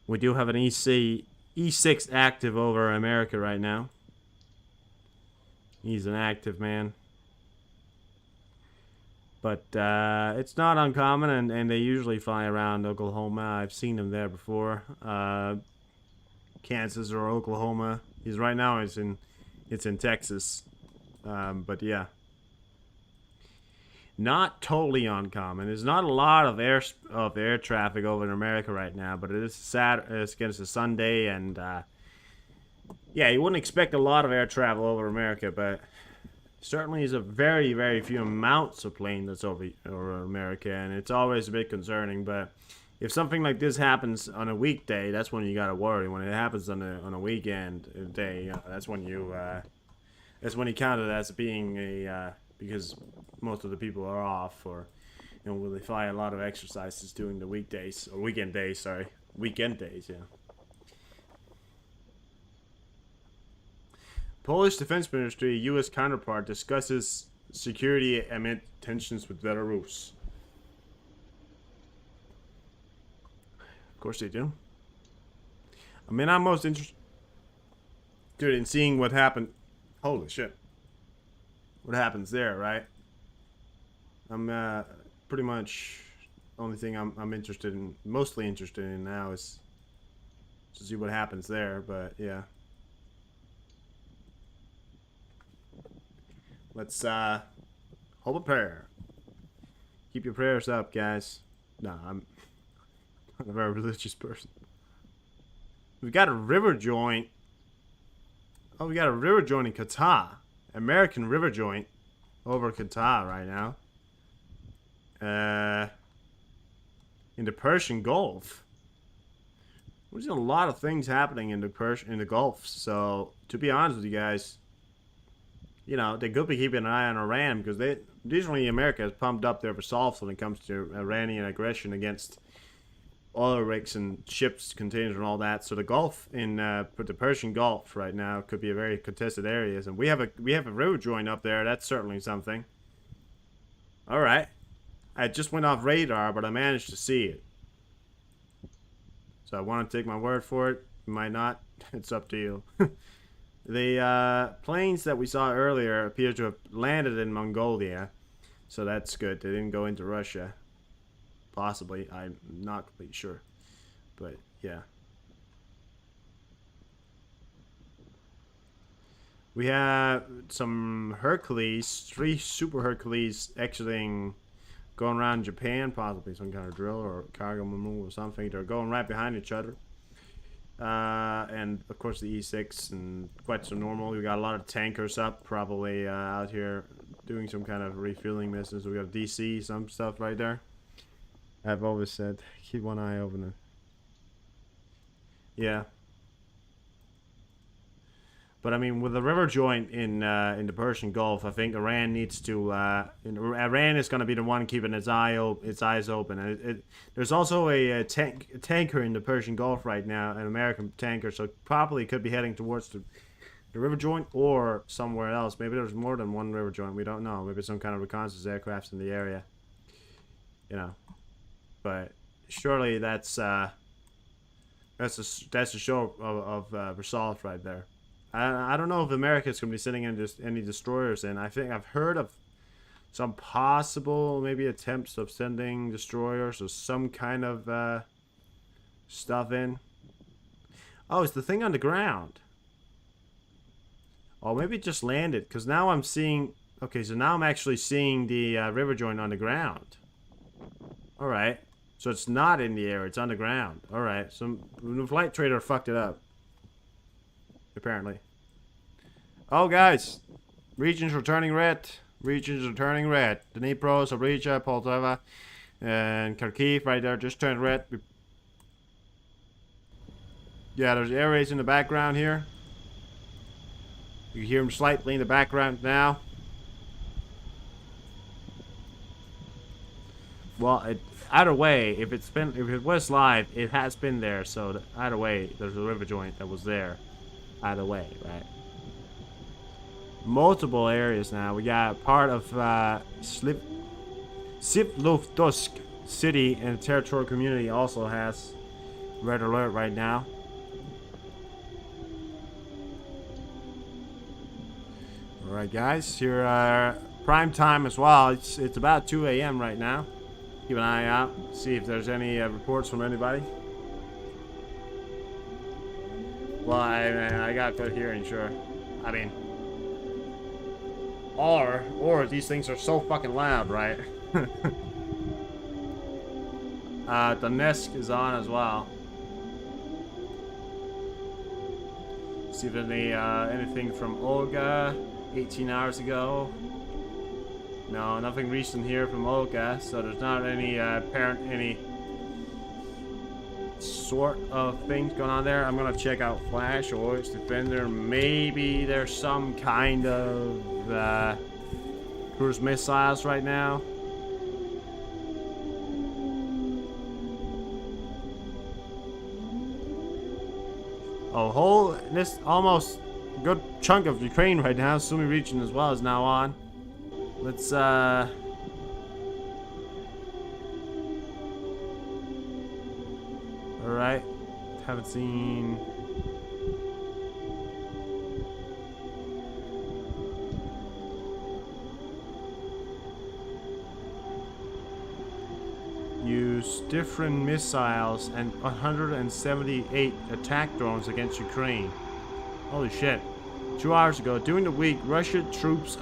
we do have an E6 active over America right now. He's an active man. But it's not uncommon, and they usually fly around Oklahoma. I've seen them there before. Kansas or Oklahoma. He's right now. It's in Texas. But yeah, not totally uncommon. There's not a lot of air traffic over in America right now, but it is it's a Sunday, and yeah, you wouldn't expect a lot of air travel over America, but certainly is a very, very few amounts of plane that's over America, and it's always a bit concerning. But if something like this happens on a weekday, that's when you gotta worry. When it happens on a weekend day, that's when you count it as being a because most of the people are off, or when they fly a lot of exercises during the weekdays or weekend days. Sorry, weekend days. Yeah. Polish Defense Ministry U.S. counterpart discusses security amid tensions with Belarus. Of course they do. I mean, I'm most interested in seeing what happened. Holy shit. What happens there, right? I'm pretty much the only thing I'm mostly interested in now is to see what happens there, but yeah. Let's hold a prayer. Keep your prayers up, guys. No, I'm not a very religious person. We've got a river joint. Oh, we got a river joint in Qatar. American river joint over Qatar right now. In the Persian Gulf. There's a lot of things happening in the Gulf. So, to be honest with you guys, they could be keeping an eye on Iran, because usually America has pumped up their resolve when it comes to Iranian aggression against oil rigs and ships, containers, and all that. So the Gulf the Persian Gulf right now could be a very contested area, and we have a river joint up there. That's certainly something. All right, I just went off radar, but I managed to see it. So I want to take my word for it. You might not. It's up to you. The planes that we saw earlier appear to have landed in Mongolia, so that's good. They didn't go into Russia. Possibly. I'm not completely sure. But, yeah. We have some Hercules, 3 Super Hercules going around Japan, possibly some kind of drill or cargo move or something. They're going right behind each other. And of course the E6 and quite so normal. We got a lot of tankers up, probably out here doing some kind of refueling business. We got DC, some stuff right there. I've always said keep one eye open. Yeah. But I mean, with the river joint in the Persian Gulf, I think Iran needs to. Iran is going to be the one keeping its eyes open. And there's also a tanker in the Persian Gulf right now, an American tanker, so probably could be heading towards the river joint or somewhere else. Maybe there's more than one river joint. We don't know. Maybe some kind of reconnaissance aircrafts in the area. But surely that's a show of resolve right there. I don't know if America is going to be sending any destroyers in. I think I've heard of some possible maybe attempts of sending destroyers or some kind of stuff in. Oh, it's the thing on the ground. Oh, maybe it just landed, because now I'm seeing... Okay, so now I'm actually seeing the river joint on the ground. Alright. So it's not in the air, it's on the ground. Alright, so the flight trader fucked it up. Apparently. Oh, guys. Regions returning red. Regions returning red. Dnipro, Zaporizhzhia, Poltava, and Kharkiv right there just turned red. Yeah, there's air raids in the background here. You can hear them slightly in the background now. Well, either way, if it was live, it has been there. So either way, there's a river joint that was there. Either way, right? Multiple areas now. We got part of Sverdlovsk city and territorial community also has red alert right now. Alright, guys, here are prime time as well. It's about 2 a.m. right now. Keep an eye out, see if there's any reports from anybody. Well, I got good hearing, sure. I mean, or these things are so fucking loud, right? The Nesk is on as well. See if there's anything from Olga 18 hours ago. No, nothing recent here from Olga, so there's not any any sort of things going on there. I'm gonna check out Flash or its Defender. Maybe there's some kind of cruise missiles right now. This almost good chunk of Ukraine right now, Sumy region as well, is now on. Let's alright. Haven't seen use different missiles and 178 attack drones against Ukraine. Holy shit. 2 hours ago, during the week, Russian troops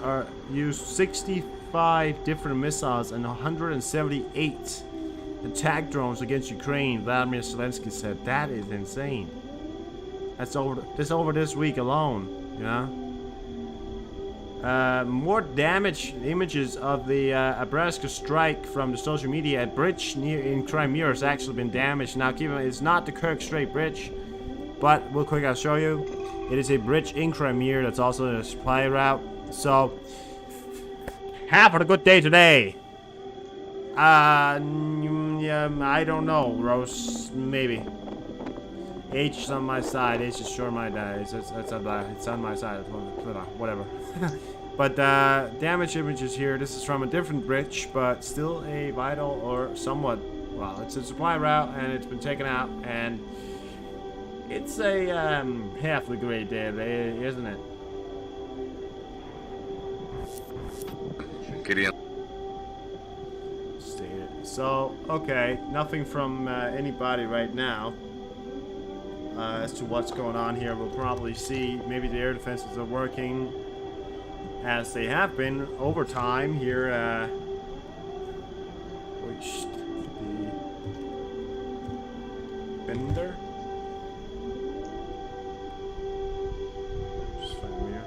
used 65 different missiles and 178 attack drones against Ukraine, Vladimir Zelensky said. That is insane. That's over this week alone, you know? More damage images of the Abraska strike from the social media. A bridge in Crimea has actually been damaged. Now, keep in mind, it's not the Kerch Strait Bridge, but real quick, I'll show you. It is a bridge in Crimea that's also a supply route. So, have a good day today. Yeah, I don't know, Rose. Maybe. H is on my side. H is sure my die. It's on my side. Whatever. But damage images here. This is from a different bridge, but still a vital or somewhat. Well, it's a supply route, and it's been taken out, and it's a half the great day, isn't it? So, okay, nothing from anybody right now as to what's going on here. We'll probably see maybe the air defenses are working as they have been over time here. Which the Bender. Just find him here.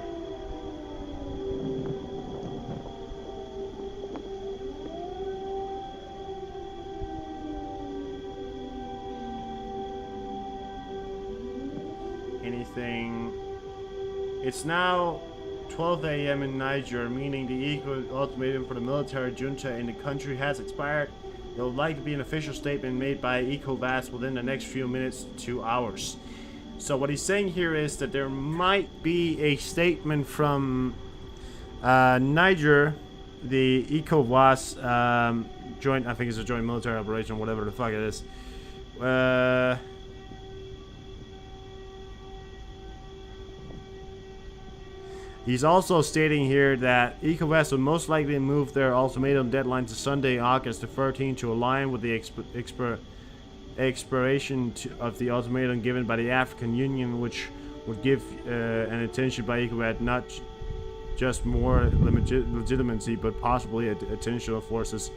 Anything. It's now 12 a.m. in Niger, meaning the equal ultimatum for the military junta in the country has expired. There will likely be an official statement made by ECOWAS within the next few minutes to hours. So what he's saying here is that there might be a statement from Niger, the ECOWAS joint, I think it's a joint military operation, whatever the fuck it is. He's also stating here that ECOWAS will most likely move their ultimatum deadline to Sunday, August the 13th, to align with the expiration of the ultimatum given by the African Union, which would give an attention by ECOWAS not just more legitimacy, but possibly attentional forces.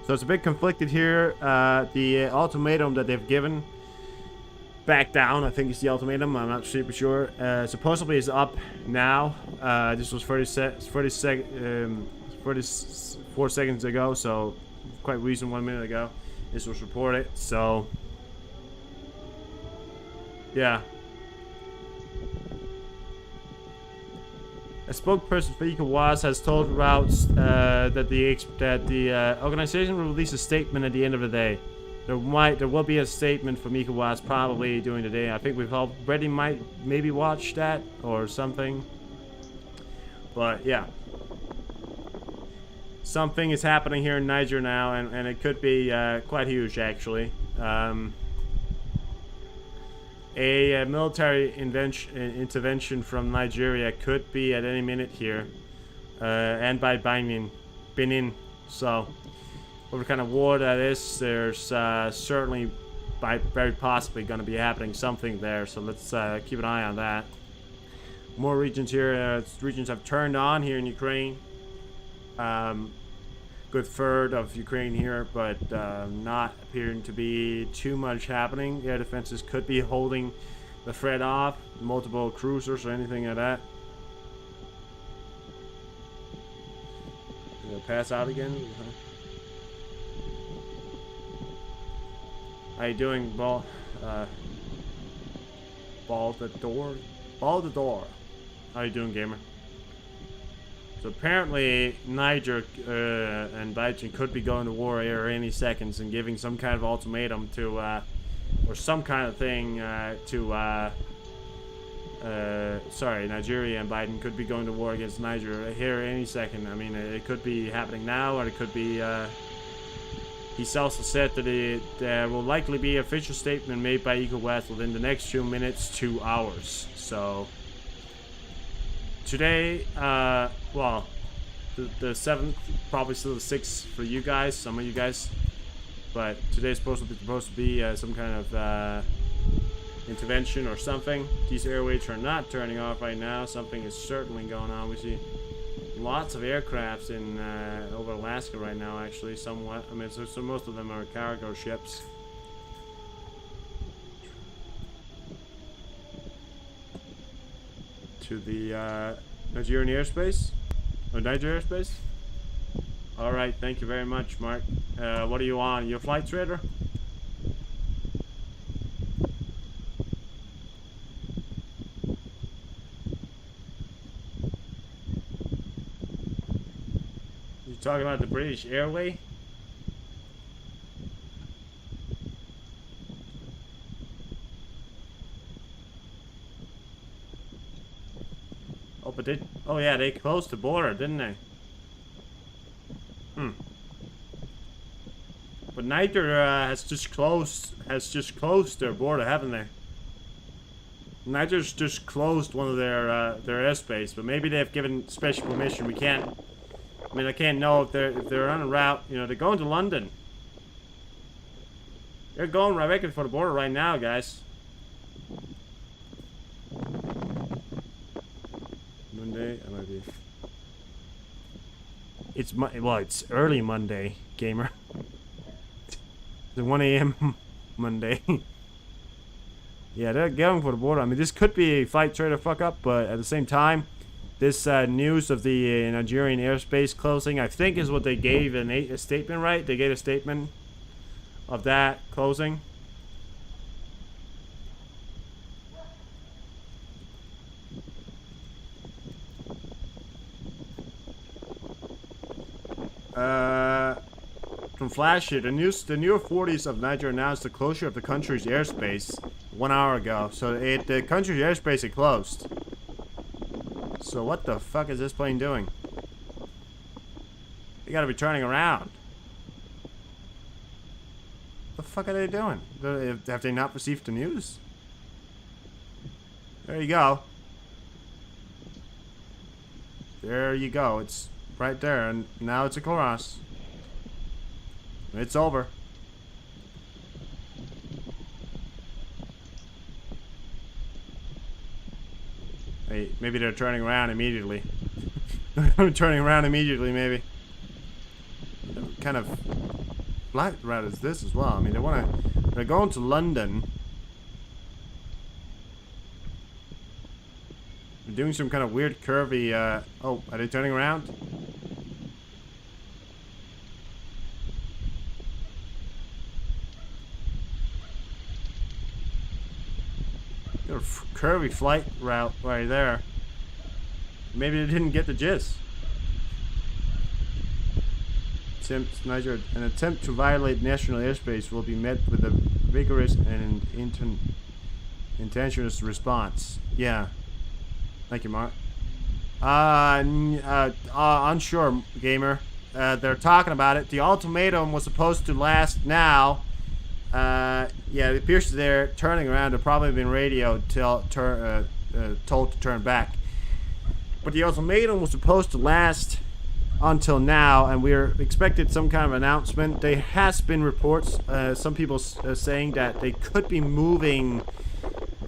So it's a bit conflicted here. The ultimatum that they've given, back down, I think it's the ultimatum, I'm not super sure. Supposedly it's up now. This was 34 seconds ago, so quite recent, 1 minute ago. This was reported, so yeah. A spokesperson for ECOWAS has told Routes that the organization will release a statement at the end of the day. There will be a statement from ECOWAS probably during the day. I think we've already maybe watched that or something. But yeah, something is happening here in Niger now, and it could be quite huge actually. A military intervention from Nigeria could be at any minute here. and by Benin. So, what kind of war that is, there's certainly, very possibly, going to be happening something there. So let's keep an eye on that. More regions here. Regions have turned on here in Ukraine. Good third of Ukraine here, but not appearing to be too much happening. Air defenses could be holding the threat off. Multiple cruisers or anything like that. Gonna pass out again. How you doing, ball? Ball the door. Ball the door. How you doing, gamer? So apparently Niger and Aviation could be going to war here any seconds and giving some kind of ultimatum to, or some kind of thing to, sorry, Nigeria and Biden could be going to war against Niger here any second. I mean, it could be happening now, or it could be, he's also said that there will likely be an official statement made by ECOWAS within the next 2 minutes, 2 hours. So, today, well, the 7th, probably still the 6th for you guys, some of you guys. But today's supposed to be some kind of intervention or something. These airways are not turning off right now. Something is certainly going on. We see lots of aircrafts in over Alaska right now, actually, somewhat. I mean, so most of them are cargo ships. To the Nigerian airspace? Or Niger airspace? Alright, thank you very much, Mark. What are you on? You a flight trader? You talking about the British Airway? Oh, but oh yeah, they closed the border, didn't they? But Niger has just closed their border, haven't they? Niger's just closed one of their airspace, but maybe they've given special permission. We can't. I mean, I can't know if they're on a route. You know, they're going to London. They're going right back for the border right now, guys. Monday, I might be. It's early Monday, gamer. It's 1 a.m. Monday. Yeah, they're going for the border. I mean, this could be a flight trader fuck up, but at the same time, this news of the Nigerian airspace closing, I think, is what they gave a statement, right? They gave a statement of that closing. From Flash here, the newer 40s of Niger announced the closure of the country's airspace 1 hour ago. So the country's airspace is closed. So what the fuck is this plane doing? They gotta be turning around. What the fuck are they doing? Have they not received the news? There you go. There you go. It's right there, and now it's a cross. It's over. Hey, maybe they're turning around immediately. Turning around immediately, maybe. What kind of flight route is this as well? I mean, they're going to London. They're doing some kind of weird curvy, oh, are they turning around? Curvy flight route right there. Maybe they didn't get the gist. Niger, an attempt to violate national airspace will be met with a vigorous and intentional response. Yeah. Thank you, Mark. Unsure, gamer. They're talking about it. The ultimatum was supposed to last now. Yeah, it appears they're turning around. They've probably been radioed told to turn back. But the ultimatum was supposed to last until now, and we're expected some kind of announcement. There has been reports, some people saying that they could be moving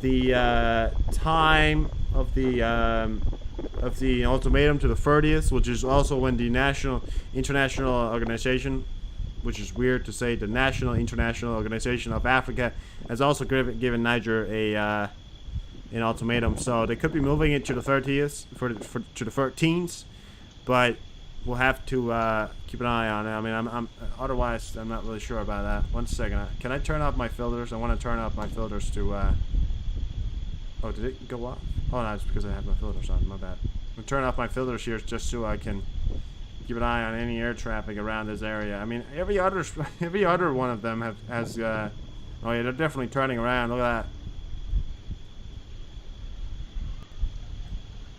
the time of the ultimatum to the 30th, which is also when the international organization, which is weird to say, the National International Organization of Africa, has also given Niger an ultimatum. So they could be moving it to the 30th to the 13th, but we'll have to keep an eye on it. I mean, I'm otherwise I'm not really sure about that. 1 second. Can I turn off my filters? I want to turn off my filters to. Oh, did it go off? Oh no, it's because I have my filters on. My bad. I'm gonna turn off my filters here just so I can keep an eye on any air traffic around this area. I mean, every other one of them has. Oh yeah, they're definitely turning around. Look at that.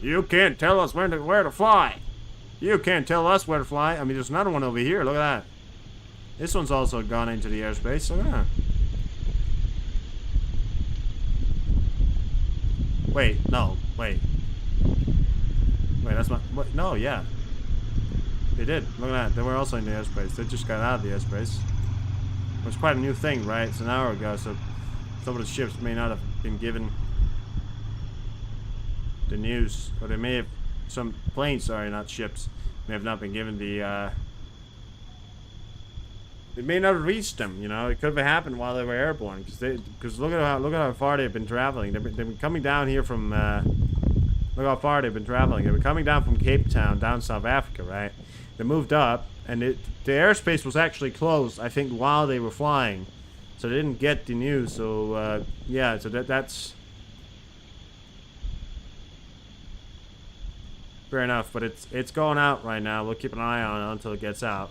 You can't tell us where to fly. You can't tell us where to fly. I mean, there's another one over here. Look at that. This one's also gone into the airspace. Look at that. Wait, no, wait. Wait, that's not. What? No, yeah. They did. Look at that. They were also in the airspace. They just got out of the airspace. It was quite a new thing, right? It's an hour ago, so some of the ships may not have been given the news, or they may have. Some planes, sorry, not ships, may have not been given the, it may not have reached them, you know. It could have happened while they were airborne, because look at how far they've been traveling. They've been coming down here from, look how far they've been traveling. They've been coming down from Cape Town, down South Africa, right? They moved up, and the airspace was actually closed, I think, while they were flying, so they didn't get the news. So, yeah, so that's fair enough, but it's going out right now. We'll keep an eye on it until it gets out.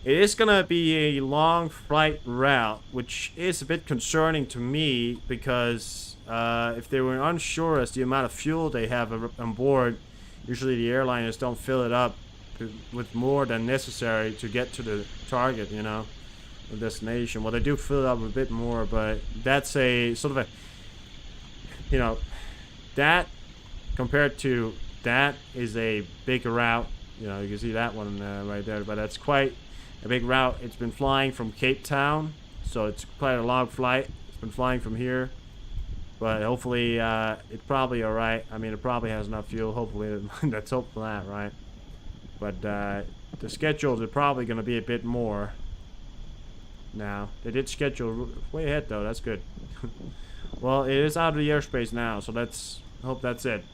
It is gonna be a long flight route, which is a bit concerning to me because if they were unsure as the amount of fuel they have on board, usually the airliners don't fill it up with more than necessary to get to the target, you know, the destination. Well, they do fill it up a bit more, but that's a sort of a, you know, that compared to that is a big route. You know, you can see that one right there, but that's quite a big route. It's been flying from Cape Town, so it's quite a long flight. It's been flying from here, but hopefully it's probably all right. I mean, it probably has enough fuel. Hopefully, let's hope for that, right? But the schedules are probably going to be a bit more now. They did schedule way ahead, though. That's good. Well, it is out of the airspace now, so let's hope that's it.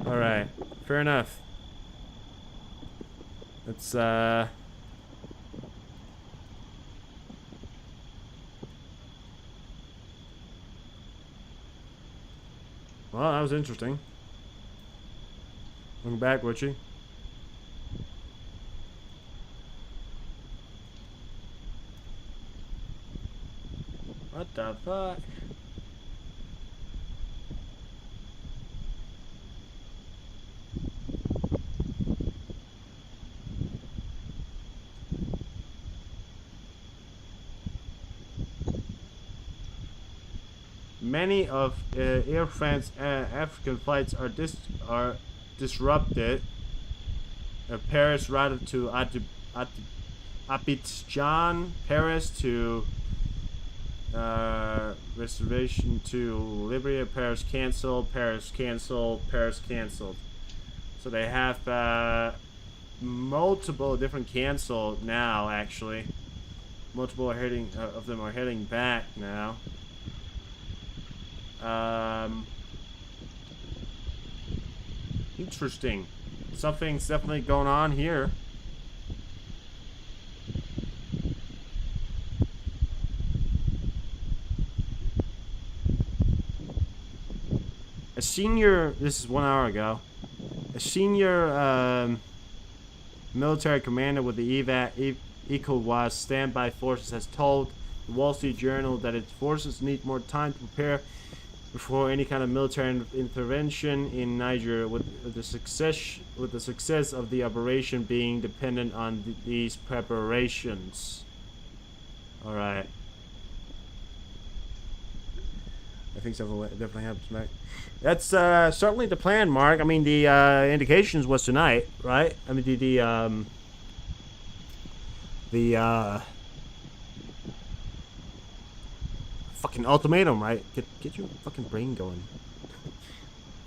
Alright, fair enough. It's well, that was interesting. Looking back, Witchy. What the fuck? Many of Air France African flights are disrupted. Paris routed to Abidjan, Paris to reservation to Libya, Paris canceled, Paris canceled, Paris canceled. So they have multiple different canceled now. Actually, multiple are heading of them are heading back now. Interesting. Something's definitely going on here. A senior, this is 1 hour ago, a senior military commander with the ECOWAS standby forces has told the Wall Street Journal that its forces need more time to prepare before any kind of military intervention in Niger, with the success of the operation being dependent on these preparations. All right. I think something definitely happens tonight. That's certainly the plan, Mark. I mean, the indications was tonight, right? I mean, the fucking ultimatum, right? Get your fucking brain going.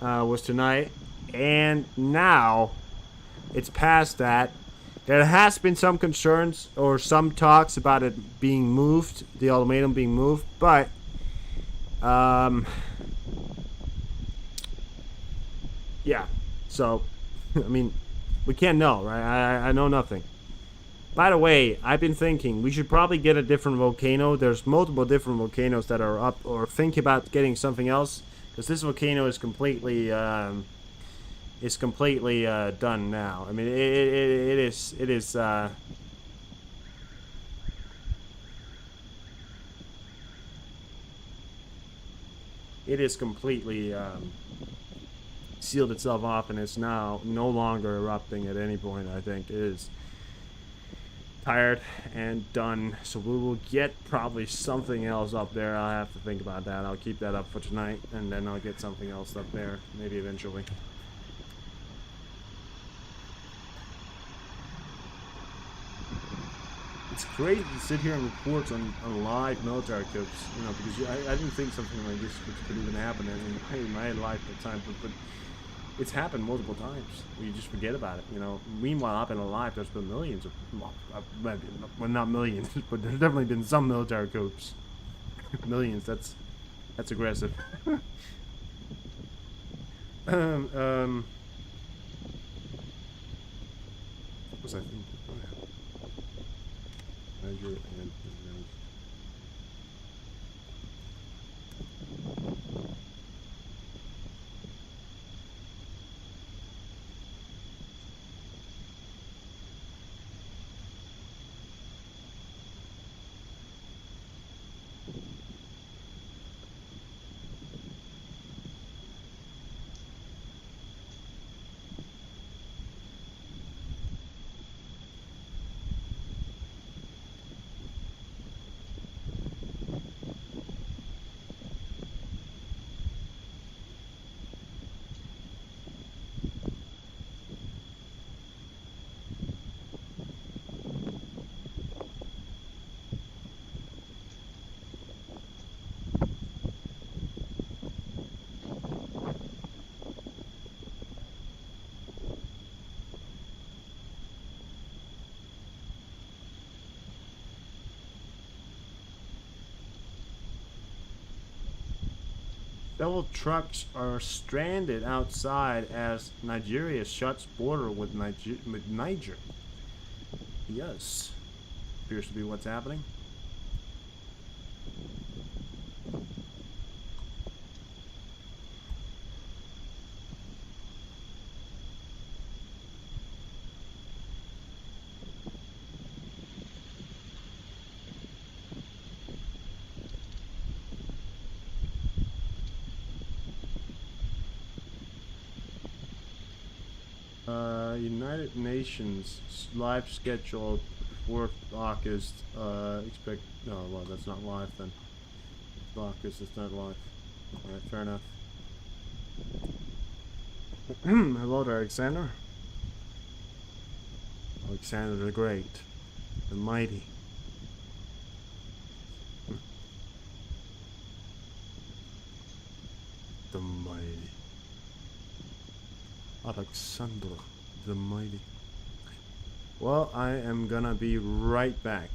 Was tonight, and now it's past that. There has been some concerns or some talks about it being moved, the ultimatum being moved, but yeah. So, I mean, we can't know, right? I know nothing. By the way, I've been thinking we should probably get a different volcano. There's multiple different volcanoes that are up, or think about getting something else, because this volcano is completely done now. I mean, it is it is completely sealed itself off, and it's now no longer erupting at any point. I think it is tired and done. So we will get probably something else up there. I'll have to think about that. I'll keep that up for tonight, and then I'll get something else up there, maybe eventually. It's crazy to sit here and report on live military coups, you know, because I didn't think something like this could even happen in my life at the time, but it's happened multiple times. You just forget about it, you know. Meanwhile, I've been alive. There's been millions of, well, not millions, but there's definitely been some military coups. Millions. That's aggressive. What was I thinking? Oh, yeah. Niger and several trucks are stranded outside as Nigeria shuts border with Niger. Yes. Appears to be what's happening. United Nations live scheduled 4th August. Expect. No, well, that's not live then. August is not live. Alright, fair enough. Hello there, Alexander. Alexander the Great. The Mighty. The Mighty. Alexander the Mighty. Well, I am gonna be right back.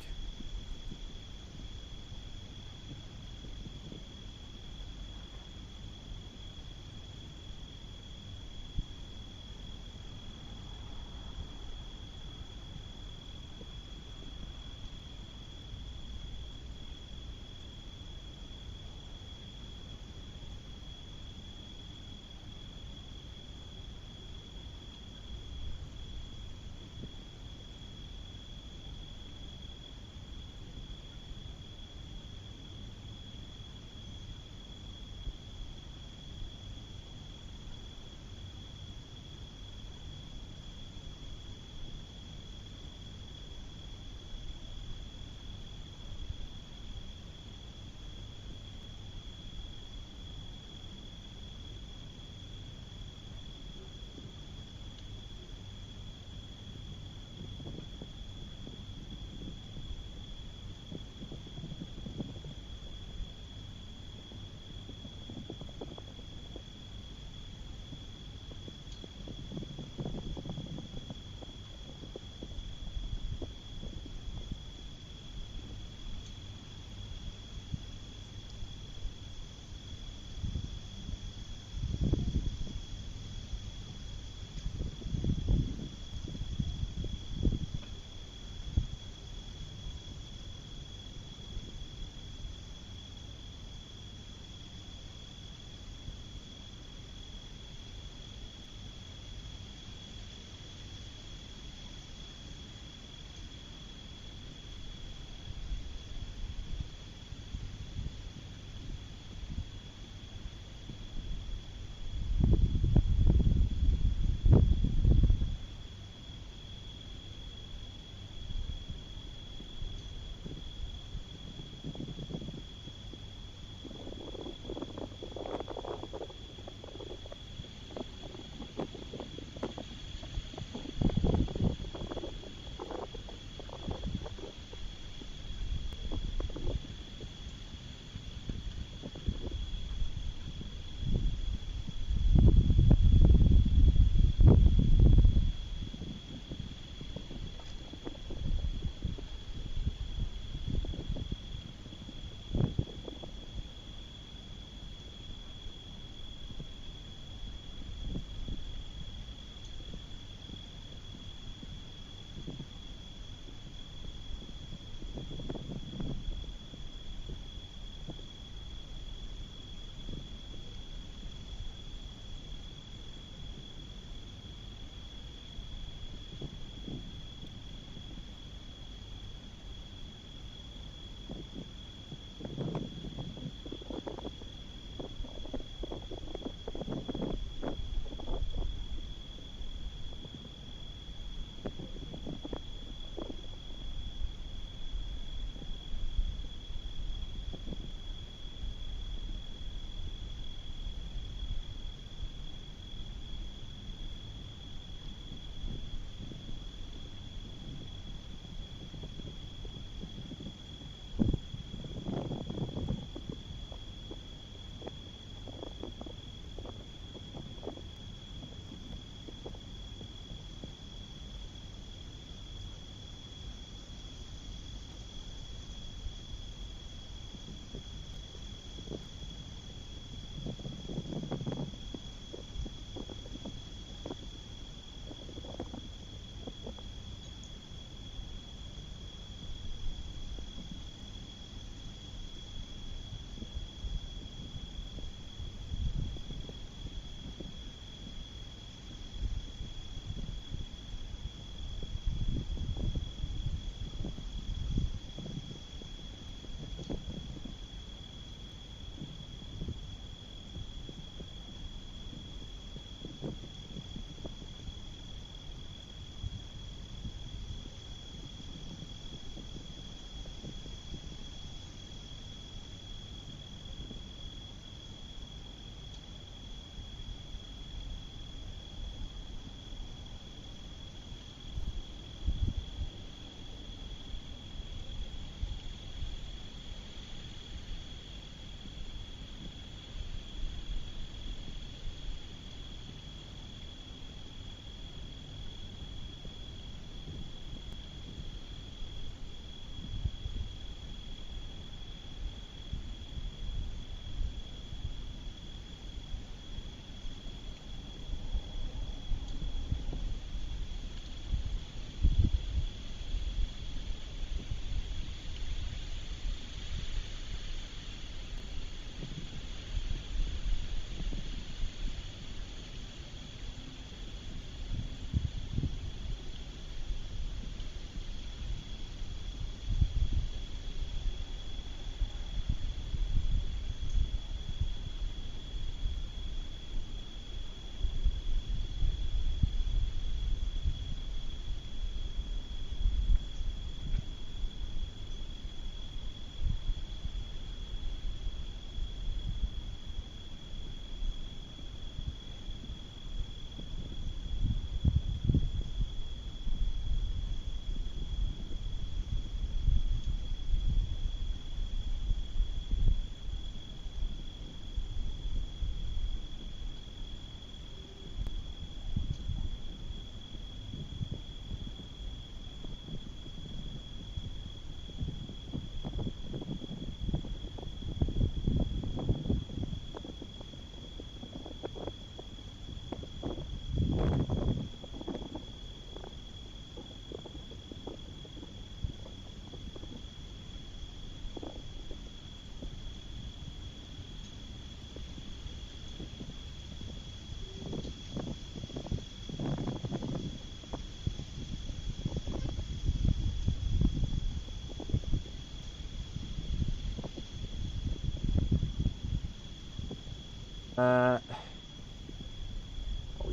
Holy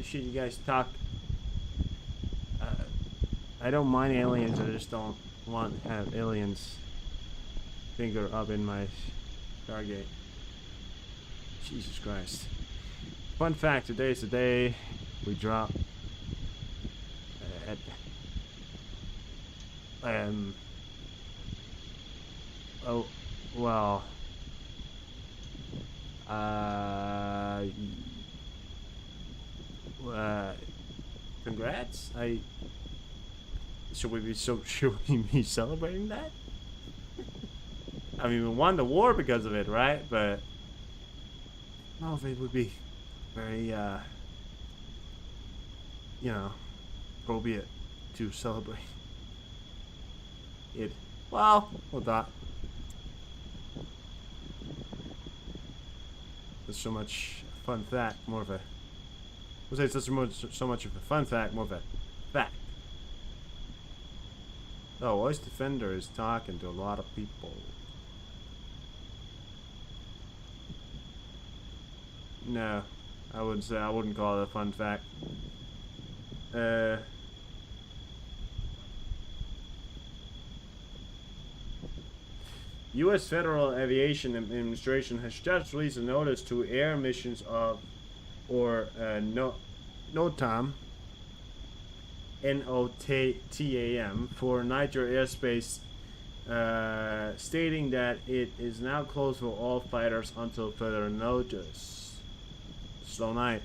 shit, you guys talk. I don't mind aliens, I just don't want to have aliens finger up in my Stargate. Jesus Christ. Fun fact, today is the day we drop oh, well, congrats. Should we be celebrating that? I mean, we won the war because of it, right? But I don't know if it would be very, you know, appropriate to celebrate it. Well, hold on. There's so much fun fact, more of a. We'll say it's so much of a fun fact, more of a fact. Oh, Voice Defender is talking to a lot of people. No, I wouldn't call it a fun fact. U.S. Federal Aviation Administration has just released a notice to air missions of, or NOTAM, NOTAM, for Niger airspace, stating that it is now closed for all fighters until further notice. Slow night.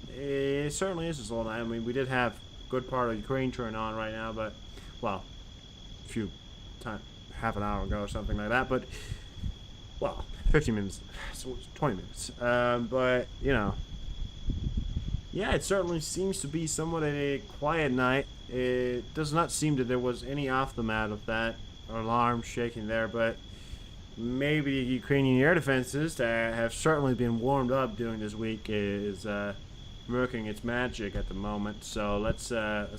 It certainly is a slow night. I mean, we did have a good part of Ukraine turn on right now, but, well, a few times. Half an hour ago or something like that, but well, 15 minutes, so 20 minutes. But you know, yeah, it certainly seems to be somewhat a quiet night. It does not seem that there was any aftermath of that alarm shaking there, but maybe the Ukrainian air defenses that have certainly been warmed up during this week is working its magic at the moment. So let's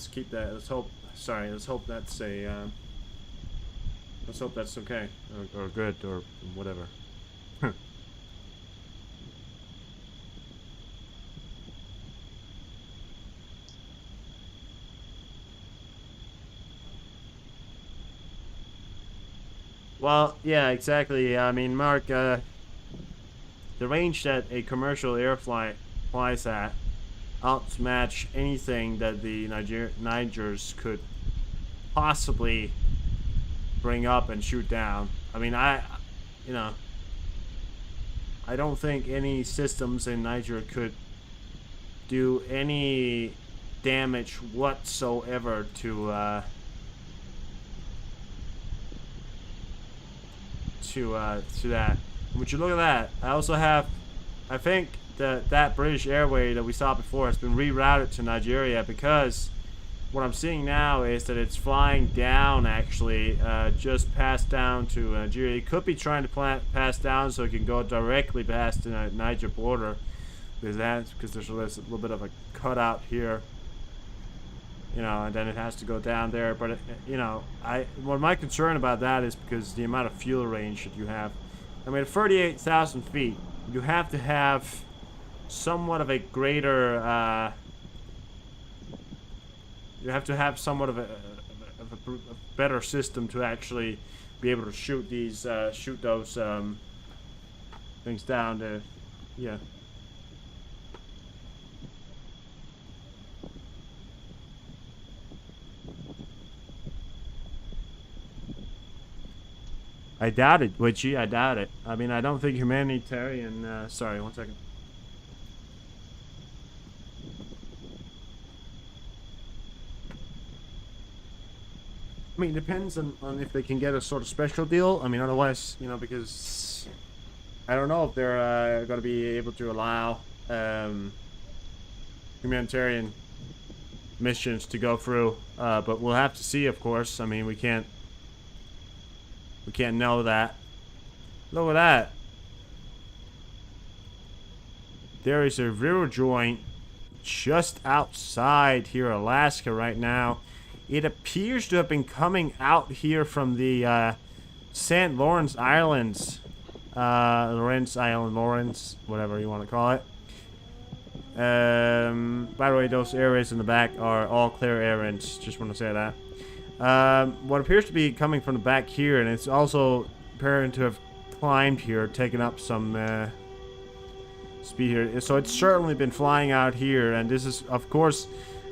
keep that. Let's hope that's a. Let's hope that's okay, or good, or whatever. Well, yeah, exactly. I mean, Mark, the range that a commercial air flight flies at outmatch anything that the Nigers could possibly bring up and shoot down. I mean, I don't think any systems in Niger could do any damage whatsoever to that. Would you look at that? I think that British airway that we saw before has been rerouted to Nigeria, because what I'm seeing now is that it's flying down, actually, just past down to Nigeria. It could be trying to pass down so it can go directly past the Niger border, because there's a little bit of a cutout here, you know, and then it has to go down there. But what my concern about that is because the amount of fuel range that you have. I mean, at 38,000 feet, you have to have somewhat of a greater. You have to have somewhat of a better system to actually be able to shoot those things down. Yeah. I doubt it, Witchy. I doubt it. I mean, I don't think humanitarian. Sorry, 1 second. I mean, it depends on if they can get a sort of special deal. I mean, otherwise, because I don't know if they're going to be able to allow humanitarian missions to go through. But we'll have to see, of course. I mean, we can't know that. Look at that. There is a river joint just outside here, Alaska, right now. It appears to have been coming out here from the St. Lawrence Islands. Lawrence, whatever you want to call it. By the way, those areas in the back are all clear areas. Just want to say that. What appears to be coming from the back here, and it's also appearing to have climbed here, taken up some speed here. So it's certainly been flying out here, and this is, of course,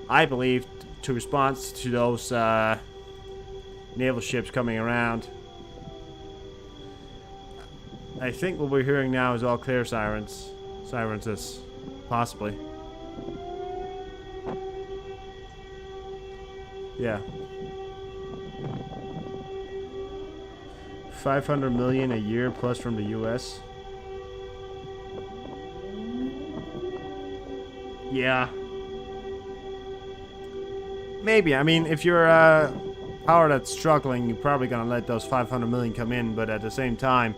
I believe, to respond to those naval ships coming around. I think what we're hearing now is all clear sirens. Sirenses, possibly. Yeah. 500 million a year plus from the US. Yeah. Maybe. I mean, if you're a power that's struggling, you're probably gonna let those 500 million come in, but at the same time,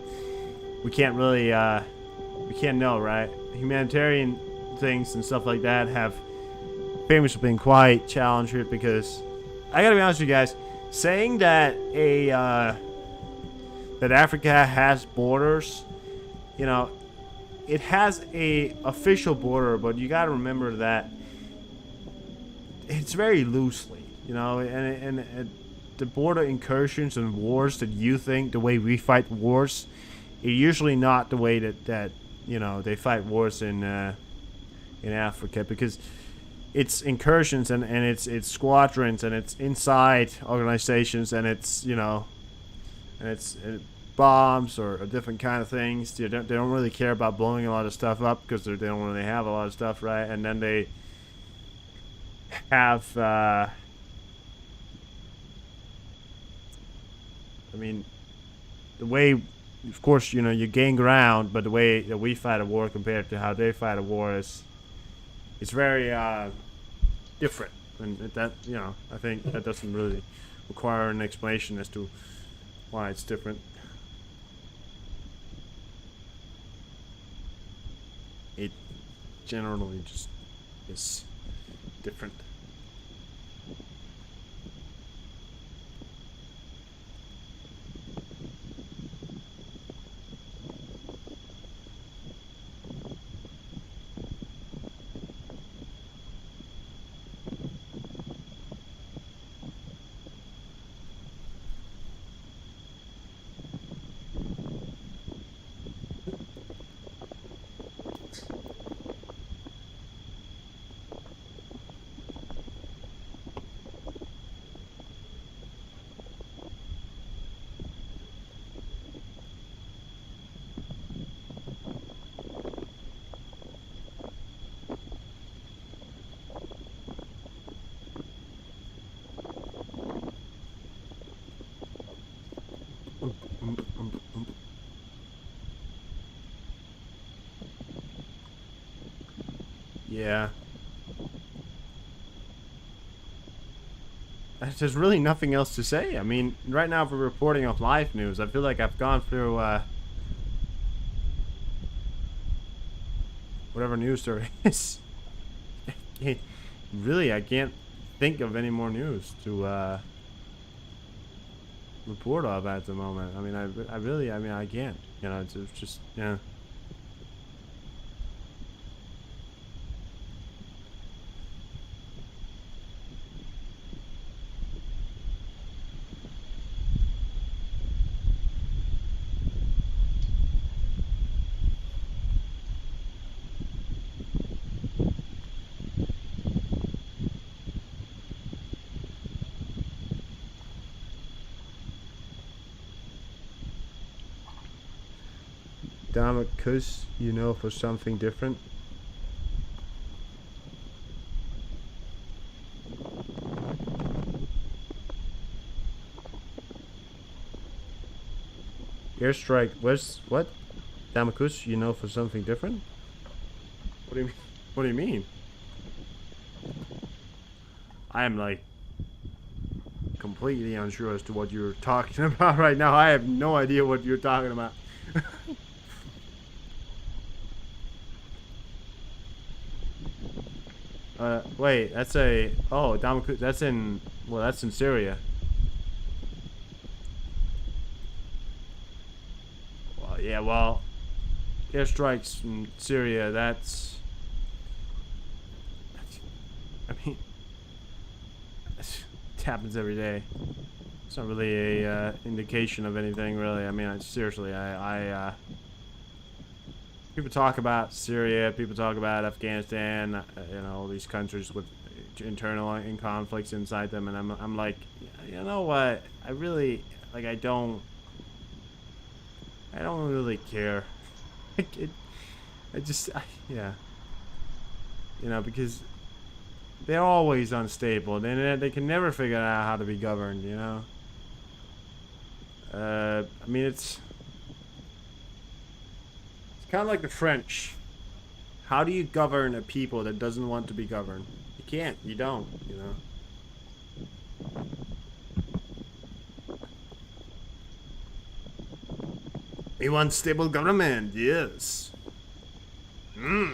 we can't really, we can't know, right? Humanitarian things and stuff like that have famously been quite challenging because I gotta be honest with you guys, saying that that Africa has borders, you know, it has a official border, but you gotta remember that it's very loosely, you know, and the border incursions and wars that you think the way we fight wars, are usually not the way that you know they fight wars in Africa, because it's incursions and it's squadrons and it's inside organizations and it's, you know, and it's bombs or different kind of things. They don't really care about blowing a lot of stuff up because they don't really have a lot of stuff, right? And then they have I mean, the way, of course, you know, you gain ground, but the way that we fight a war compared to how they fight a war is, it's very different, and that, you know, I think that doesn't really require an explanation as to why it's different. It generally just is different. Yeah. There's really nothing else to say. I mean, right now for reporting of live news, I feel like I've gone through whatever news there is. Really, I can't think of any more news to report of at the moment. I mean, I really, I mean, I can't. You know, it's just, yeah. Damocus, you know, for something different. Airstrike, where's what? Damocus, you know, for something different? What do you mean? What do you mean? I am like completely unsure as to what you're talking about right now. I have no idea what you're talking about. Wait, that's a, oh, Damocus, that's in, well, that's in Syria. Well, yeah, well, airstrikes in Syria, that's, I mean, it happens every day. It's not really a indication of anything, really. I mean, seriously, people talk about Syria, people talk about Afghanistan, you know, all these countries with internal conflicts inside them, and I'm like, you know what? I really, like, I don't really care. Like, yeah, you know, because they're always unstable. They can never figure out how to be governed, you know. I mean, it's kind of like the French. How do you govern a people that doesn't want to be governed? You can't. You don't. You know. We want stable government. Yes.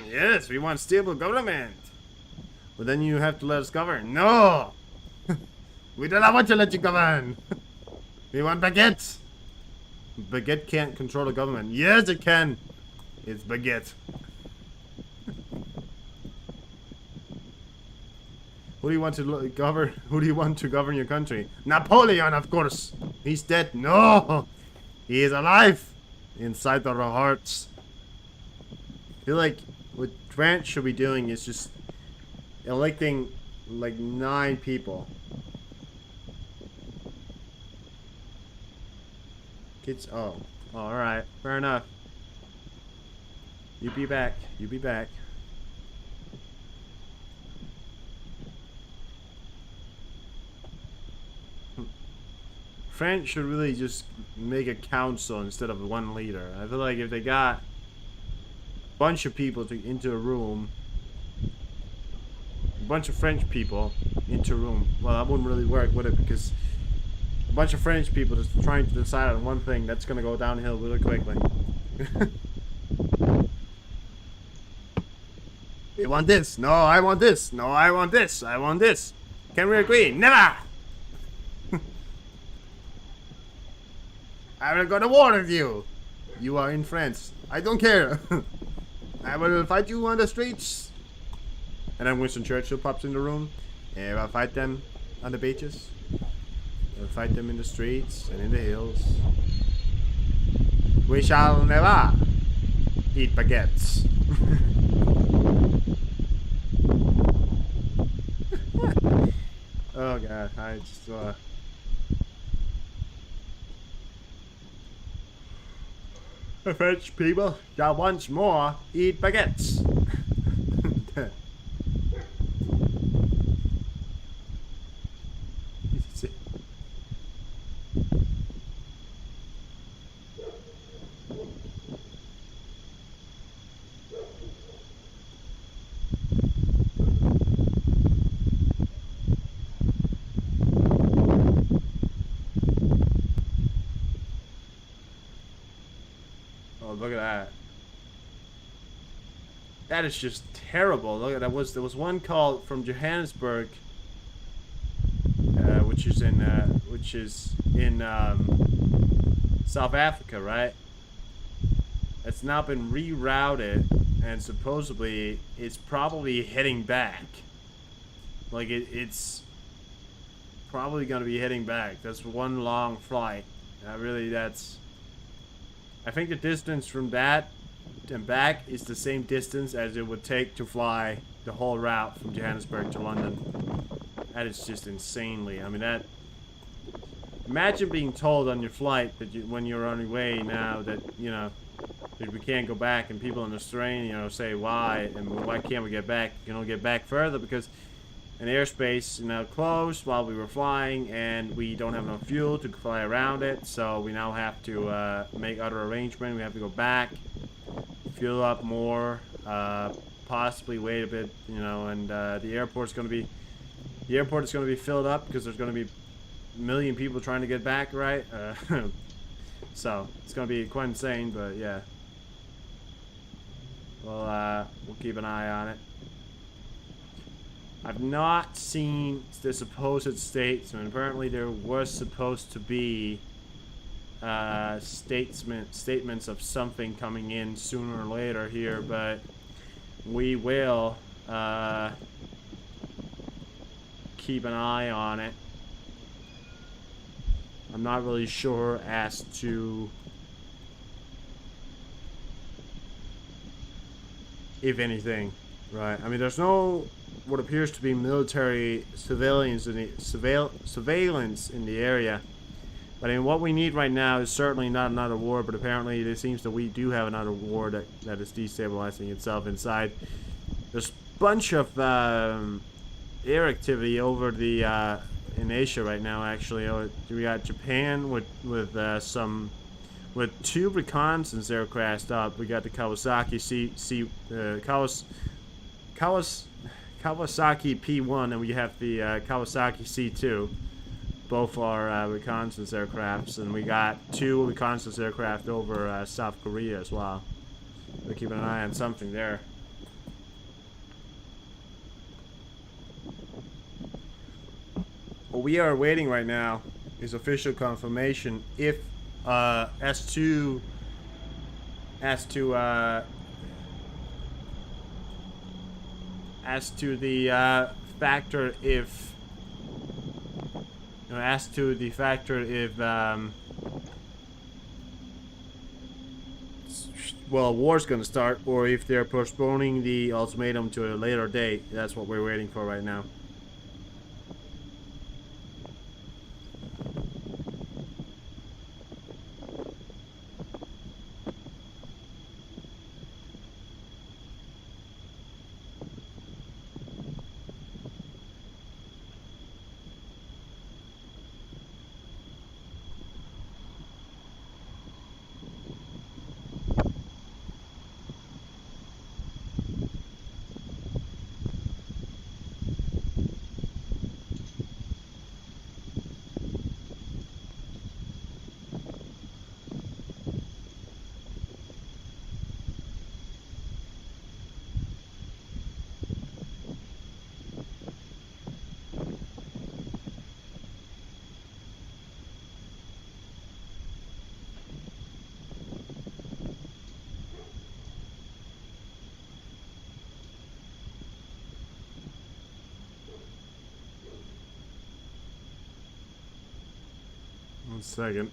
Yes, we want stable government. But then you have to let us govern. No. We do not want to let you govern. We want baguette. Baguette can't control the government. Yes, it can. It's baguette. Who do you want to govern? Who do you want to govern your country? Napoleon, of course. He's dead. No, he is alive inside our hearts. I feel like what France should be doing is just electing like 9 people. Kids. Oh, all right, fair enough. You be back. You be back. France should really just make a council instead of one leader. I feel like if they got a bunch of people into a room, a bunch of French people into a room, well, that wouldn't really work, would it? Because a bunch of French people just trying to decide on one thing, that's gonna go downhill really quickly. You want this? No, I want this. No, I want this. I want this. Can we agree? Never! I will go to war with you. You are in France. I don't care. I will fight you on the streets. And then Winston Churchill pops in the room. And I'll fight them on the beaches. I'll fight them in the streets and in the hills. We shall never eat baguettes. Oh god, I just the French people shall once more eat baguettes. Look at that. That is just terrible. Look at that. There was one call from Johannesburg, which is in South Africa, right? It's now been rerouted, and supposedly it's probably heading back. Like it's probably gonna be heading back. That's one long flight. I think the distance from that and back is the same distance as it would take to fly the whole route from Johannesburg to London. That is just insanely. I mean, imagine being told on your flight that when you're on your way now that, you know, that we can't go back, and people on the train, you know, say why, and why can't we get back? You know, get back further because an airspace now closed while we were flying, and we don't have enough fuel to fly around it, so we now have to make other arrangements. We have to go back, fuel up more, possibly wait a bit, you know, and the airport is going to be filled up because there's going to be a million people trying to get back, right? So it's going to be quite insane, but yeah, we'll keep an eye on it. I've not seen the supposed statesman. Apparently there was supposed to be statements of something coming in sooner or later here, but we will keep an eye on it. I'm not really sure as to if anything, right? I mean, there's no what appears to be military surveillance in the surveillance in the area. But I mean, what we need right now is certainly not another war, but apparently it seems that we do have another war that is destabilizing itself inside. There's a bunch of air activity over the in Asia right now. Actually, we got Japan with two reconnaissance aircraft up. We got the Kawasaki Kawasaki P1, and we have the Kawasaki C2. Both are reconnaissance aircrafts, and we got two reconnaissance aircraft over South Korea as well. We're keeping an eye on something there. What we are waiting right now is official confirmation if as to the factor if well, war's gonna start, or if they're postponing the ultimatum to a later date. That's what we're waiting for right now. One second.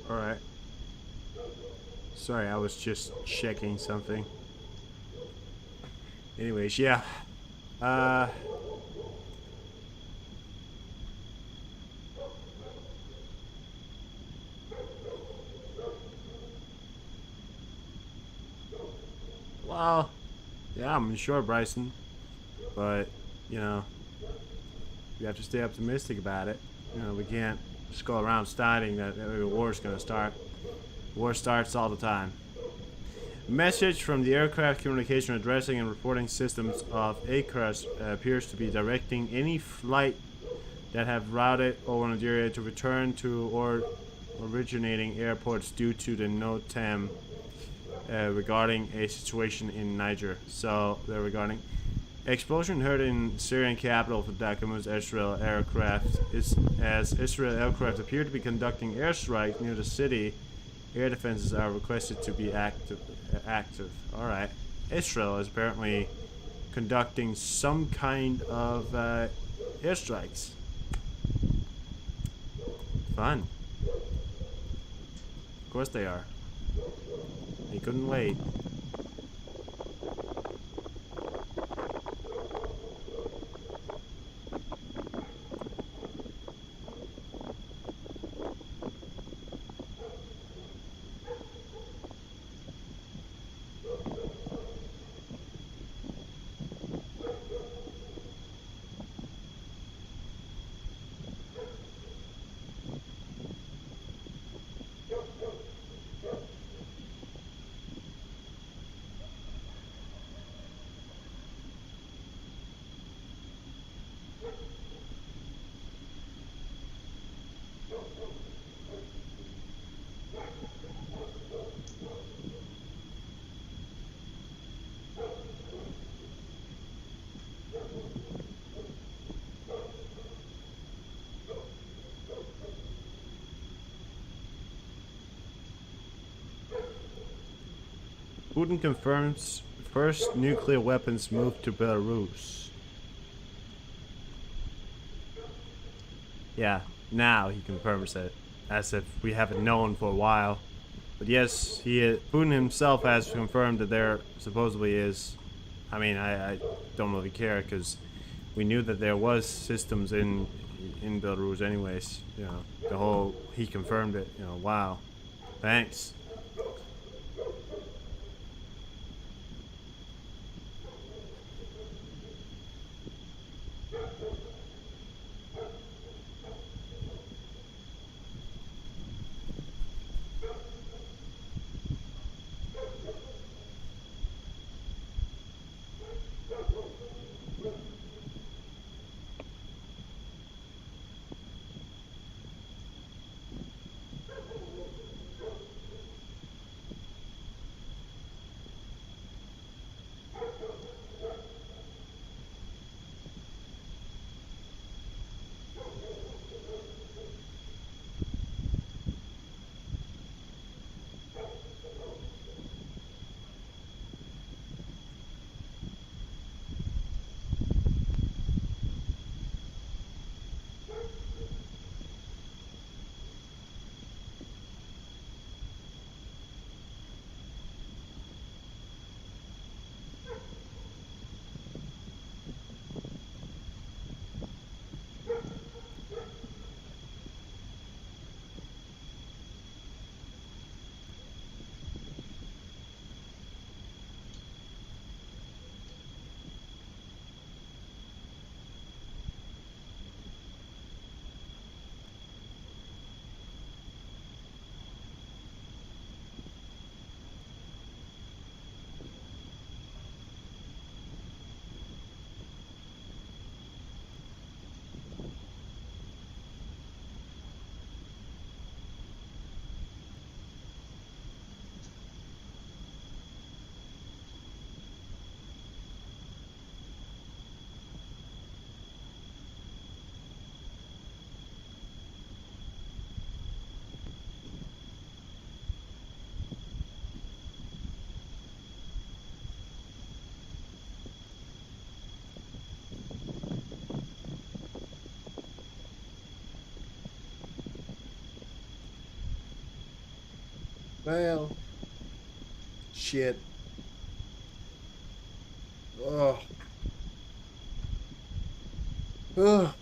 Alright. Sorry, I was just checking something. Anyways, yeah. Well, yeah, I'm sure, Bryson. But, you know, we have to stay optimistic about it. You know, we can't just go around stating that the war's gonna start. War starts all the time. Message from the aircraft communication addressing and reporting systems of ACRAS appears to be directing any flight that have routed over Nigeria to return to or originating airports due to the NOTAM regarding a situation in Niger. So they're regarding explosion heard in Syrian capital of Damascus. Israel aircraft Israel aircraft appear to be conducting airstrikes near the city. Air defenses are requested to be active. All right. Israel is apparently conducting some kind of airstrikes. Fun. Of course they are. They couldn't wait. Putin confirms first nuclear weapons moved to Belarus. Yeah, now he confirms it, as if we haven't known for a while. But yes, Putin himself has confirmed that there supposedly is. I mean, I don't really care because we knew that there was systems in Belarus anyways. You know, he confirmed it. You know, wow, thanks. Well, shit. Ugh. Ugh.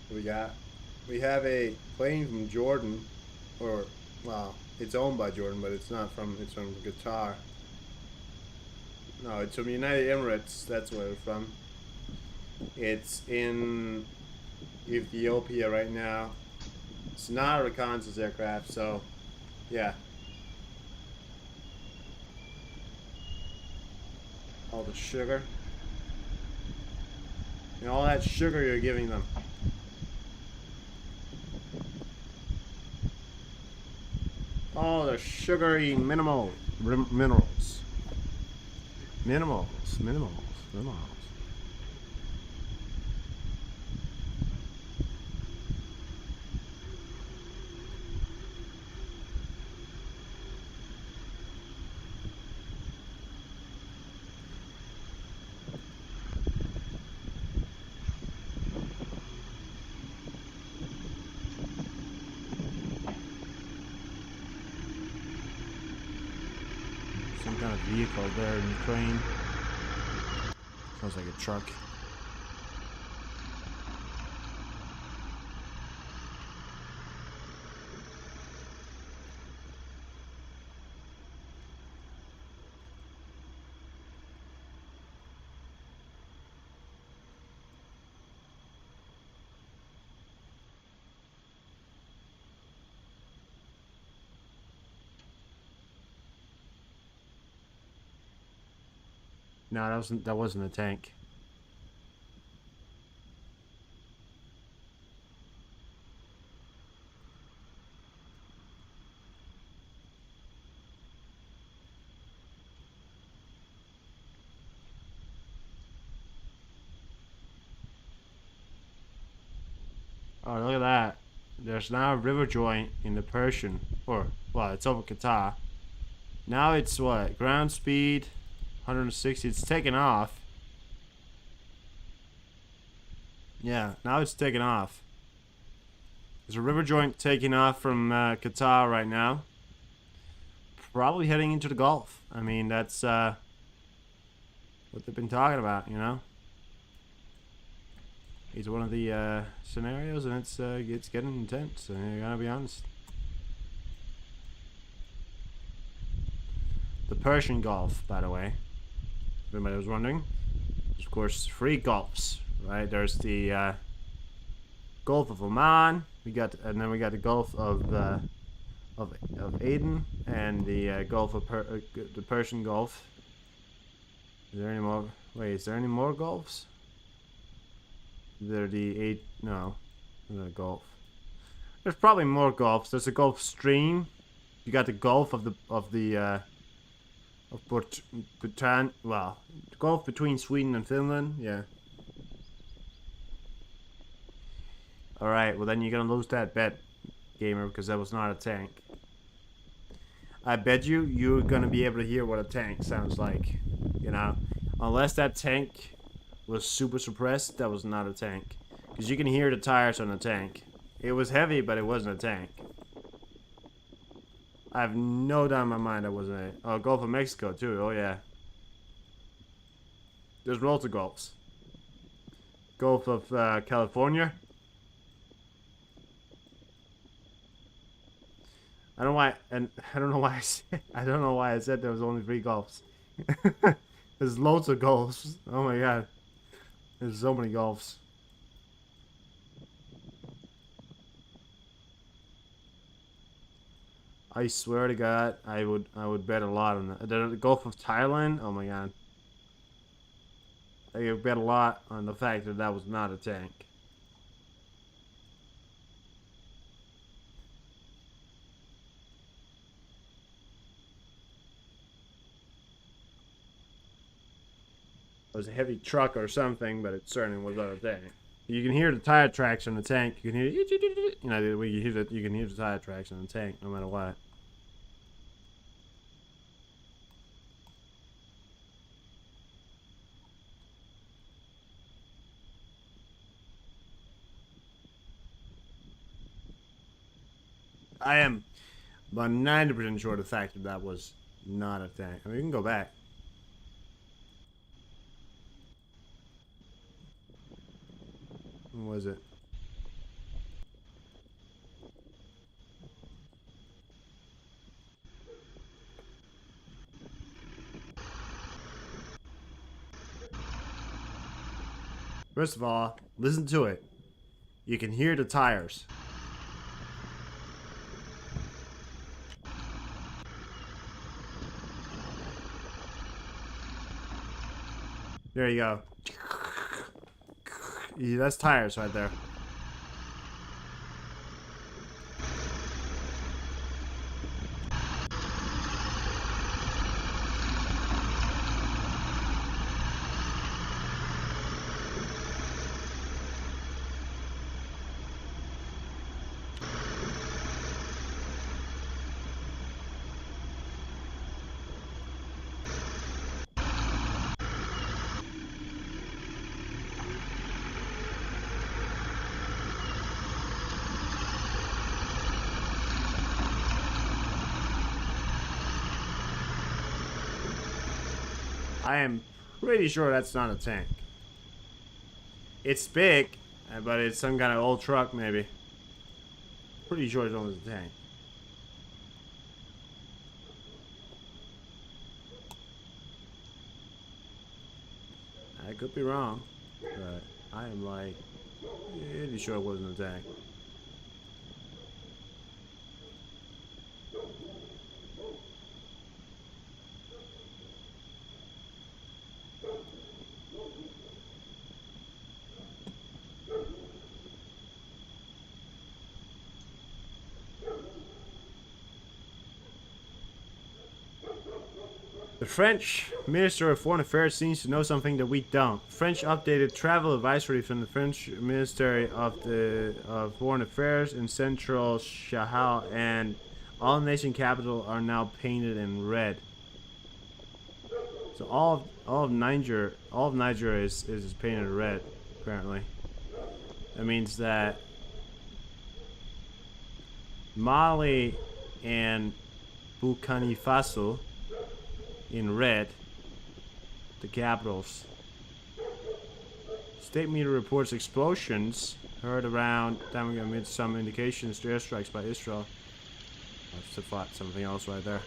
We got, we have a plane from Jordan, or, well, it's owned by Jordan, but it's not from, it's from Qatar. No, it's from United Emirates, that's where it's from. It's in Ethiopia right now. It's not a reconnaissance aircraft, so, yeah. All the sugar. And all that sugar you're giving them. Oh, the sugary minerals. Minerals. Some kind of vehicle there in Ukraine. Sounds like a truck. No, that wasn't a tank. Oh, look at that. There's now a river joint in the Persian. Or, well, it's over Qatar. Now it's what? Ground speed, 160. It's taken off. Yeah, now it's taken off. There's a river joint taking off from Qatar right now. Probably heading into the Gulf. I mean, that's what they've been talking about, you know? It's one of the scenarios, and it's getting intense. I gotta be honest. The Persian Gulf, by the way, if anybody was wondering, there's of course three Gulfs, right? There's the Gulf of Oman. And then we got the Gulf of Aden, and the Gulf of the Persian Gulf. Is there any more? Wait, is there any more Gulfs? They're the eight. No, the Gulf. There's probably more Gulfs. There's a Gulf Stream. You got the Gulf of Bhutan. Well, the Gulf between Sweden and Finland. Yeah. All right. Well, then you're gonna lose that bet, gamer, because that was not a tank. I bet you're gonna be able to hear what a tank sounds like. You know, unless that tank was super suppressed, that was not a tank. Because you can hear the tires on the tank. It was heavy, but it wasn't a tank. I have no doubt in my mind that wasn't a... Oh, Gulf of Mexico, too. Oh, yeah. There's lots of Gulfs. Gulf of California. I don't know why... And I don't know why I don't know why I said there was only 3 Gulfs. There's loads of Gulfs. Oh, my God. There's so many Gulfs. I swear to God, I would bet a lot on that. The Gulf of Thailand. Oh my God. I would bet a lot on the fact that that was not a tank. It was a heavy truck or something, but it certainly was not a tank. You can hear the tire tracks on the tank. You can hear, you know, you can hear the tire tracks on the tank, no matter what. I am about 90% sure of the fact that that was not a tank. I mean, you can go back. What was it? First of all, listen to it. You can hear the tires. There you go. Yeah, that's tires right there. I am pretty sure that's not a tank. It's big, but it's some kind of old truck, maybe. Pretty sure it's only a tank. I could be wrong, but I am like pretty sure it wasn't a tank. French Minister of Foreign Affairs seems to know something that we don't. French updated travel advisory from the French Ministry of Foreign Affairs in Central Sahel and all nation capital are now painted in red. So all of Niger is painted red, apparently. That means that Mali and Burkina Faso in red, the capitals. State media reports explosions heard around, damaging amid some indications to airstrikes by Israel. That's something else right there.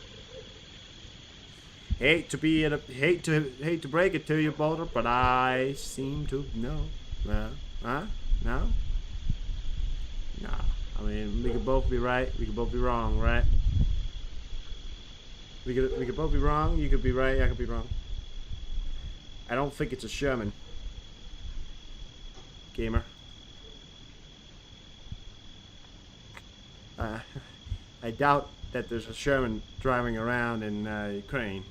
Hate to break it to you, Boulder, but I seem to know. No? No. I mean, we could both be right. We could both be wrong, right? We could both be wrong. You could be right. I could be wrong. I don't think it's a Sherman. Gamer. I doubt that there's a Sherman driving around in Ukraine.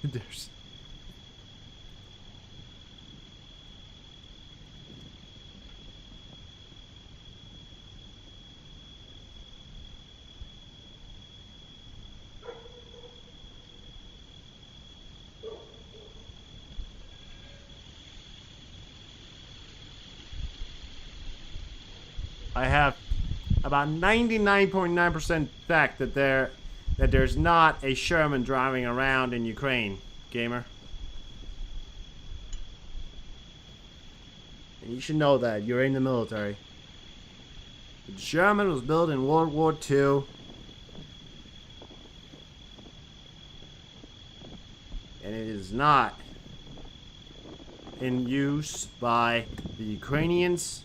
There's... I have about 99.9% fact that there's not a Sherman driving around in Ukraine, gamer. And you should know that. You're in the military. The Sherman was built in World War II. And it is not in use by the Ukrainians.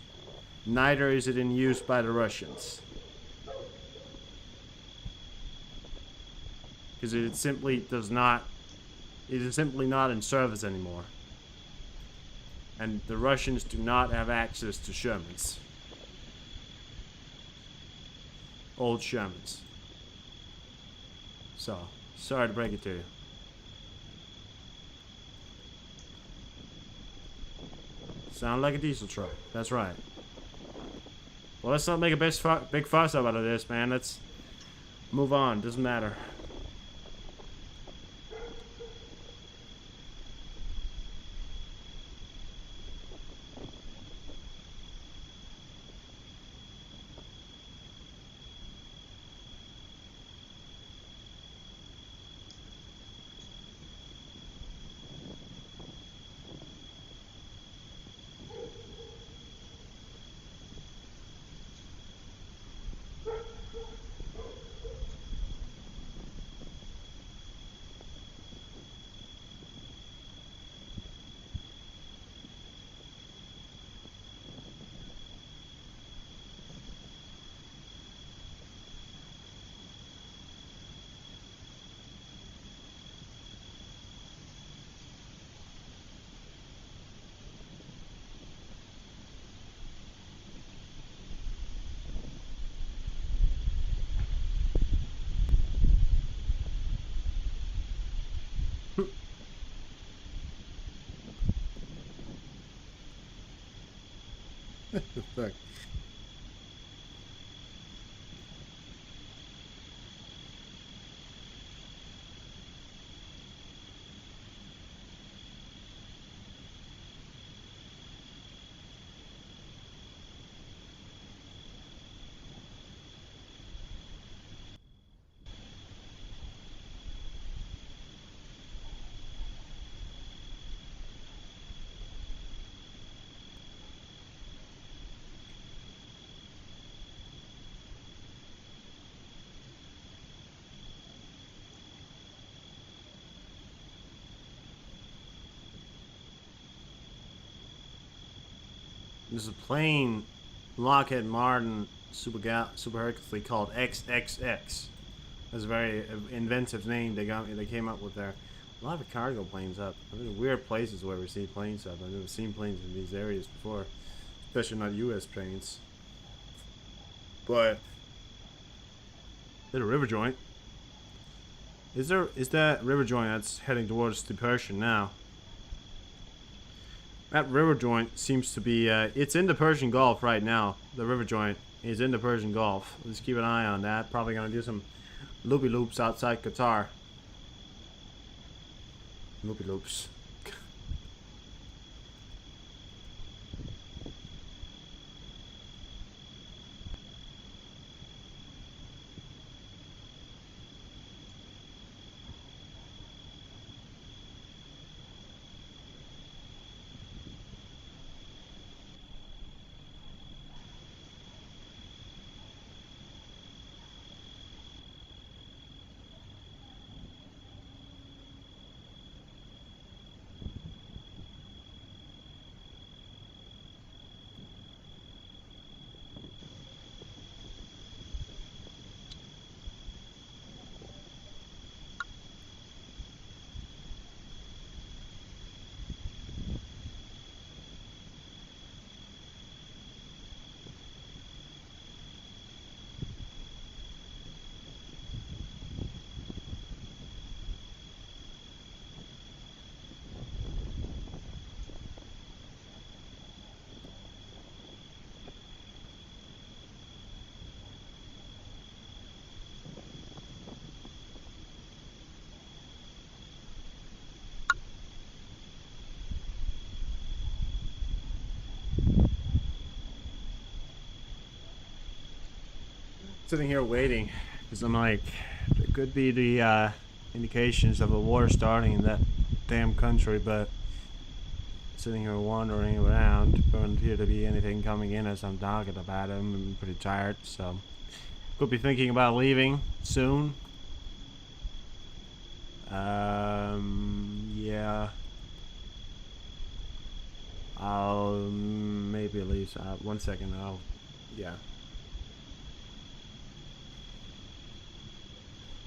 Neither is it in use by the Russians. Because it simply does not... It is simply not in service anymore. And the Russians do not have access to Shermans. Old Shermans. So, sorry to break it to you. Sound like a diesel truck. That's right. Well, let's not make a big fuss out of this, man. Let's move on. Doesn't matter. Fuck. There's a plane, Lockheed Martin Super Hercules called XXX. That's a very inventive name they came up with there. A lot of cargo planes up. I mean, weird places where we see planes up. I've never seen planes in these areas before, especially not U.S. planes. But there's a river joint. Is that river joint that's heading towards the Persian now? That river joint seems to be it's in the Persian Gulf right now. The river joint is in the Persian Gulf. Let's keep an eye on that. Probably gonna do some loopy loops outside Qatar. Loopy loops. Sitting here waiting because I'm like, there could be the indications of a war starting in that damn country, but sitting here wandering around, don't appear to be anything coming in as I'm talking about it. I'm pretty tired, so could be thinking about leaving soon. Yeah. I'll maybe leave. 1 second. Yeah.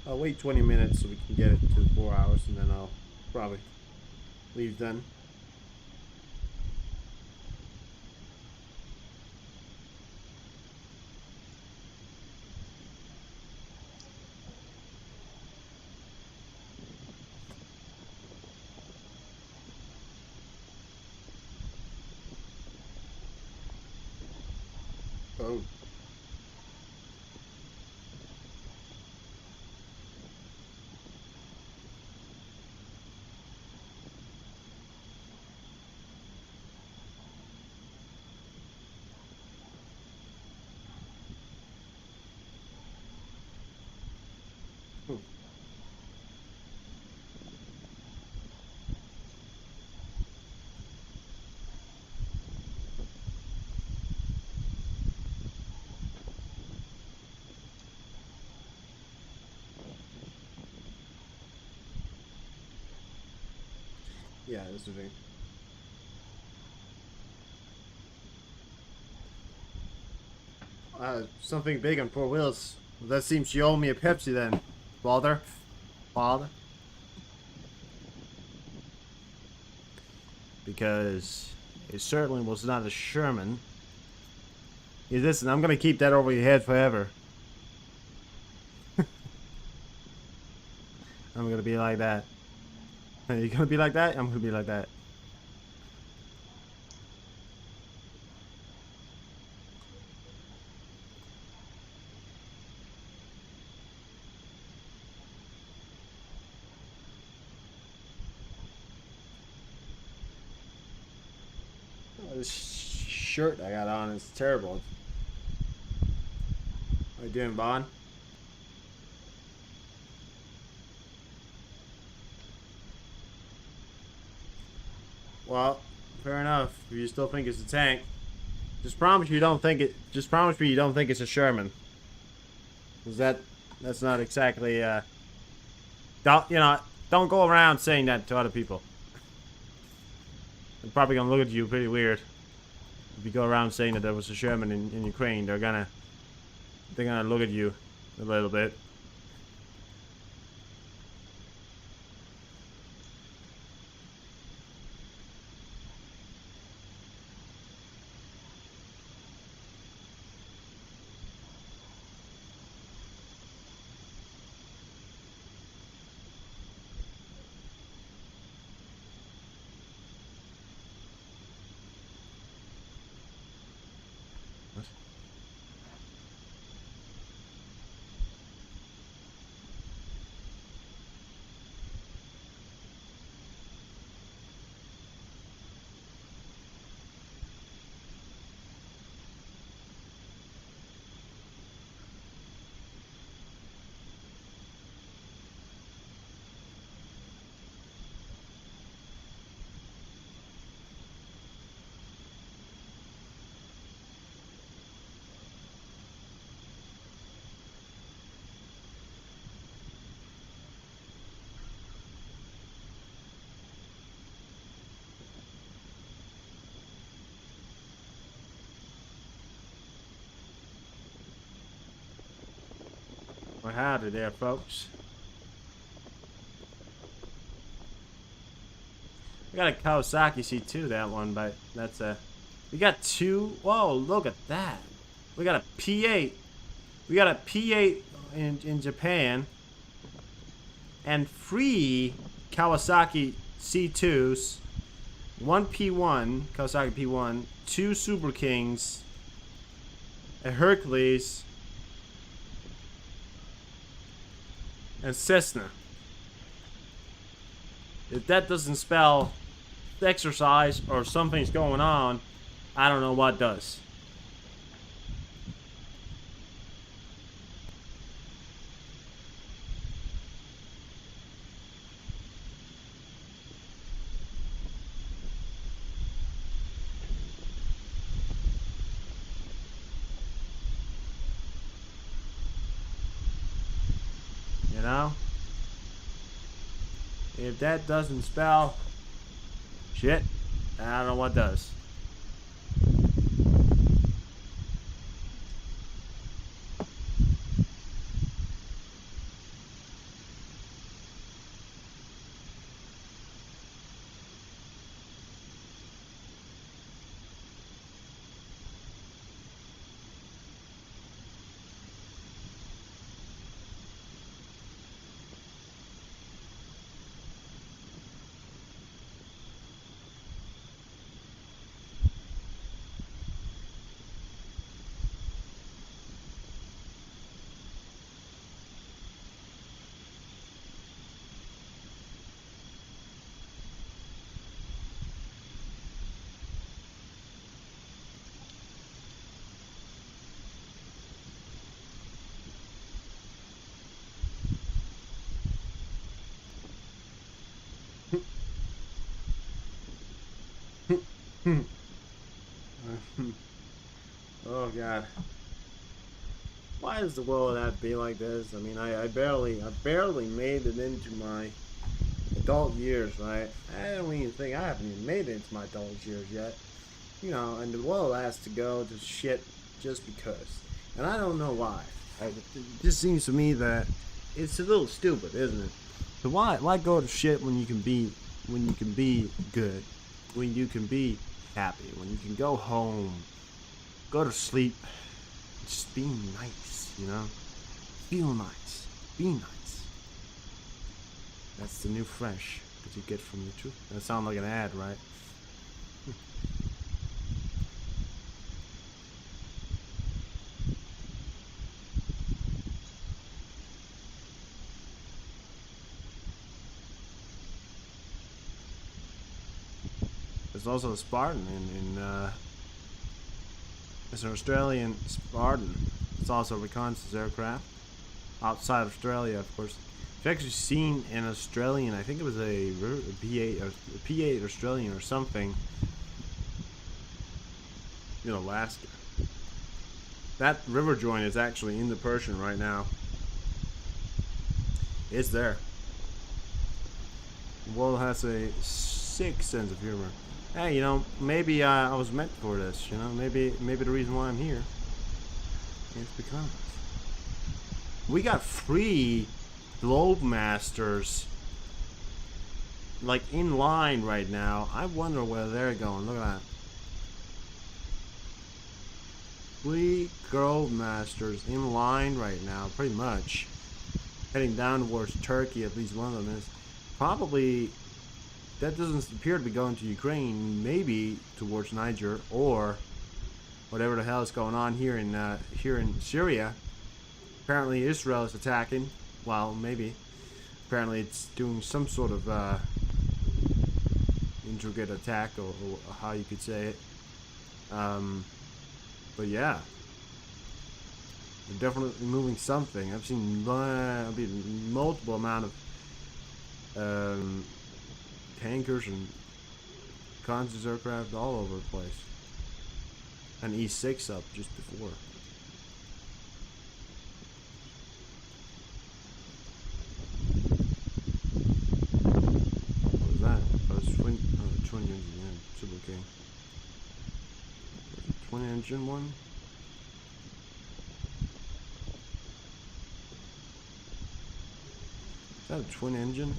I'll wait 20 minutes so we can get it to 4 hours, and then I'll probably leave then. Oh. Oh. Yeah, this is the thing. Something big on 4 wheels. Well, that seems you owe me a Pepsi then, father. Father. Because it certainly was not a Sherman. Hey, listen, I'm gonna keep that over your head forever. I'm gonna be like that. You gonna be like that? I'm gonna be like that. Oh, this shirt I got on is terrible. How you doing, Bond? Well, fair enough. If you still think it's a tank, just promise you don't think it. Just promise me you don't think it's a Sherman. Cause that's not exactly. Don't go around saying that to other people. They're probably gonna look at you pretty weird if you go around saying that there was a Sherman in Ukraine. They're gonna look at you a little bit. Well, howdy there, folks. We got a Kawasaki C2, that one, but that's a... We got two... Whoa, look at that. We got a P8. We got a P8 in Japan. And 3 Kawasaki C2s. 1 P1, Kawasaki P1. 2 Super Kings. A Hercules. And Cessna. If that doesn't spell exercise or something's going on, I don't know what does. You know? If that doesn't spell shit, I don't know what does. Oh god. Why does the world have to be like this? I mean, I barely made it into my adult years, right? I don't even think I haven't even made it into my adult years yet. You know, and the world has to go to shit just because. And I don't know why. It just seems to me that it's a little stupid, isn't it? So why go to shit when you can be good, when you can be happy, when you can go home, go to sleep, just be nice, you know? Feel nice, be nice. That's the new fresh that you get from the truth. That sounds like an ad, right? There's also a Spartan it's an Australian Spartan. It's also a reconnaissance aircraft. Outside Australia, of course. I've actually seen an Australian, I think it was a P8 Australian or something, in Alaska. That river joint is actually in the Persian right now. It's there. The world has a sick sense of humor. Hey, you know, maybe I was meant for this, you know? Maybe the reason why I'm here is because we got 3 Globe Masters like in line right now. I wonder where they're going. Look at that. 3 Globe Masters in line right now, pretty much. Heading down towards Turkey, at least one of them is. Probably, that doesn't appear to be going to Ukraine, maybe towards Niger, or whatever the hell is going on here in Syria. Apparently Israel is attacking. Well, maybe. Apparently it's doing some sort of intricate attack, or how you could say it. But yeah, they're definitely moving something. I've seen multiple amount of tankers and reconnaissance aircraft all over the place. An E6 up just before. What was that? Oh, it's twin engine, yeah, Super King. Twin engine one? Is that a twin engine?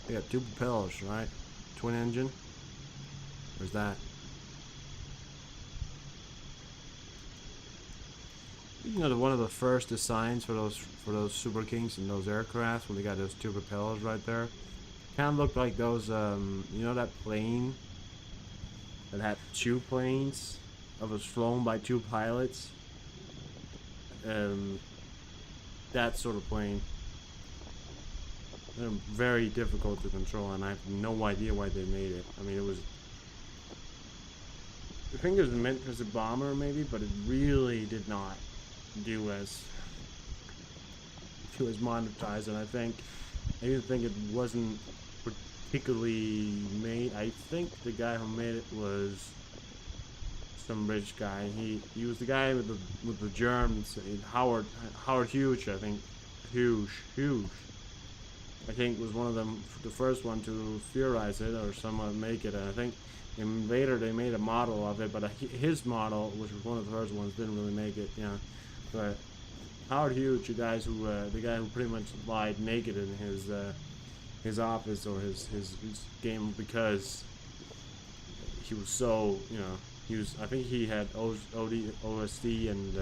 They got two propellers, right? Twin engine. Where's that? You know, one of the first designs for those Super Kings and those aircrafts when they got those two propellers right there, kind of looked like those. You know that plane that had two planes that was flown by two pilots. That sort of plane. They're very difficult to control, and I have no idea why they made it. I mean, it was. I think it was meant as a bomber, maybe, but it really did not do as monetized, and I even think it wasn't particularly made. I think the guy who made it was some rich guy. He was the guy with the germs. Howard Hughes, I think. Hughes. I think was one of them, the first one to theorize it or someone make it. And I think later they made a model of it, but his model, which was one of the first ones, didn't really make it. You know, but Howard Hughes, the guy who pretty much lied naked in his office or his game because he was so, you know, I think he had OSD and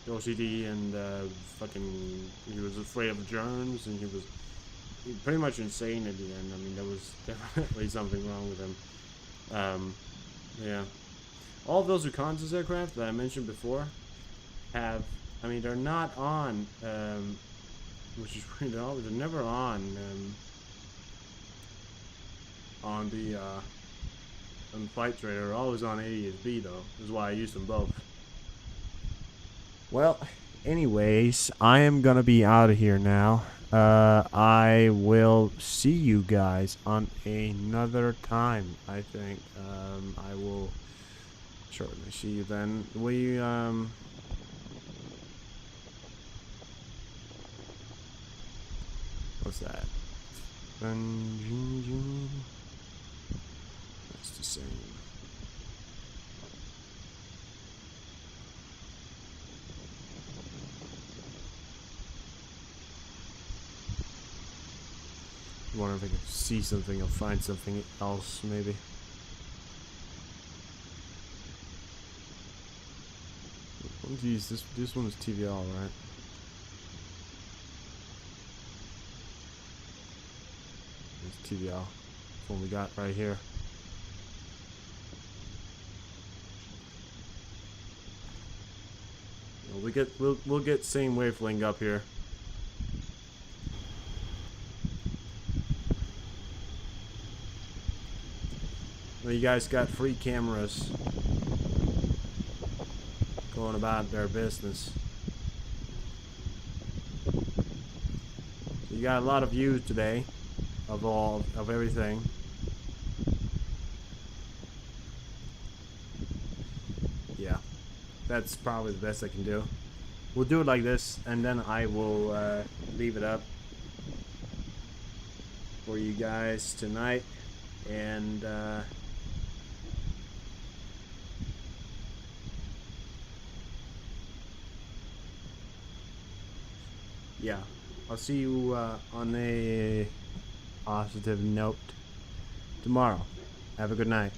OCD and fucking, he was afraid of germs, and he was pretty much insane at the end. I mean, there was definitely something wrong with him. Yeah. All of those reconnaissance aircraft that I mentioned before have, I mean, they're not on, which is pretty odd, they're never on the flight trader. They're always on ADS-B though. This is why I use them both. Well, anyways, I am gonna be out of here now. I will see you guys on another time, I think. I will shortly see you then. What's that? That's the same. I wonder if I can see something or find something else, maybe. Geez, this one is TVL, right? It's TVL. That's what we got right here. We'll get same wavelength up here. Well, you guys got free cameras going about their business. You got a lot of views today of everything. Yeah, that's probably the best I can do. We'll do it like this, and then I will leave it up for you guys tonight, and yeah, I'll see you on a positive note tomorrow. Have a good night.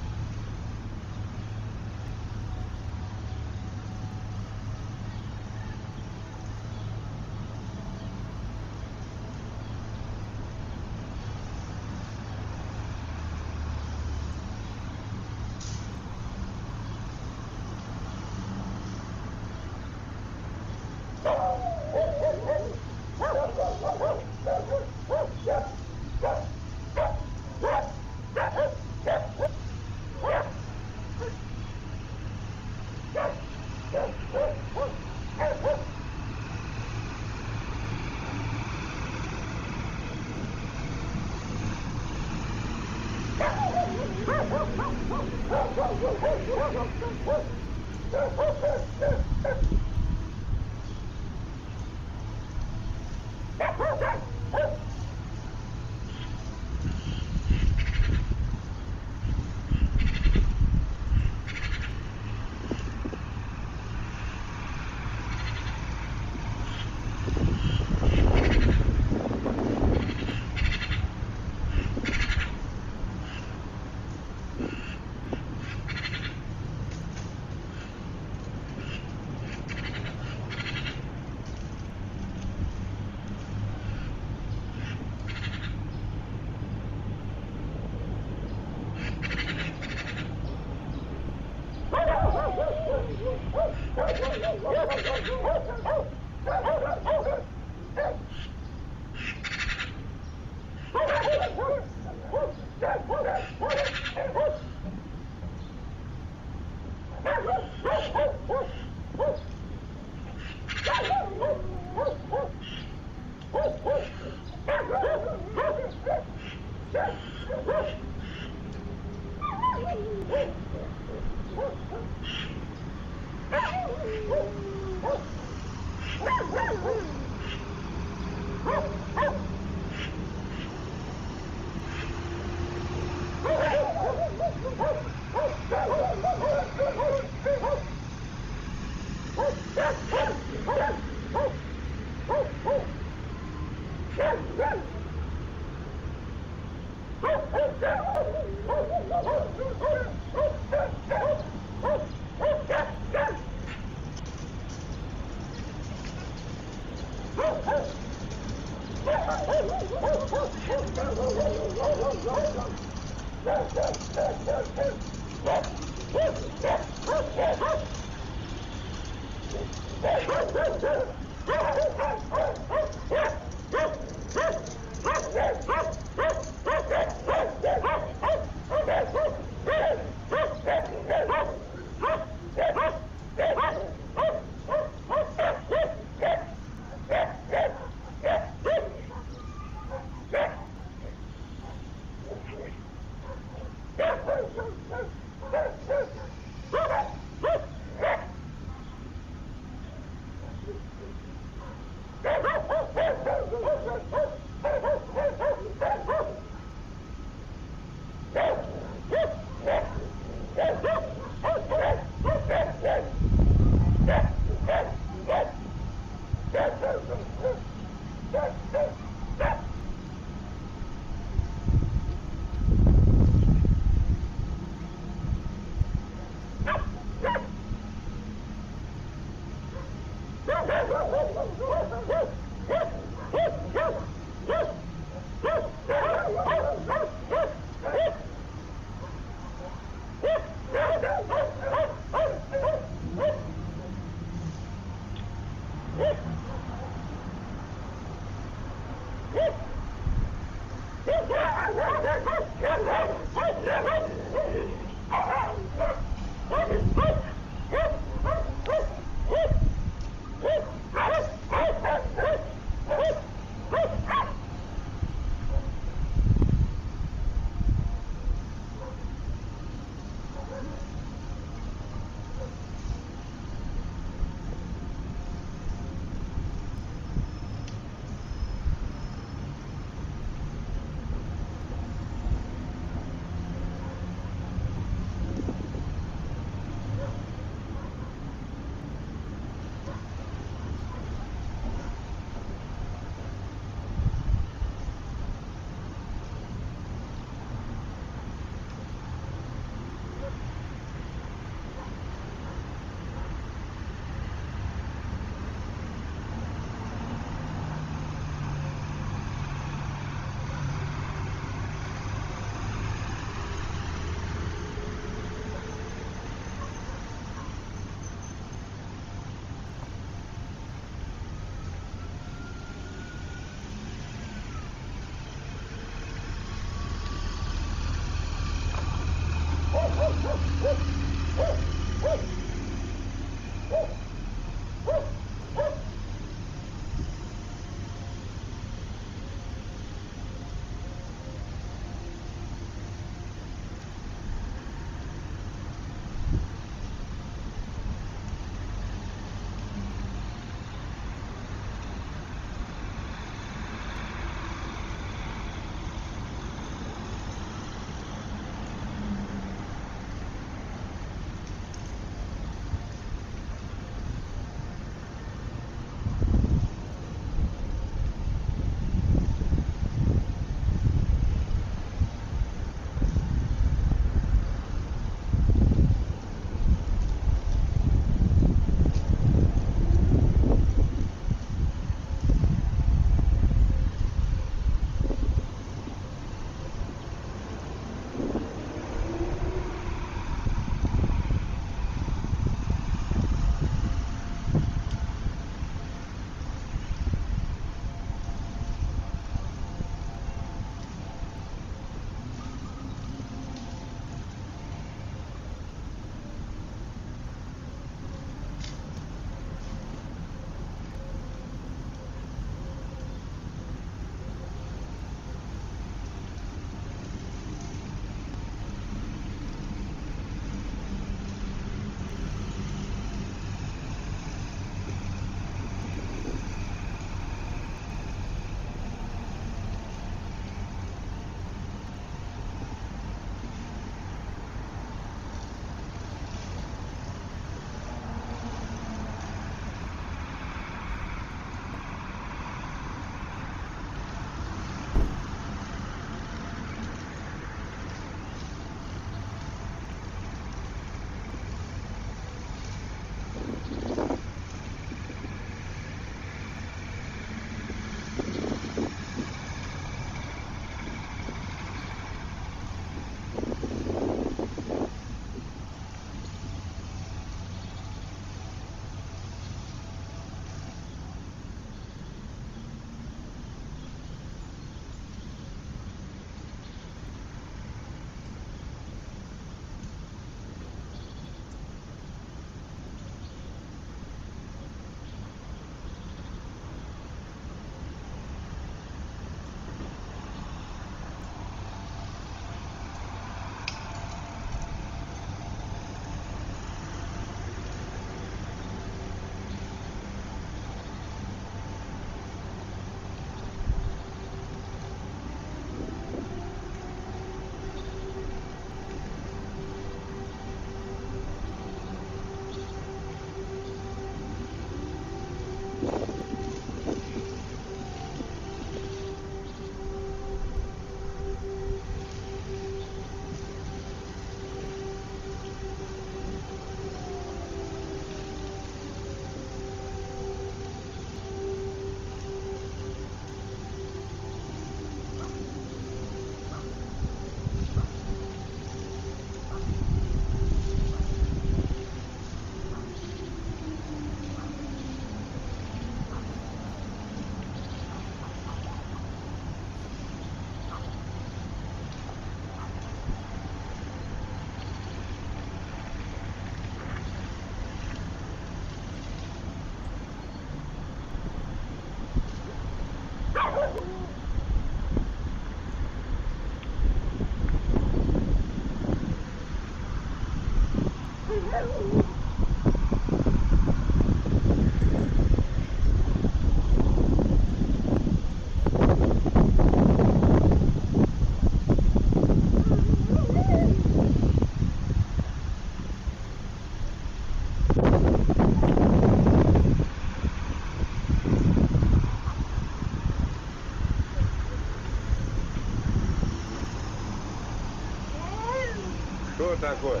такое?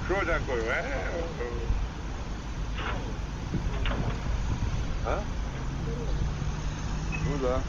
Что такое? А? Ну да.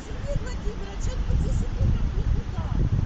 Сергей Владимирович, отпусти секунд никуда.